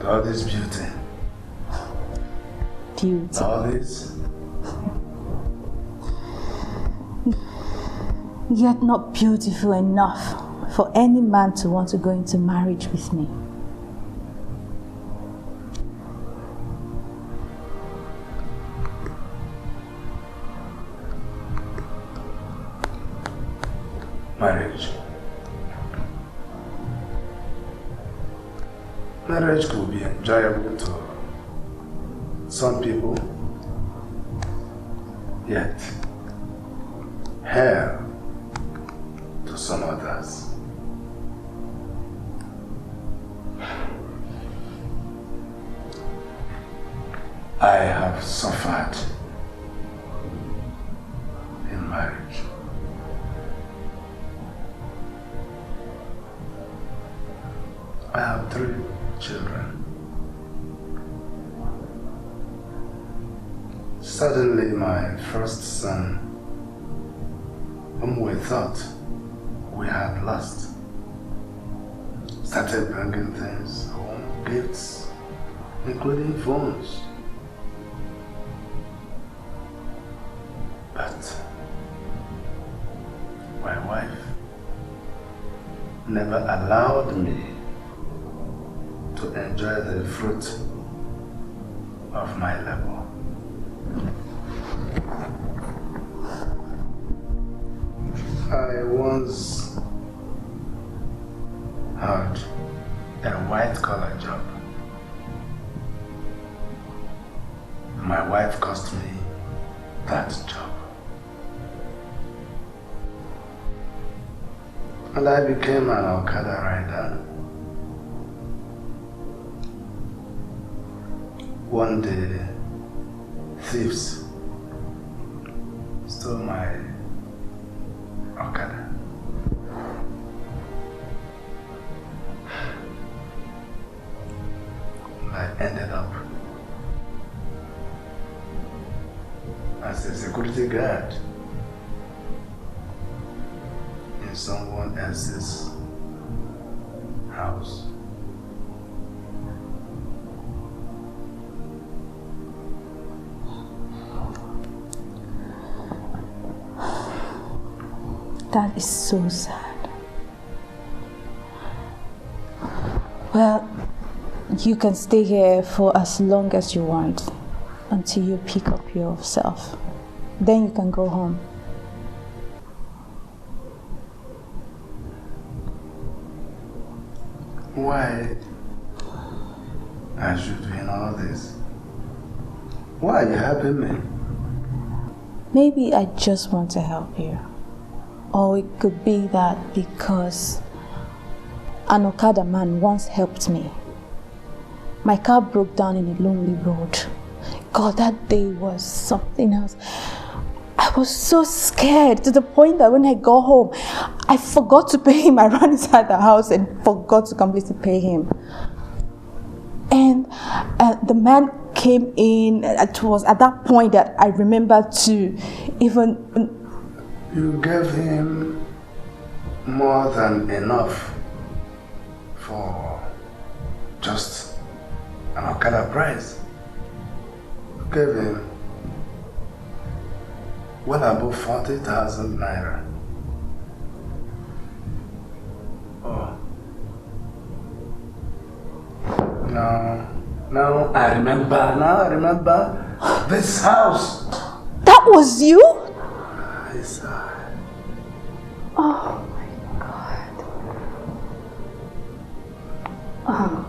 All this beauty. Beauty. All this. Yet not beautiful enough for any man to want to go into marriage with me. Marriage could be enjoyable to some people, yet hell to some others. I have suffered in marriage. I have 3 children. Suddenly my first son, whom we thought we had lost, started bringing things home, gifts, including phones. But my wife never allowed me to enjoy the fruit of my labor. I once had a white-collar job. My wife cost me that job. And I became an Okada rider. One day, thieves stole my Okada. I ended up as a security guard in someone else's house. That is so sad. Well, you can stay here for as long as you want until you pick up yourself. Then you can go home. Why are you doing all this? Why are you helping me? Maybe I just want to help you. Or it could be that because an Okada man once helped me. My car broke down in a lonely road. God, that day was something else. I was so scared to the point that when I got home, I forgot to pay him. I ran inside the house and forgot to completely pay him. And the man came in. It was at that point that I remembered to even... You gave him more than enough for just an Okada price. You gave him Well above 40,000 naira. Oh. Now I remember this house. That was you? Yes, Oh my God. Oh.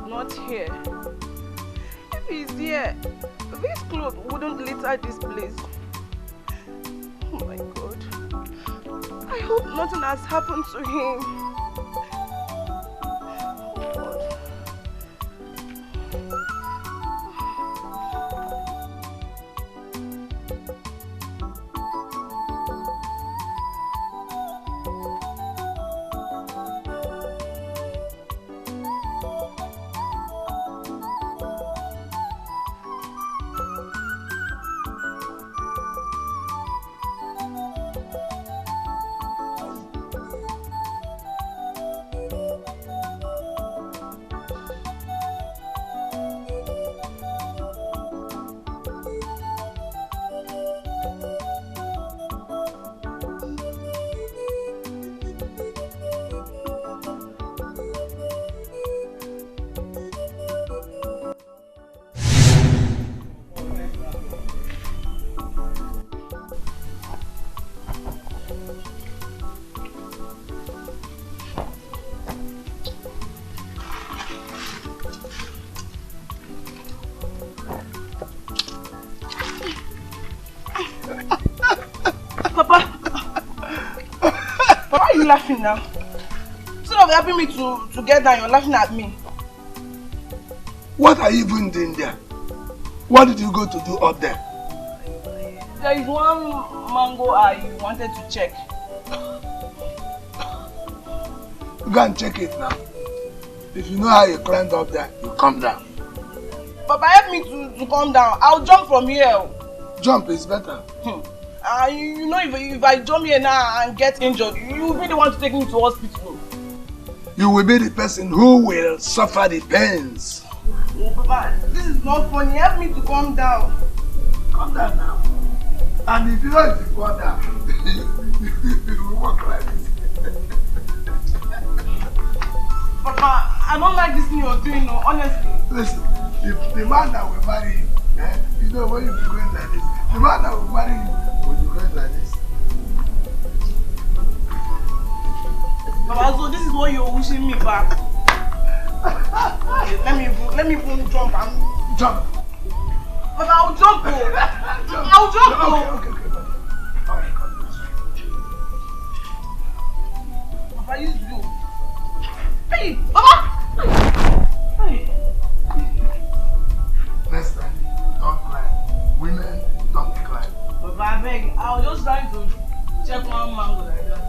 Not here. If he's here, this cloth wouldn't litter this place. Oh my God. I hope nothing has happened to him. Laughing now. Instead of helping me to get down, you're laughing at me. What are you even doing there? What did you go to do up there? There is one mango I wanted to check. Go and check it now. If you know how you climbed up there, you come down. Papa, help me to come down. I'll jump from here. Jump is better. You know, if I jump here now and get injured, you will be the one to take me to hospital. You will be the person who will suffer the pains. Oh, Papa, this is not funny. Help me to come down. Come down now. And if you don't come down, you will walk like this. Papa, I don't like this thing you're doing, no, honestly. Listen, the man that will marry you, you know when you be going like this, the man that will marry you will be going like this. Baba, so this is what you're wishing me back. let me even jump and jump. But I'll jump. I'll jump. Okay. Alright, God bless you. Papa, you do. Hey, Baba. Hey. Next time, don't cry. Women don't cry. Papa, I beg. I was just trying to check one mango like that.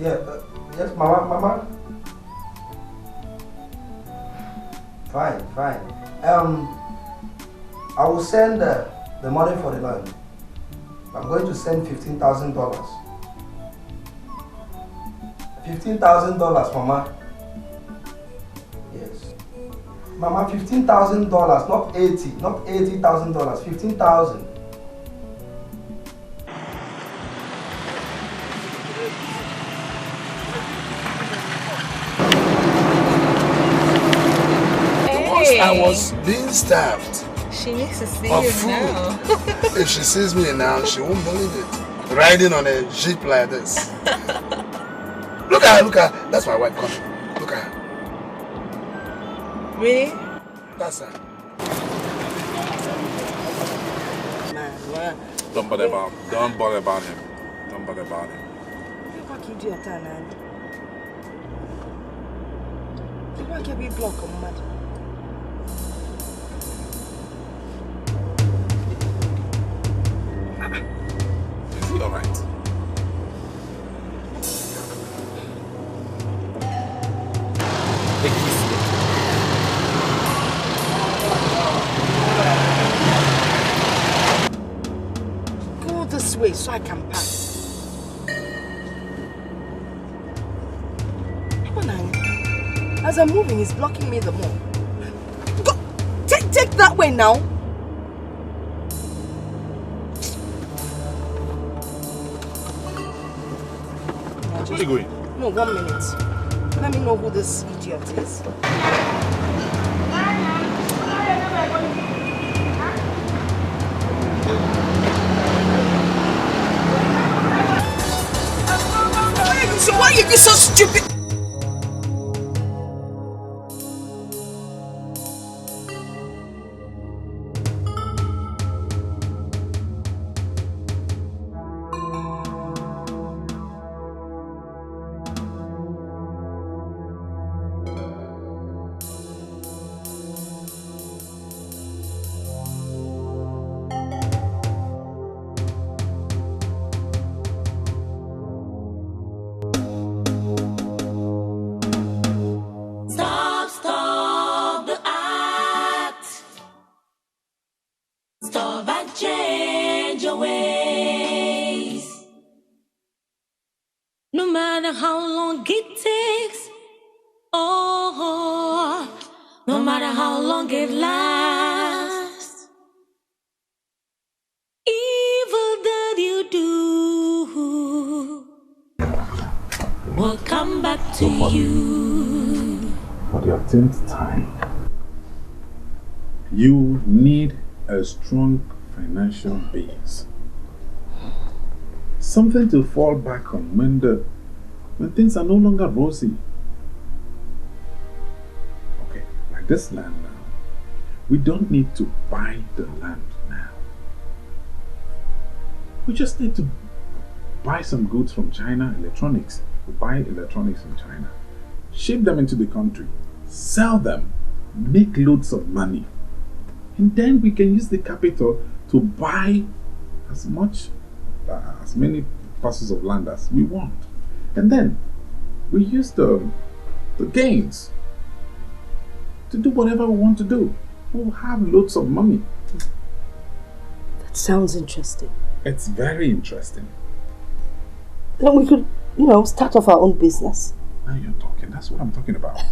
Yeah, yes, Mama. Fine. I will send the money for the loan. I'm going to send $15,000. $15,000, Mama. Yes. Mama, $15,000, not $80,000, 15,000. I was being starved. She needs to see of you food. now. If she sees me now, she won't believe it. Riding on a jeep like this. Look at her. That's my wife coming. Look at her. Really? That's her. Don't bother about him. Is he alright? Go this way so I can pass. As I'm moving, he's blocking me the more. Go, take that way now. Where are you going? No, 1 minute. Let me know who this idiot is. So why are you so stupid? Stop the act. Stop and change your ways. No matter how long it takes, oh, no matter how long it lasts, so funny. For the 10th time, you need a strong financial base. Something to fall back on when things are no longer rosy. Okay, like this land now. We don't need to buy the land now. We just need to buy some goods from China, electronics. We buy electronics from China, ship them into the country, sell them, make loads of money. And then we can use the capital to buy as many parcels of land as we want. And then we use the gains to do whatever we want to do. We'll have loads of money. That sounds interesting. It's very interesting. Then we could, start off our own business. Now you're talking. That's what I'm talking about.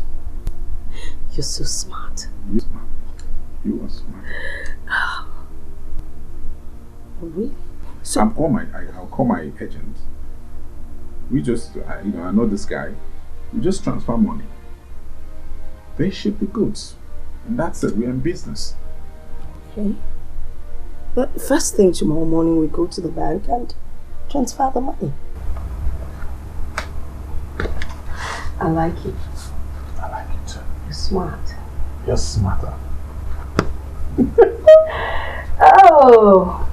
You're so smart. You're smart. You are smart. Really? So I'll call my agent. We just, I know this guy. We just transfer money. They ship the goods. And that's it. We're in business. Okay. But first thing tomorrow morning, we go to the bank and transfer the money. I like it. I like it too. You're smart. You're smarter. Oh!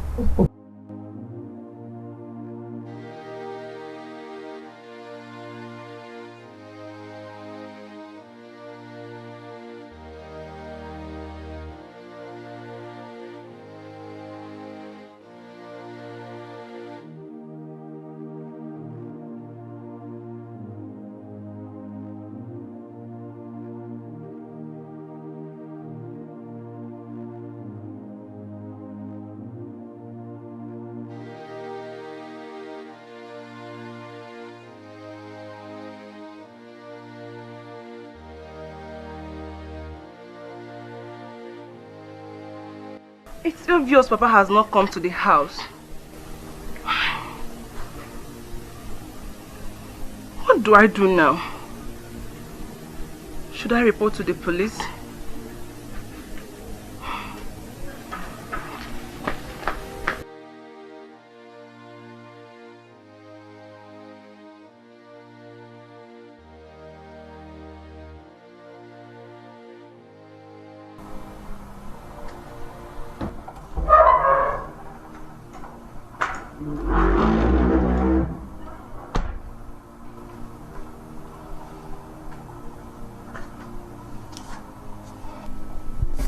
It's obvious Papa has not come to the house. What do I do now? Should I report to the police?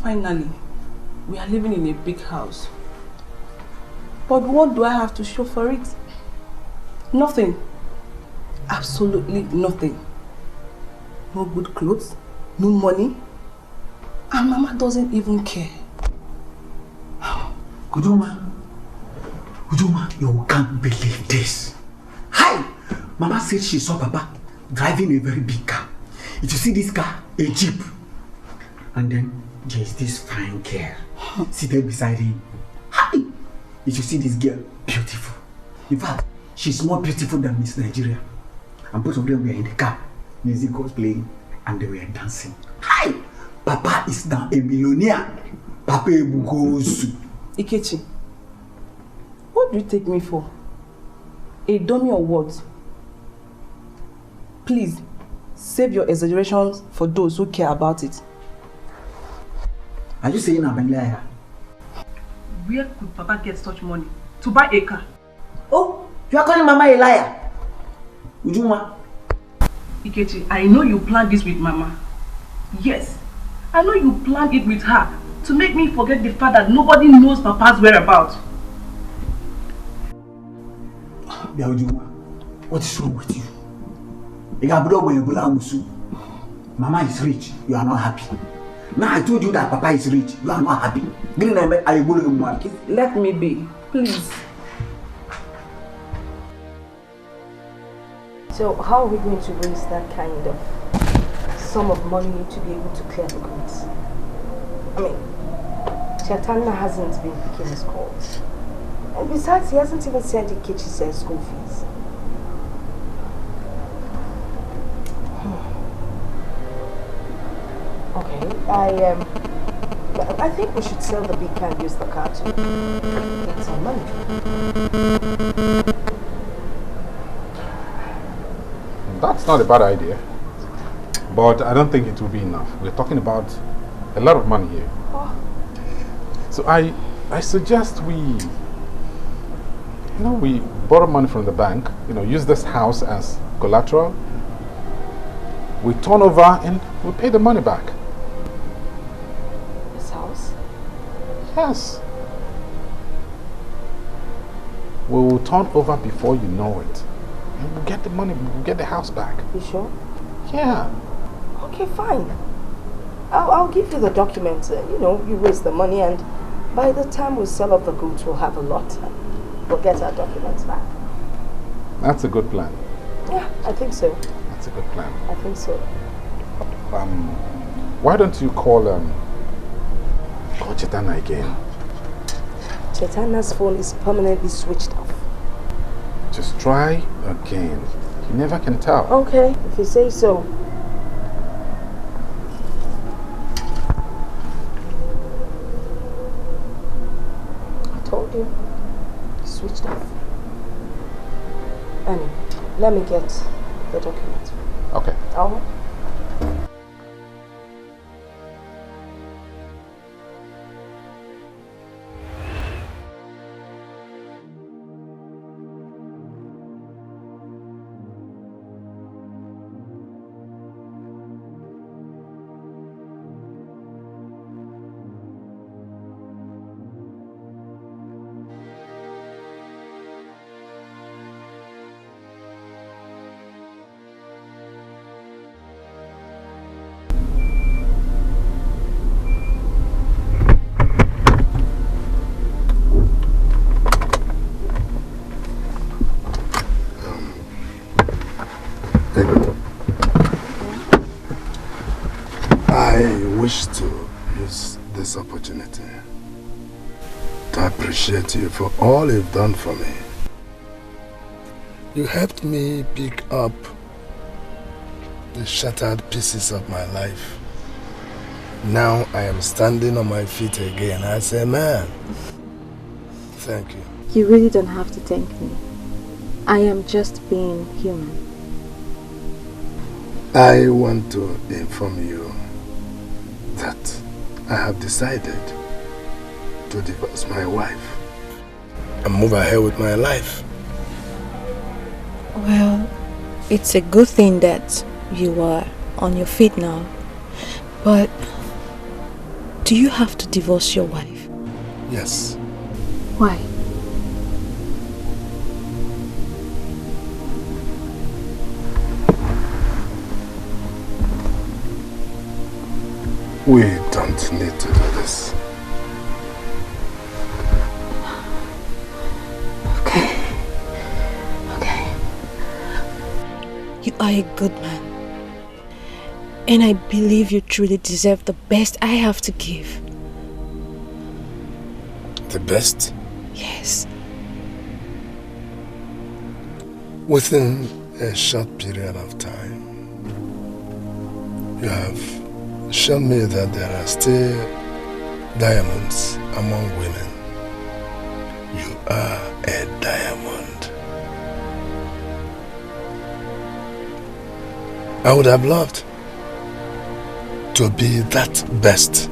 Finally, we are living in a big house. But what do I have to show for it? Nothing. Absolutely nothing. No good clothes, no money, and Mama doesn't even care. Ujuma, you can't believe this. Hi! Mama said she saw Papa driving a very big car. If you see this car, a jeep. And then there is this fine girl seated beside him. Hi! If you see this girl, beautiful. In fact, she's more beautiful than Miss Nigeria. And both of them were in the car. Music was playing and they were dancing. Hi! Papa is now a millionaire. Papa Ebugosu. Ikechi, what do you take me for? A dummy or what? Please, save your exaggerations for those who care about it. Are you saying I'm a liar? Where could Papa get such money to buy a car? Oh, you are calling Mama a liar? Ujuma. Ikechi, I know you planned this with Mama. Yes, I know you planned it with her to make me forget the fact that nobody knows Papa's whereabouts. Ujuma, what is wrong with you? Mama is rich, you are not happy. Now I told you that Papa is rich, you are not happy. Let me be, please. So how are we going to raise that kind of sum of money to be able to clear the goods? I mean, Chatana hasn't been picking his calls. And besides, he hasn't even sent Ikechi's school fees. I think we should sell the big car and use the car to get some money. That's not a bad idea. But I don't think it will be enough. We're talking about a lot of money here. Oh. So I suggest we borrow money from the bank, use this house as collateral. We turn over and we pay the money back. This house? Yes. We will turn over before you know it. And we'll get the money, we'll get the house back. You sure? Yeah. Okay, fine. I'll give you the documents. You raise the money, and by the time we sell off the goods, we'll have a lot. We'll get our documents back. That's a good plan. Yeah, I think so. That's a good plan. I think so. Why don't you call Chetana again? Chetana's phone is permanently switched off. Just try again. You never can tell. Okay, if you say so. I told you. Switched off. Anyway, let me get the documents. Okay. All right. I wish to use this opportunity to appreciate you for all you've done for me. You helped me pick up the shattered pieces of my life. Now I am standing on my feet again as a man. Thank you. You really don't have to thank me. I am just being human. I want to inform you that I have decided to divorce my wife and move ahead with my life. Well, it's a good thing that you are on your feet now. But do you have to divorce your wife? Yes. Why? We don't need to do this. Okay. You are a good man. And I believe you truly deserve the best I have to give. The best? Yes. Within a short period of time, you have shown me that there are still diamonds among women. You are a diamond. I would have loved to be that best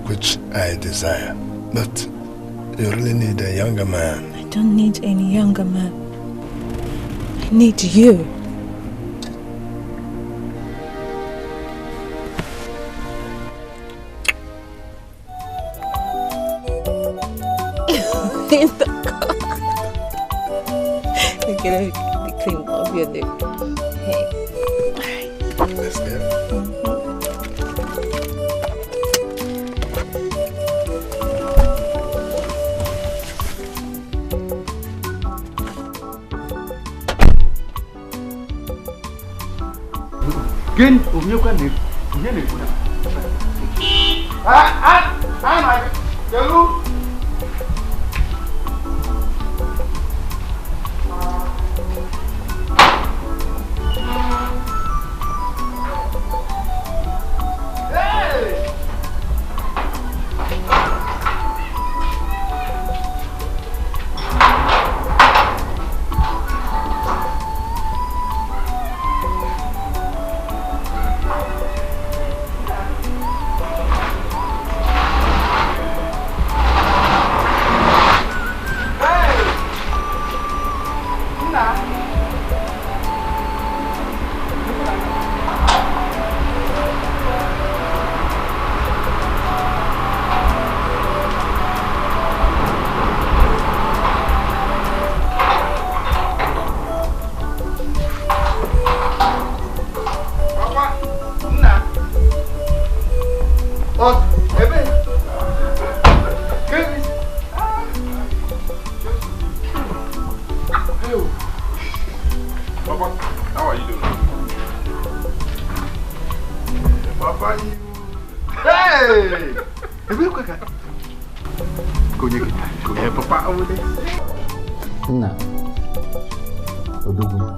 which I desire, but you really need a younger man. I don't need any younger man. I need you. In the car. Okay, let me clean up your lip. Hey. Let's get it. Again, you can Oh, Ebere. Kevin. Hello. Papa, how are you doing? Papa, you. Hey! Ebere Okaro. Go here, Papa over there. Nah. Odogun.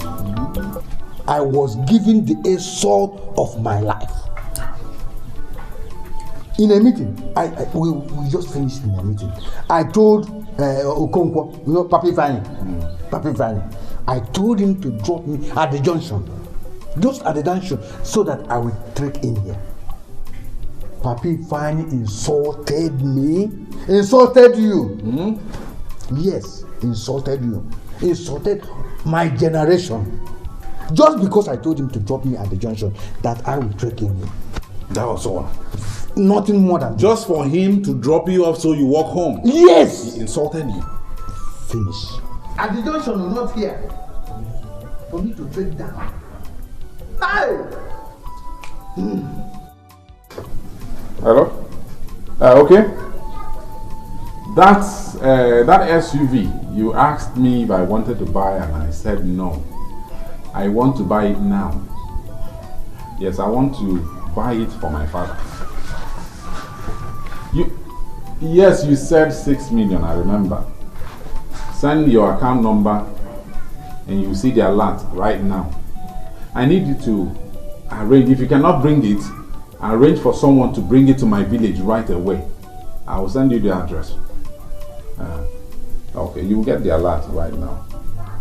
I was given the assault of my life. In a meeting, we just finished in a meeting. I told Okonkwo, you know, Papi Vani, I told him to drop me at the junction, just at the junction, so that I would trek in here. Papi Vani insulted me, insulted you. Yes, insulted you, insulted my generation. Just because I told him to drop me at the junction, that I will trek in here. That was all. Nothing more than just for him to drop you off so you walk home. Yes. He insulted you. Finish. At the junction, not here. For me to trek down. Hey! Hello? Okay. That SUV, you asked me if I wanted to buy and I said no. I want to buy it now. Yes, I want to buy it for my father. Yes, you said 6 million, I remember. Send your account number and you see the alert right now. I need you to arrange, if you cannot bring it, arrange for someone to bring it to my village right away. I will send you the address. Okay, you will get the alert right now.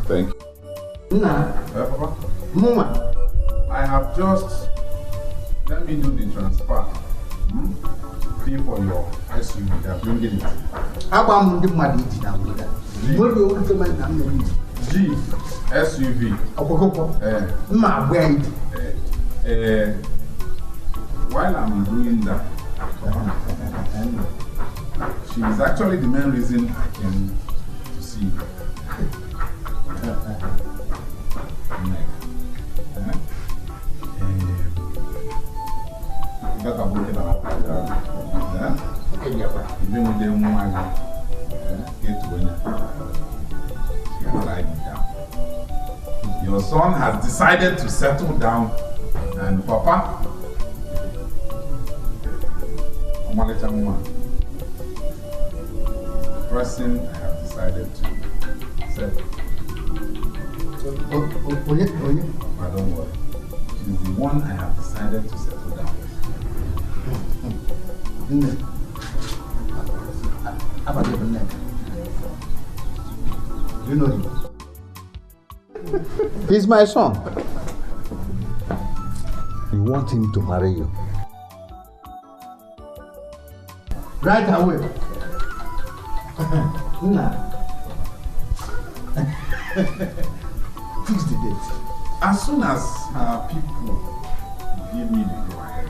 Thank you. Papa. Mama, I have just, let me do the transfer. Pay for your SUV, they are bringing it. G, SUV. While I'm doing that, she is actually the main reason I came to see you. Your son has decided to settle down, and Papa, the person I have decided to settle. But don't worry, she's the one I have decided to settle down with. You know him? He's my son. You want him to marry you? Right away. Fix the date. As soon as people give me the go ahead.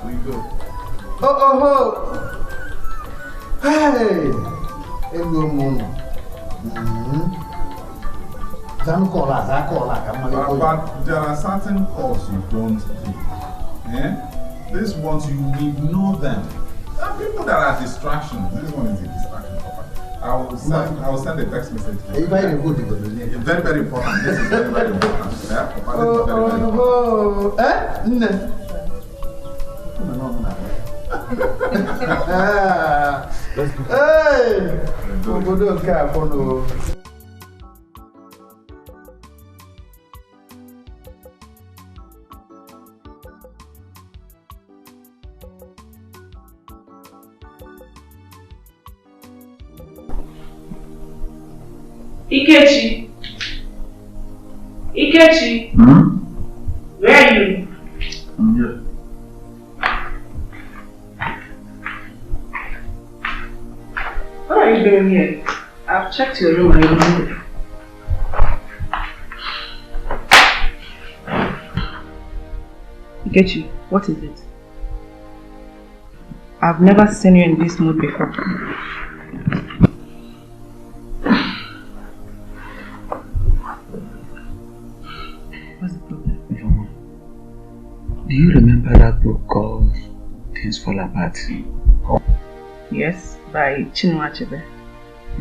We go. Hey! But there are certain calls you don't take. These ones you need know them. There are people that are distractions. This one is a distraction. I will send a text message to you. Very, very important. This is very, very important. Yeah? Papa, this is very, Ikechi, where are you? I'm here. What are you doing here? I've checked your room and you're not there. Ikechi, what is it? I've never seen you in this mood before. What's the problem? Do you remember that book called Things Fall Apart? Yes, by Chinua Achebe.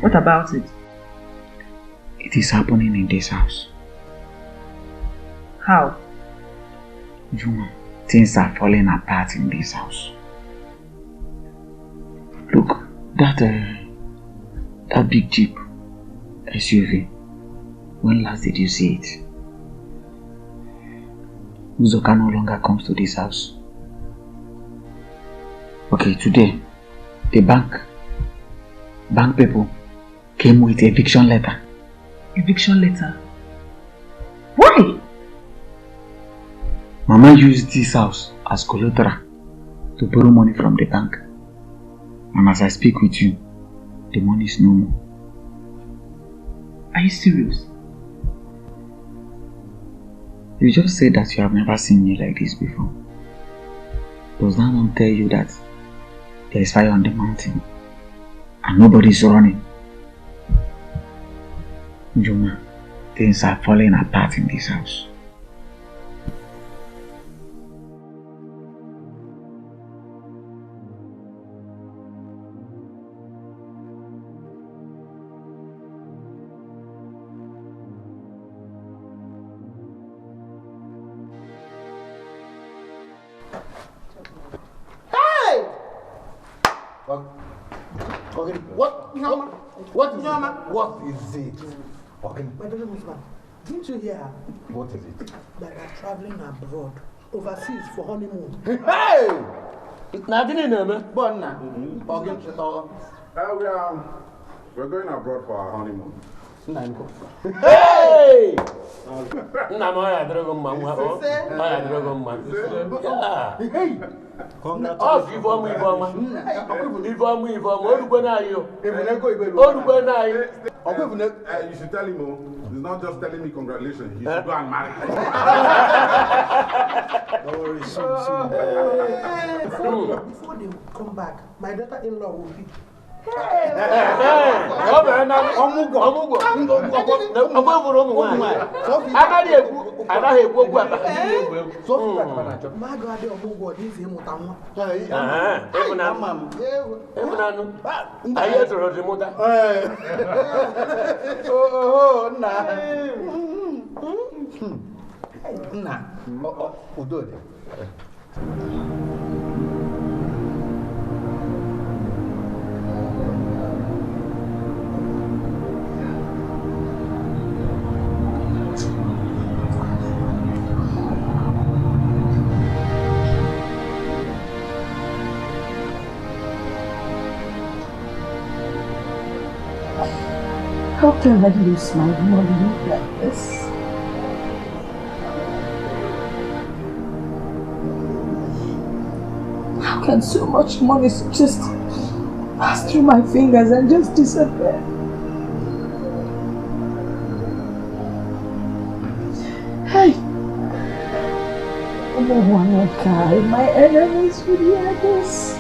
What about it? It is happening in this house. How? Juma, things are falling apart in this house. Look, that big Jeep SUV. When last did you see it? Uzoka no longer comes to this house. Okay, today, the bank people came with eviction letter. Eviction letter? Why? Mama used this house as collateral to borrow money from the bank. And as I speak with you, the money is no more. Are you serious? You just said that you have never seen me like this before. Does that not tell you that there is fire on the mountain and nobody is running? Juma, things are falling apart in this house. Okay, what is it? Okay. My daughter Muslim, didn't you hear? What is it? That are traveling abroad, overseas for honeymoon. Hey! Nothing in there, man. We're going abroad for our honeymoon. Hey! You should tell him, he's not just telling me congratulations, he should go and marry. Don't worry, Before they come back, my daughter-in-law will be. How can I lose my money like this? How can so much money just pass through my fingers and just disappear? Hey! Oh, Wanaka, my enemies will hear this.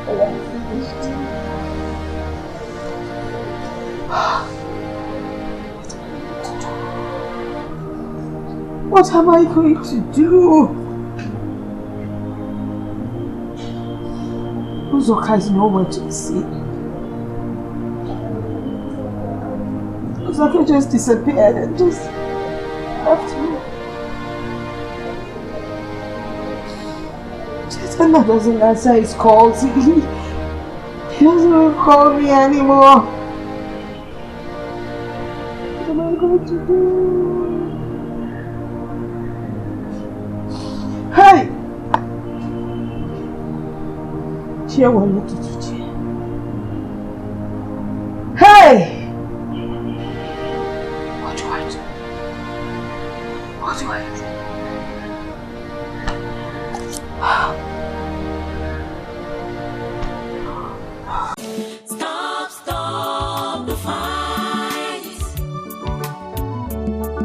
Oh, I'm finished. What am I going to do? Uzoka is nowhere to be seen. Uzoka just disappeared and just left me. Chetana doesn't answer his calls. He doesn't call me anymore. What am I going to do? Hey! Hey! What do I do? What do I do? Stop the fight.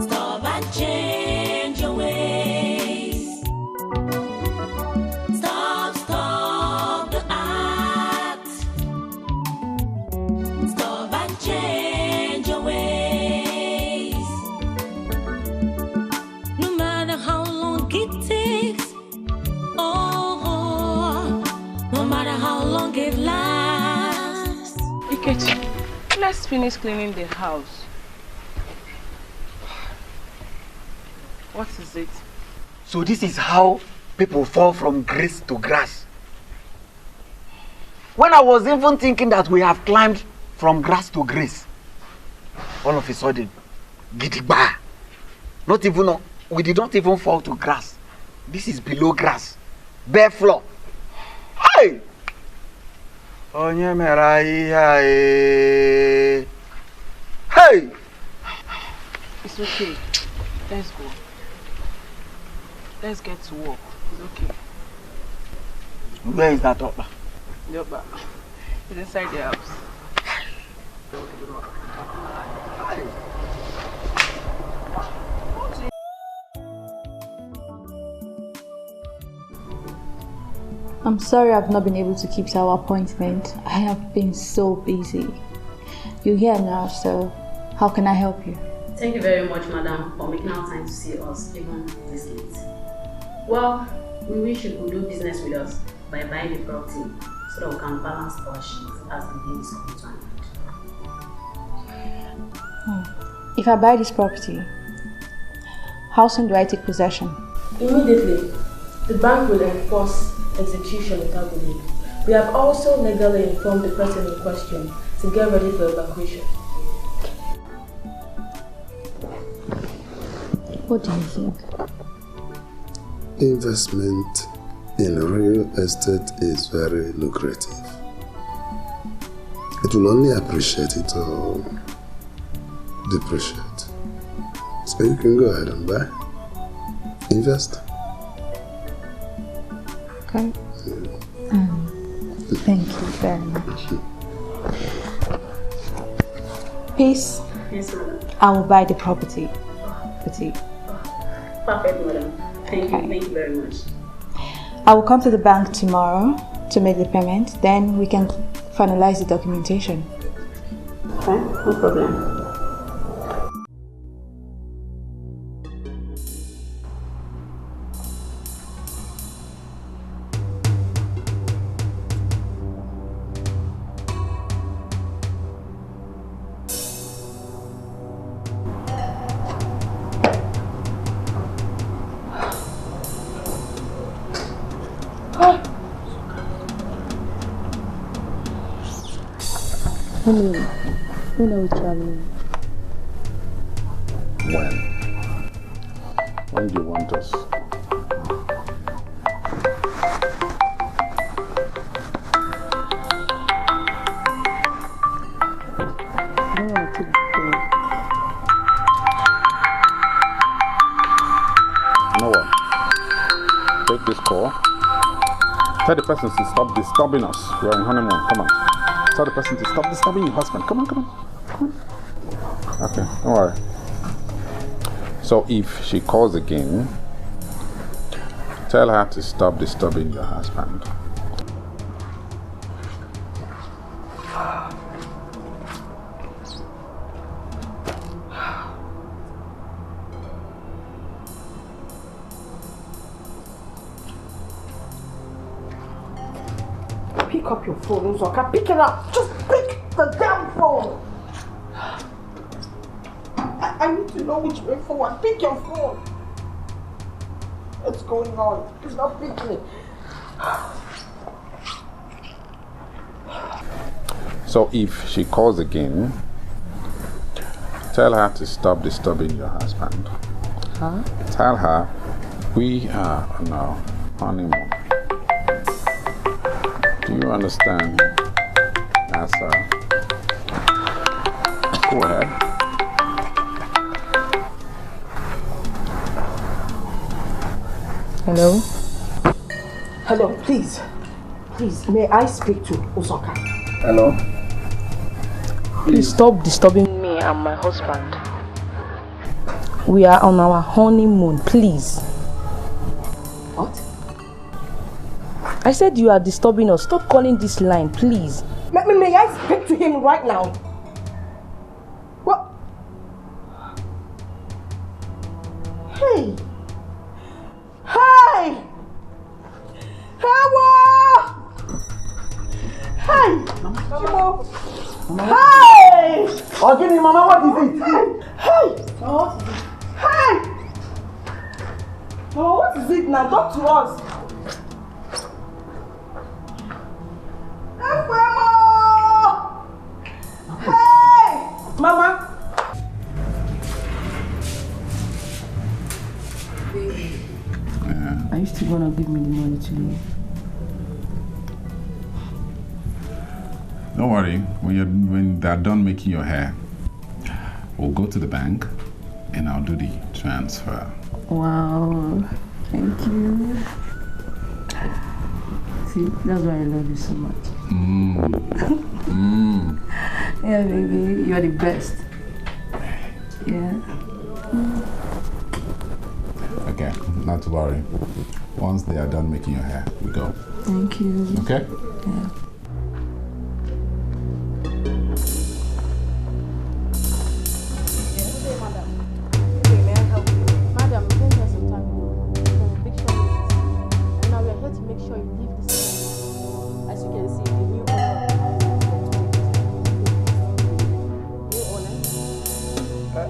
Stop and change your ways. Stop the act. Stop and change your ways. No matter just finished cleaning the house. What is it? So this is how people fall from grace to grass. When I was even thinking that we have climbed from grass to grace, all of a sudden, gidigba. Not even, we did not even fall to grass. This is below grass. Bare floor. Hey! Hey! It's okay. Let's go. Let's get to work. It's okay. Where is that upper? The upper. It's inside the house. I'm sorry I've not been able to keep to our appointment. I have been so busy. You're here now, so how can I help you? Thank you very much, madam, for making our time to see us even this late. Well, we wish you could do business with us by buying the property so that we can balance our sheet as the deal is coming to an end. If I buy this property, how soon do I take possession? Immediately. The bank will enforce execution without delay. We have also legally informed the person in question to get ready for evacuation. What do you think? Investment in real estate is very lucrative. It will only appreciate it or depreciate. So you can go ahead and buy. Invest. Okay. Thank you very much. Peace. Yes, madam. I will buy the property. Perfect, madam. Thank you very much. I will come to the bank tomorrow to make the payment. Then we can finalize the documentation. Okay, no problem. Honey, when are we traveling? When? When do you want us? I don't want to take the plane. You know what? Take this call. Tell the person to stop disturbing us. We're on honeymoon. Come on. Tell the person to stop disturbing your husband. Come on, come on. Come on. Okay, don't worry. So if she calls again, tell her to stop disturbing your husband. Pick up your phone, Uzoka. Pick it up. Just pick the damn phone. I need to know which way forward. Pick your phone. What's going on? It's not picking. So if she calls again, tell her to stop disturbing your husband. Huh? Tell her we are on our honeymoon. Do you understand? Yes, sir. Go ahead. Hello? Hello, please. Please, may I speak to Uzoka? Hello? Please stop disturbing me and my husband. We are on our honeymoon, please. What? I said you are disturbing us. Stop calling this line, please. May I speak to him right now? What? Hey! Hey! Hey! Hey! meaning, Mama? What is it? Hey! Mama, what is it? Hey! Mama, what is it now? Talk to us. Hey! Mama! Are you still gonna give me the money today? Don't worry. When they're done making your hair, we'll go to the bank and I'll do the transfer. Wow, thank you. See, that's why I love you so much. Yeah, baby, you're the best. Yeah. Okay, not to worry. Once they are done making your hair, we go. Thank you. Okay? Yeah.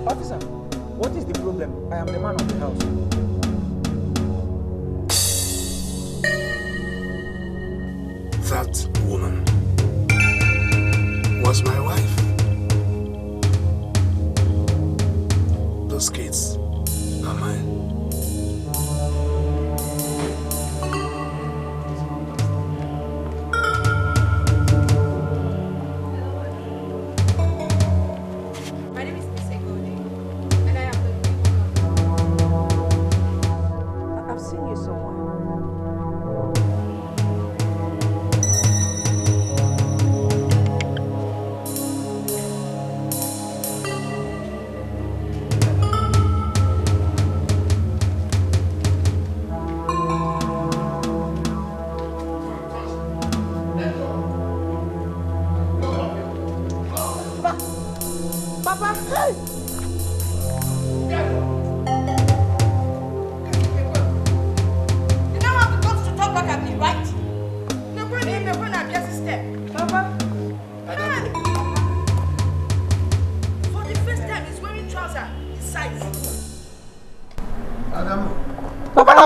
Officer, what is the problem? I am the man of the house. That woman was my wife. Those kids are mine.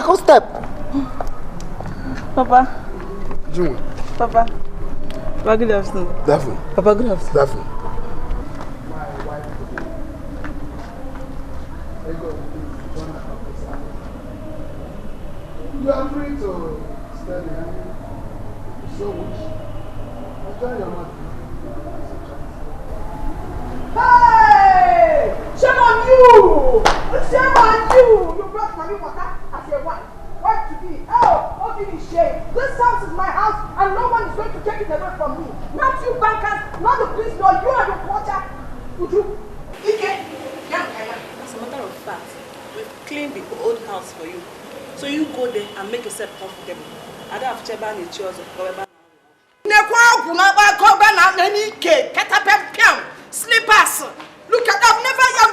Go step. Papa. June. Papa. Papa, good afternoon. Daphne. Papa, good afternoon. Daphne. You are free to study. So wish. Enjoy your money. Hey! Shame on you! Shame on you! You brought money water as your wife. Wife to be. Oh, what do you shame? This house is my house and no one is going to take it away from me. Not you bankers, not the police, nor you and your watcher. Would you? Dikeh? As a matter of fact, we've cleaned the old house for you. So you go there and make yourself comfortable. I don't have chairs and chairs or whatever. Slippers. Look at I've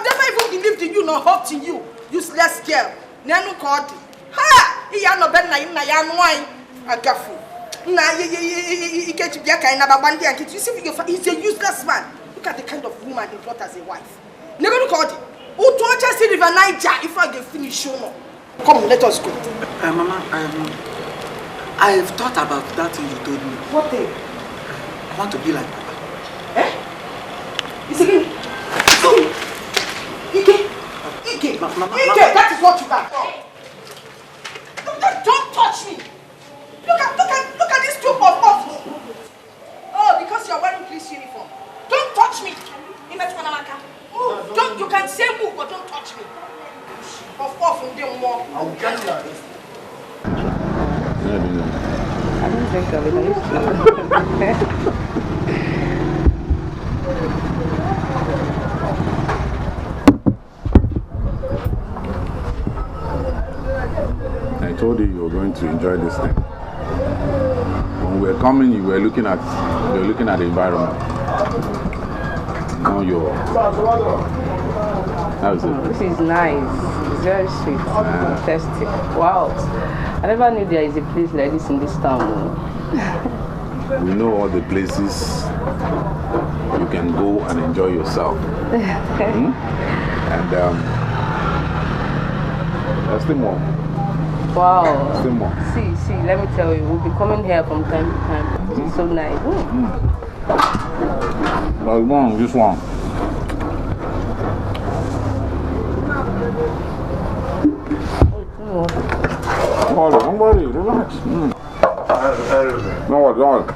never even believed in you nor hoped in you. Useless girl. Nenu called. Ha! Iya no ben na ya nwai. Agafu. Na you get to be a kind of bandi and you see he's a useless man. Look at the kind of woman he brought as a wife. Never look at it. Who told us in River Niger if I get finished show no. Come, let us go. Mama, I've thought about that thing you told me. What thing? I want to be like Papa. Eh? It's again. Ike, that is what you got. Don't touch me. Look at this two of us. Oh, because you're wearing police uniform. Don't touch me. Move. Don't. You can say move, but don't touch me. Off and then more. I'll get you. I don't drink of it. I used to. I told you were going to enjoy this thing. When we were coming, you were looking at the environment. Now you're. How is it? This is nice. It's very sweet. Tasty. Wow. I never knew there is a place like this in this town. We know all the places you can go and enjoy yourself. And there's still more. Wow. Still more. See, let me tell you, we'll be coming here from time to time. It's so nice. There's one, this one. Don't worry, relax. No, don't.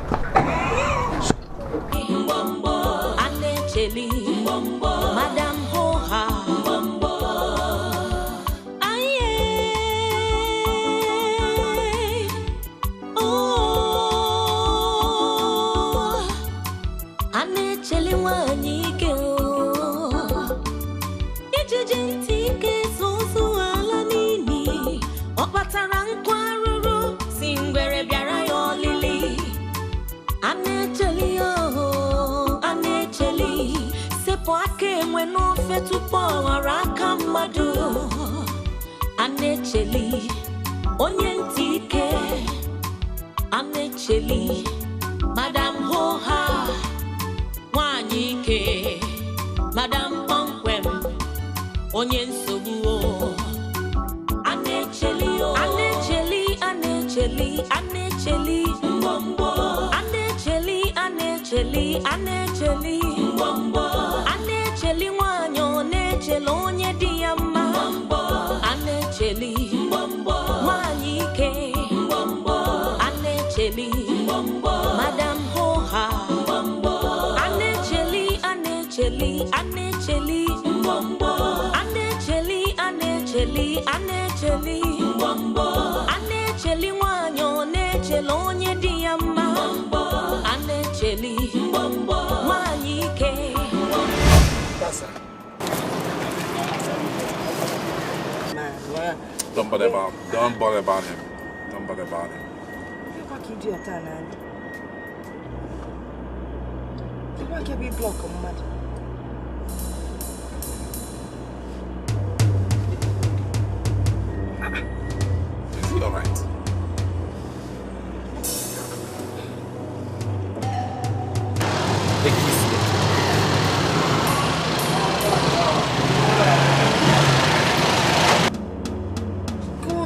Madam Hoha. Anecheli, Onyentike, Anecheli, Madam Hoha, Wanyike, Madam Ponkwem, Onyensobuo, Anecheli, Anecheli, Anecheli, Anecheli, Mbombo, Anecheli, Anecheli, Anecheli, Mbombo, Anecheli, Wanyo, Nechelo, Onye Diama. Anecheli, Wanyike, Anecheli, Madam Hoha, Anecheli, Anecheli, Anecheli, Anecheli, Anecheli, Anecheli, Anecheli, Wanyo, Nechelo, Onye Diama, Anecheli, Wanyike. Don't bother about him. Don't bother about him. Don't bother about him. What can you do at that, man? What can we block him, man? Is he alright? Take it easy.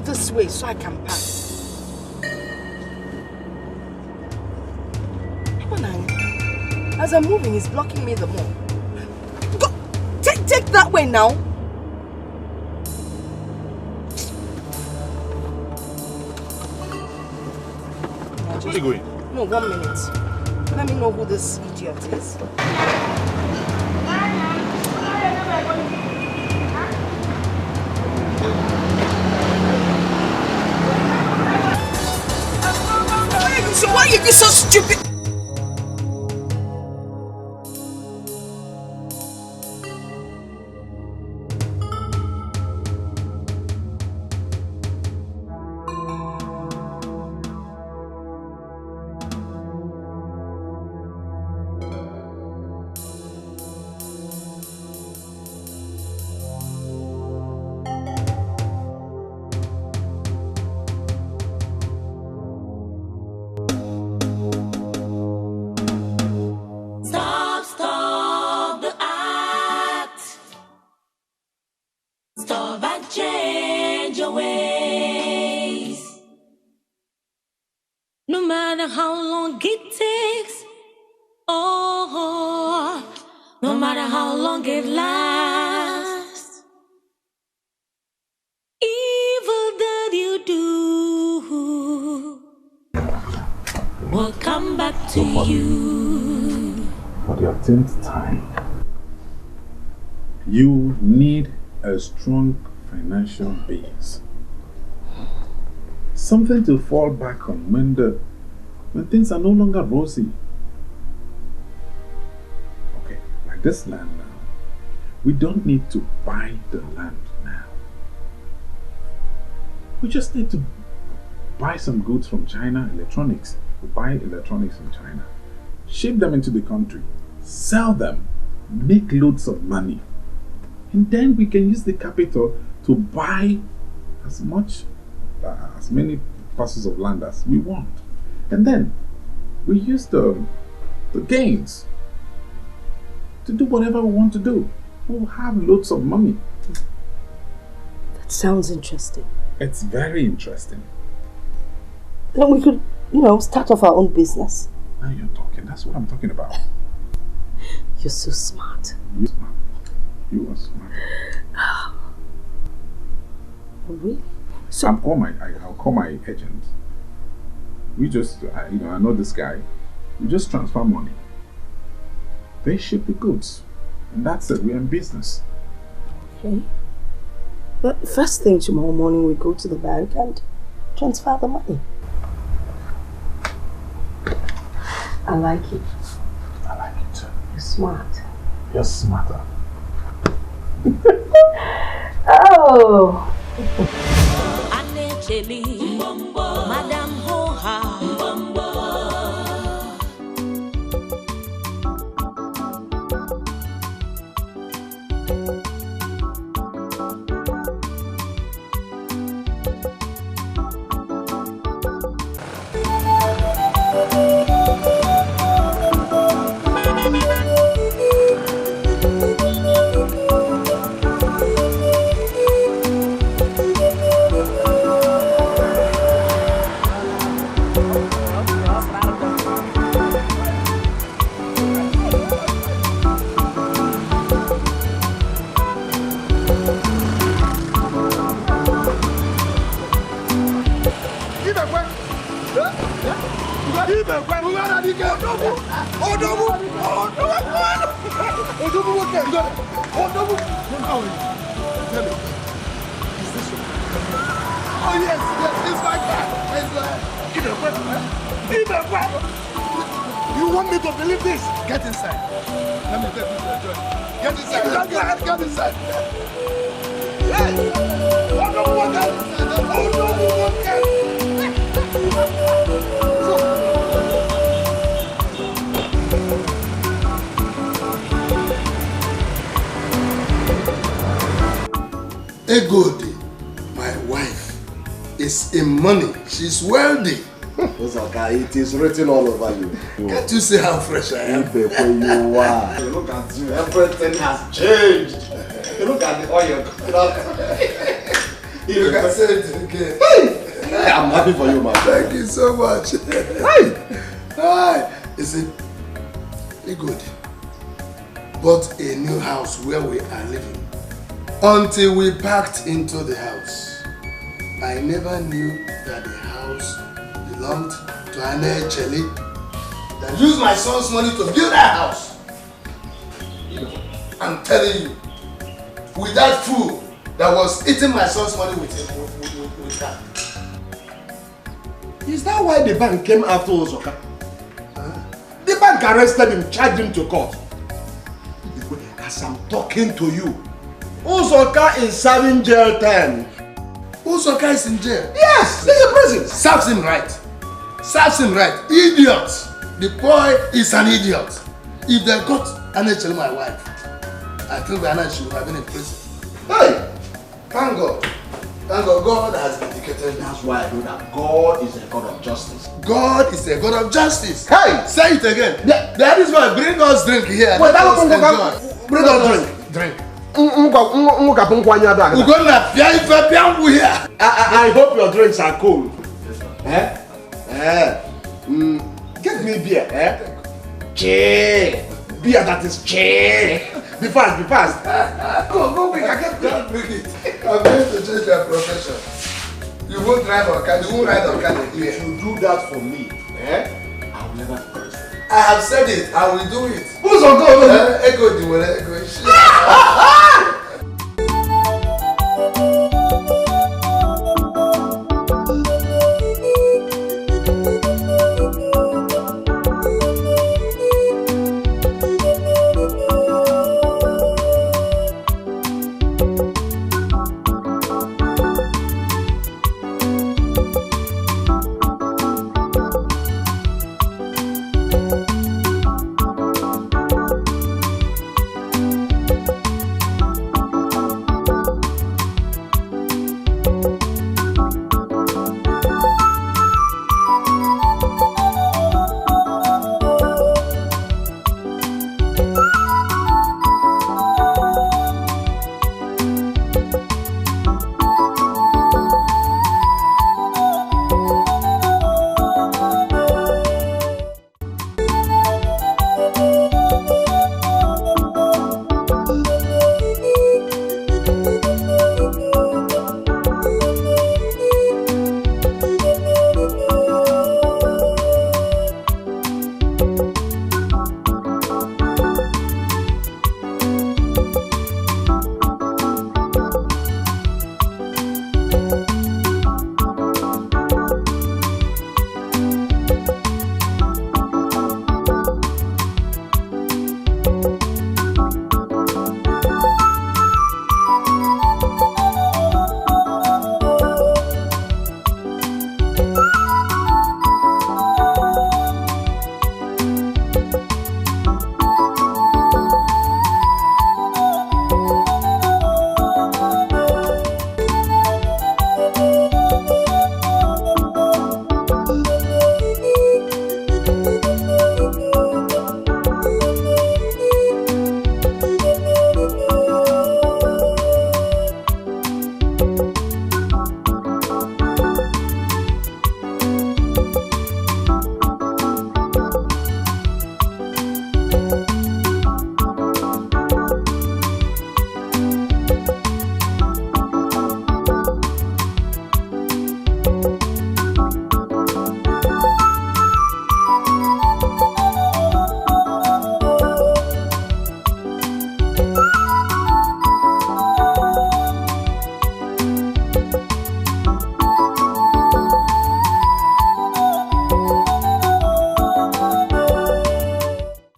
This way so I can pass. Come on, Annie. As I'm moving, he's blocking me the more. Go! Take that way now. Where are you going? No, 1 minute. Let me know who this idiot is. So why are you so stupid? How long it takes, oh, no matter how long it lasts, evil that you do will come back to you. For the 10th time, you need a strong financial base. Something to fall back on when things are no longer rosy. Okay, like this land now, we don't need to buy the land now. We just need to buy some goods from China, electronics. We buy electronics from China, ship them into the country, sell them, make loads of money. And then we can use the capital to buy as many parcels of land as we want. And then we use the gains to do whatever we want to do. We'll have loads of money. That sounds interesting. It's very interesting. Then we could, start off our own business. Now you're talking. That's what I'm talking about. You're so smart. You're smart. You are smart. Really? So I'll call my agent. We just, I know this guy. We just transfer money. They ship the goods. And that's it. We're in business. Okay. But first thing tomorrow morning, we go to the bank and transfer the money. I like it. I like it too. You're smart. You're smarter. Oh! Madam Hoha. You want me to believe this? Get inside. Let me take you to a joint. Get inside. Get inside. Hey! Oh no, Egodi, my wife, is in money. She's wealthy. Okay, it is written all over you. Can't you see how fresh I am? You are. Look at you. Everything has changed. Look at the oil. You can say it again. I'm happy for you, man. Thank you so much. Hi. Is it good? Bought a new house where we are living. Until we packed into the house, I never knew that the house belonged to Anne Chelly that used my son's money to build that house. I'm telling you, with that fool that was eating my son's money with that. Is that why the bank came after Uzoka? The bank arrested him, charged him to court. As I'm talking to you, Uzoka is serving jail time. Uzoka is in jail? Yes, he's in prison. Serves him right. Serves him right. Idiot. The boy is an idiot. If they got Anna, my wife, I think Anna should have been in prison. Hey! Thank God. Thank God. God has vindicated. That's why I know that God is a God of justice. God is a God of justice. Hey! Say it again. That is why bring us drink here. Wait, Let us enjoy. bring us drink. Drink. I hope your drinks are cold. Get me beer. Che. Beer that is che. Be fast, be fast. Go quick, I can't bring it. I'm going to change your profession. You won't drive a car, you won't ride a car here. If you do that for me, I will never forget you. I have said it, I will do it. Who's on go? Echo,